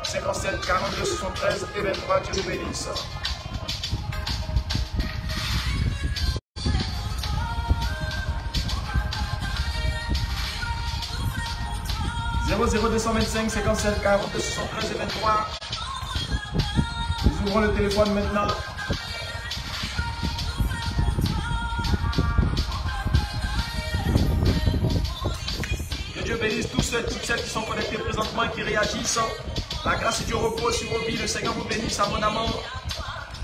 57 42 73 et 23. Dieu vous bénisse. 00225 57 42 73 et 23. Nous ouvrons le téléphone maintenant. Que Dieu bénisse tous ceux et toutes celles qui sont connectés présentement et qui réagissent. La grâce de Dieu repose sur vos vies. Le Seigneur vous bénisse abondamment.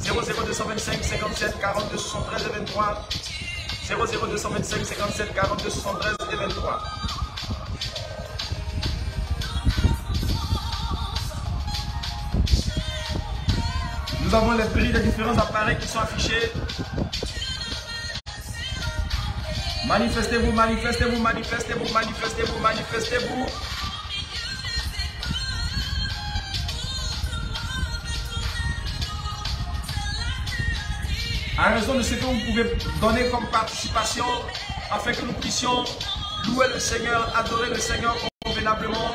00225 57 42 73 et 23. 00225 57 42 73 et 23. Nous avons les prix des différents appareils qui sont affichés. Manifestez-vous, manifestez-vous, manifestez-vous, manifestez-vous, manifestez-vous. À raison de ce que vous pouvez donner comme participation, afin que nous puissions louer le Seigneur, adorer le Seigneur convenablement.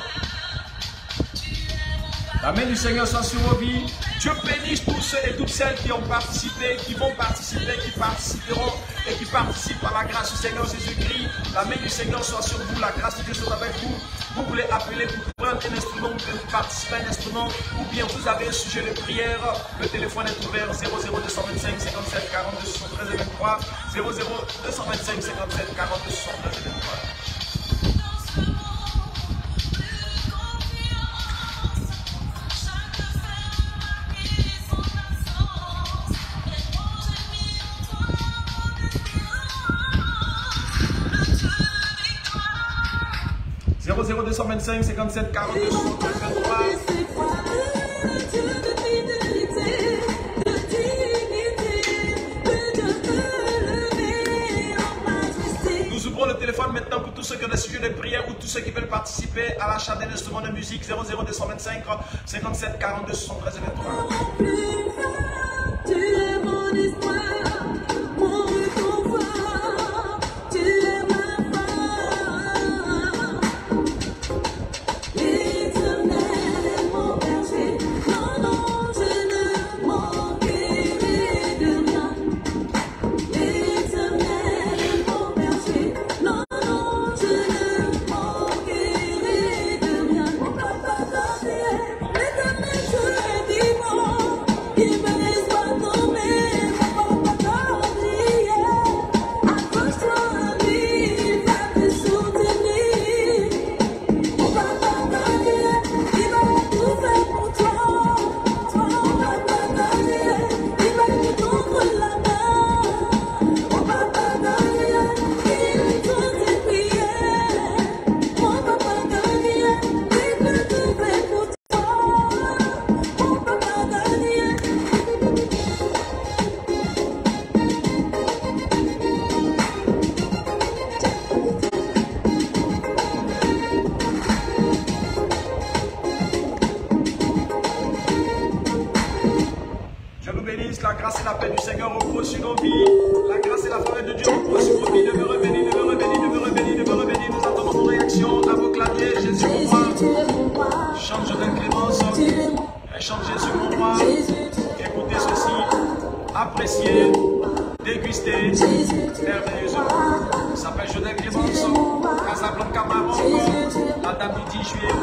La main du Seigneur soit sur vos vies. Dieu bénisse tous ceux et toutes celles qui ont participé, qui vont participer, qui participeront et qui participent à la grâce du Seigneur Jésus-Christ. La main du Seigneur soit sur vous, la grâce de Dieu soit avec vous. Vous voulez appeler pour prendre un instrument, pour participer à un instrument, ou bien vous avez un sujet de prière. Le téléphone est ouvert 00225 57 42 73 et 23. 00225 57 42 73 et 23. 00225 57 42 73 23. Nous ouvrons le téléphone maintenant pour tous ceux qui ont des sujets de prière ou tous ceux qui veulent participer à l'achat d'un instrument de musique. 00225 57 42 73 et 23. la grâce et la paix du Seigneur repose sur nos vies. La grâce et la faveur de Dieu repose sur nos vies. Demeure béni, demeure béni, demeure béni, demeure béni. Nous attendons nos réactions à vos claviers. Jésus mon roi. Chante Jordan Clémence. Et chante Jésus mon roi. Écoutez ceci. Appréciez. Dégustez. Merveilleusement. Il s'appelle Jordan Clémence. Casablanca Maroc. La date du 10 juillet.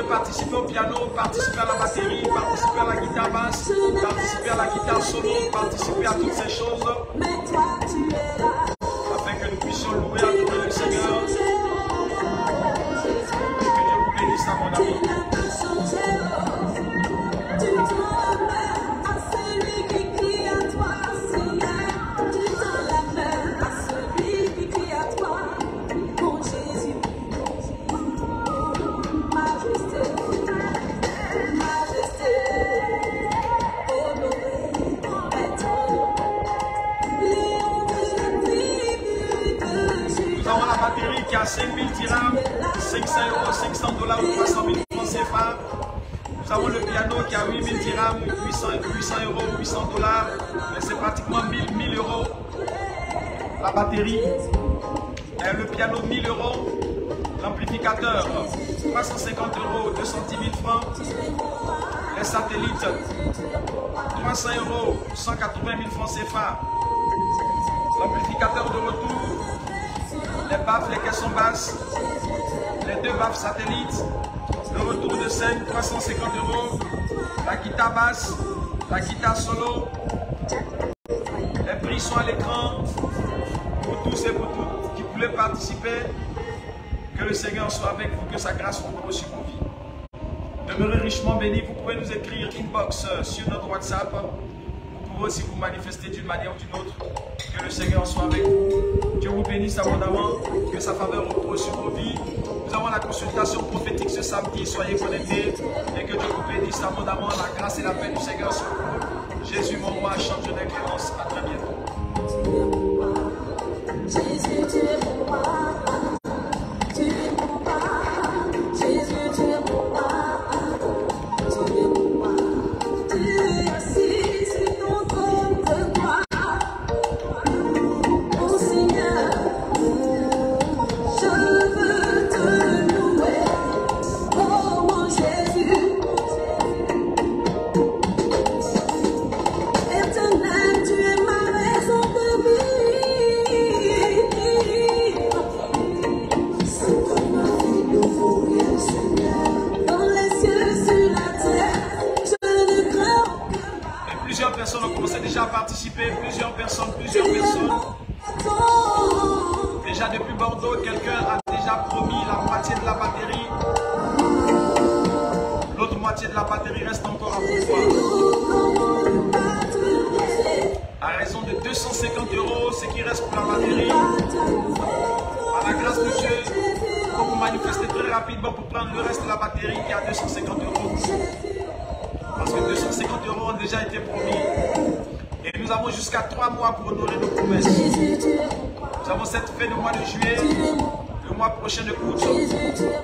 Participer au piano, participer à la batterie, participer à la guitare basse, participer à la guitare solo, participer à toutes ces choses afin que nous puissions louer et adorer le Seigneur. Et que Dieu vous bénisse à mon ami. Qui a 5000 dirhams, 500 euros, 500 dollars ou 300 000 francs CFA. Nous avons le piano qui a 8000 dirhams, 800 euros, 800 dollars, mais c'est pratiquement 1000 euros. La batterie, et le piano 1000 euros, l'amplificateur 350 euros, 210 000 francs, les satellites 300 euros, 180 000 francs CFA, l'amplificateur de retour, les baffes, les caissons basses, les 2 baffes satellites, le retour de scène 350 euros, la guitare basse, la guitare solo, les prix sont à l'écran pour tous et pour toutes qui voulaient participer. Que le Seigneur soit avec vous, que sa grâce repose sur vos vies. Demeurez richement bénis, vous pouvez nous écrire inbox sur notre WhatsApp. Vous pouvez aussi vous manifester d'une manière ou d'une autre. Que le Seigneur soit avec vous. Dieu vous bénisse abondamment. Que sa faveur repose sur vos vies. Nous avons la consultation prophétique ce samedi. Soyez connectés. Et que Dieu vous bénisse abondamment. La grâce et la paix du Seigneur sur vous. Jésus, mon roi, chante de clémence. À très bientôt. Jésus, tu es mon roi. Tu es mon roi. Jésus, tu es mon roi. Tu es mon roi. Tu es assis sur ton trône de gloire. Oh Seigneur, je veux te louer. Oh mon Jésus. Éternel, tu es ma raison de vivre. C'est toi ma vie nouveau, Seigneur. Dans les cieux, sur la terre, je ne crains aucun. Et plusieurs personnes ont commencé déjà à participer. Plusieurs personnes. Déjà depuis Bordeaux, quelqu'un a déjà promis la moitié de la batterie. L'autre moitié de la batterie reste encore à pourvoir. À raison de 250 euros, ce qui reste pour la batterie. rapidement pour prendre le reste de la batterie qui est à 250 €. Parce que 250 € ont déjà été promis. Et nous avons jusqu'à 3 mois pour honorer nos promesses. Nous avons cette fin du mois de juillet, le mois prochain de août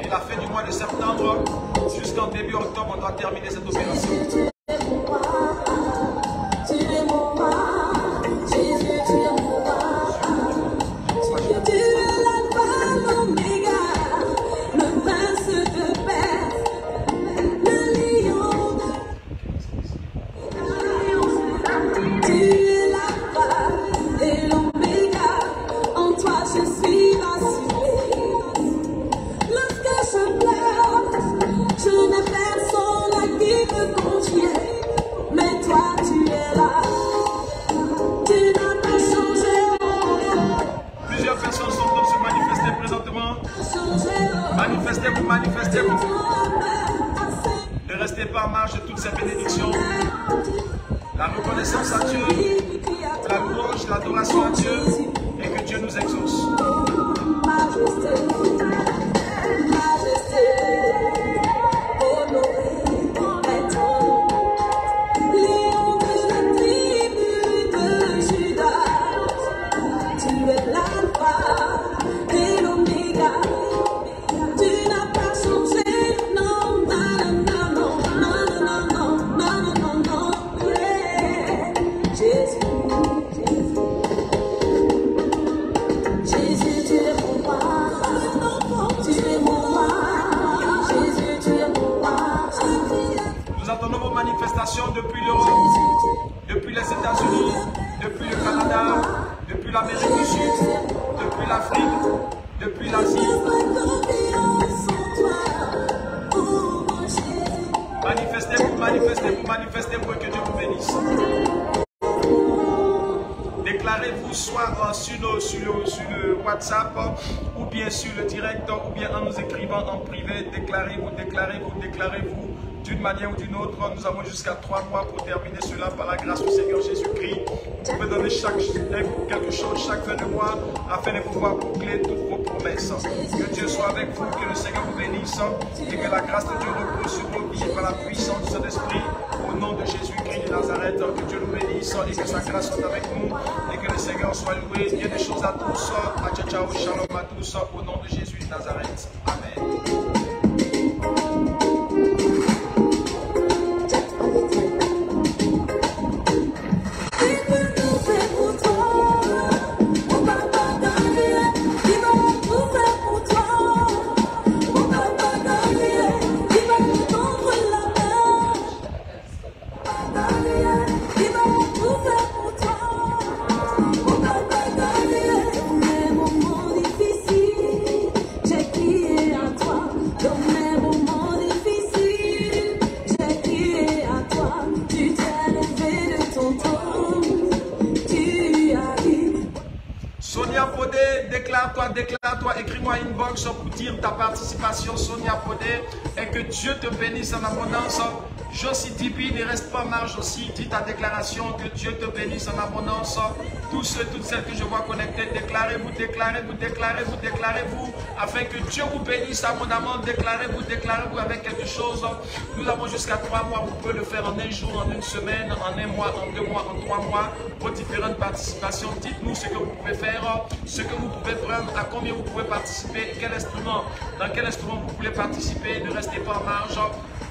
et la fin du mois de septembre. Jusqu'en début octobre, on doit terminer cette opération. Manifestez-vous. Ne restez pas en marge de toutes ces bénédictions. La reconnaissance à Dieu, la louange, l'adoration à Dieu, et que Dieu nous exauce. Depuis l'Europe, depuis les États-Unis, depuis le Canada, depuis l'Amérique du Sud, depuis l'Afrique, depuis l'Asie. Manifestez-vous, manifestez-vous, manifestez-vous et que Dieu vous bénisse. Déclarez-vous soit sur le WhatsApp ou bien sur le direct ou bien en nous écrivant en privé. Déclarez-vous, déclarez-vous, déclarez-vous. D'une manière ou d'une autre, nous avons jusqu'à 3 mois pour terminer cela par la grâce du Seigneur Jésus-Christ. Vous pouvez donner quelque chose chaque fin de mois afin de pouvoir boucler toutes vos promesses. Que Dieu soit avec vous, que le Seigneur vous bénisse et que la grâce de Dieu repose sur vos vies par la puissance de son esprit. Au nom de Jésus-Christ de Nazareth, que Dieu nous bénisse et que sa grâce soit avec nous et que le Seigneur soit loué. Bien des choses à tous. Ciao, ciao, shalom à tous. Au nom de Jésus de Nazareth. Amen. Déclare-toi, écris-moi inbox pour dire ta participation, Sonia Podé, et que Dieu te bénisse en abondance. Josie Tibi, ne reste pas en marge aussi, dis ta déclaration, que Dieu te bénisse en abondance. Tous ceux, toutes celles que je vois connectées, déclarez-vous, déclarez-vous, déclarez-vous, déclarez-vous, afin que Dieu vous bénisse abondamment. Déclarez-vous, déclarez-vous avec quelque chose. Nous avons jusqu'à 3 mois, vous pouvez le faire en 1 jour, en 1 semaine, en 1 mois, en 2 mois, en 3 mois, vos différentes participations. Dites-nous ce que vous pouvez faire, ce que vous pouvez prendre, à combien vous pouvez participer, quel instrument, dans quel instrument vous pouvez participer. Ne restez pas en marge.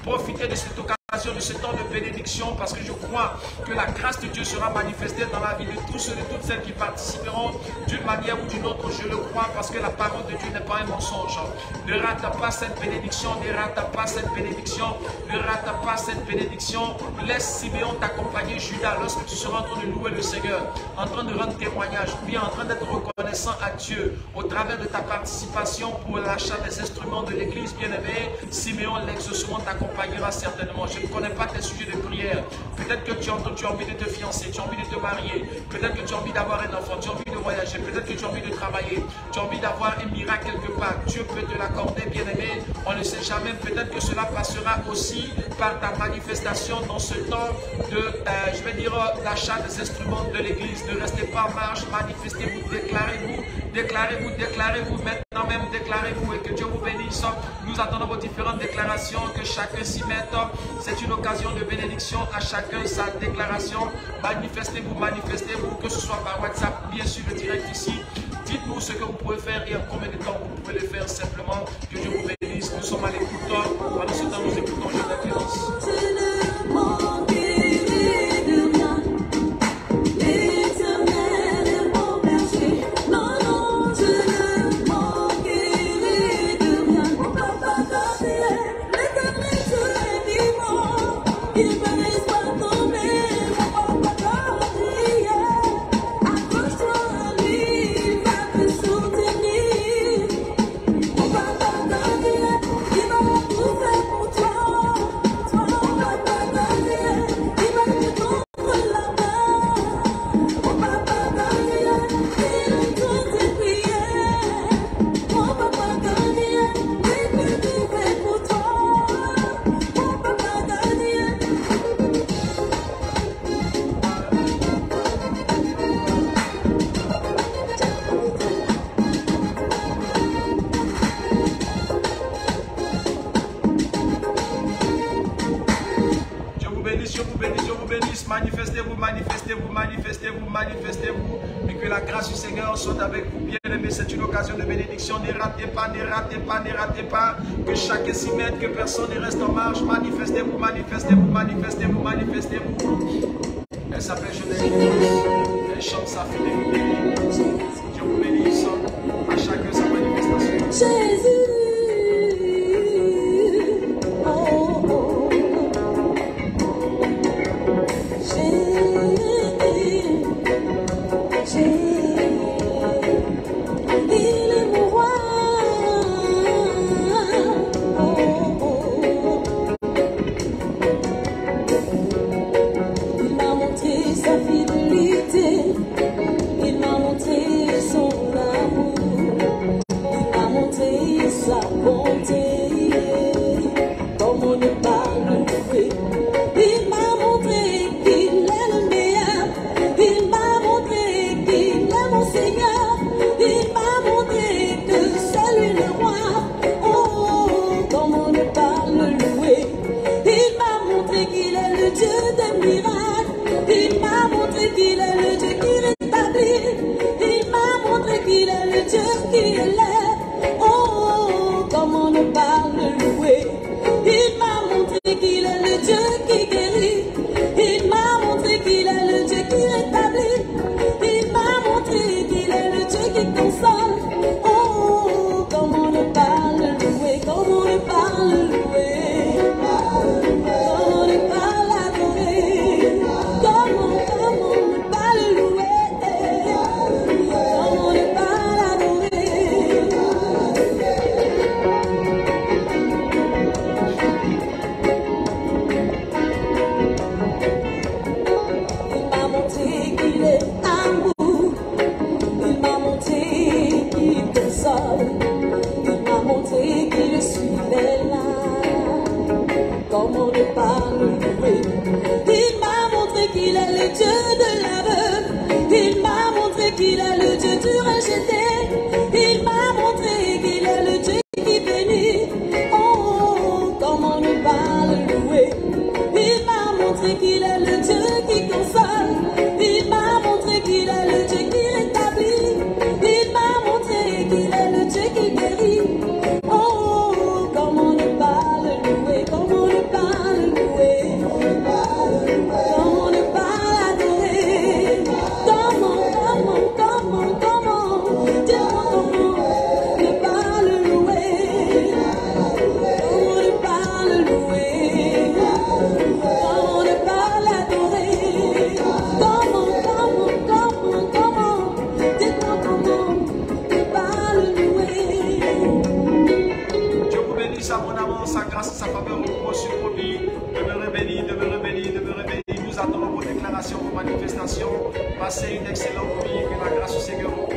Profitez de cette occasion, de ce temps de bénédiction, parce que je crois que la grâce de Dieu sera manifestée dans la vie de tous ceux et de toutes celles qui participeront d'une manière ou d'une autre. Je le crois parce que la parole de Dieu n'est pas un mensonge. Ne rate pas cette bénédiction, ne rate pas cette bénédiction, ne rate pas cette bénédiction. Laisse Siméon t'accompagner, Judas, lorsque tu seras en train de louer le Seigneur, en train de rendre témoignage, ou bien en train d'être reconnaissant à Dieu au travers de ta participation pour l'achat des instruments de l'église bien-aimée. Siméon, l'exaucement t'accompagnera certainement. Je ne connais pas tes sujets de prière. Peut-être que tu as envie de te fiancer, tu as envie de te marier. Peut-être que tu as envie d'avoir un enfant, tu as envie de voyager. Peut-être que tu as envie de travailler. Tu as envie d'avoir un miracle quelque part. Dieu peut te l'accorder, bien-aimé. On ne sait jamais. Peut-être que cela passera aussi par ta manifestation dans ce temps de, l'achat des instruments de l'église. Ne restez pas en marche. Manifestez-vous, déclarez-vous, déclarez-vous, déclarez-vous maintenant. même déclarez-vous et que Dieu vous bénisse. Nous attendons vos différentes déclarations, que chacun s'y mette. C'est une occasion de bénédiction, à chacun sa déclaration. Manifestez-vous, que ce soit par WhatsApp, bien sûr, le direct ici. Dites-nous ce que vous pouvez faire et en combien de temps vous pouvez le faire simplement. Que Dieu vous bénisse. Nous sommes à l'écoute. Pendant ce temps, nous écoutons Dieu d'Influence. Manifestez-vous, et que la grâce du Seigneur soit avec vous, bien-aimés. C'est une occasion de bénédiction. Ne ratez pas, que chacun s'y mette, que personne ne reste en marche. Manifestez-vous. Elle s'appelle Genève, elle chante sa fidélité. Dieu vous bénisse, à chacun sa manifestation. Jésus. Passez une excellente nuit, que la grâce du Seigneur vous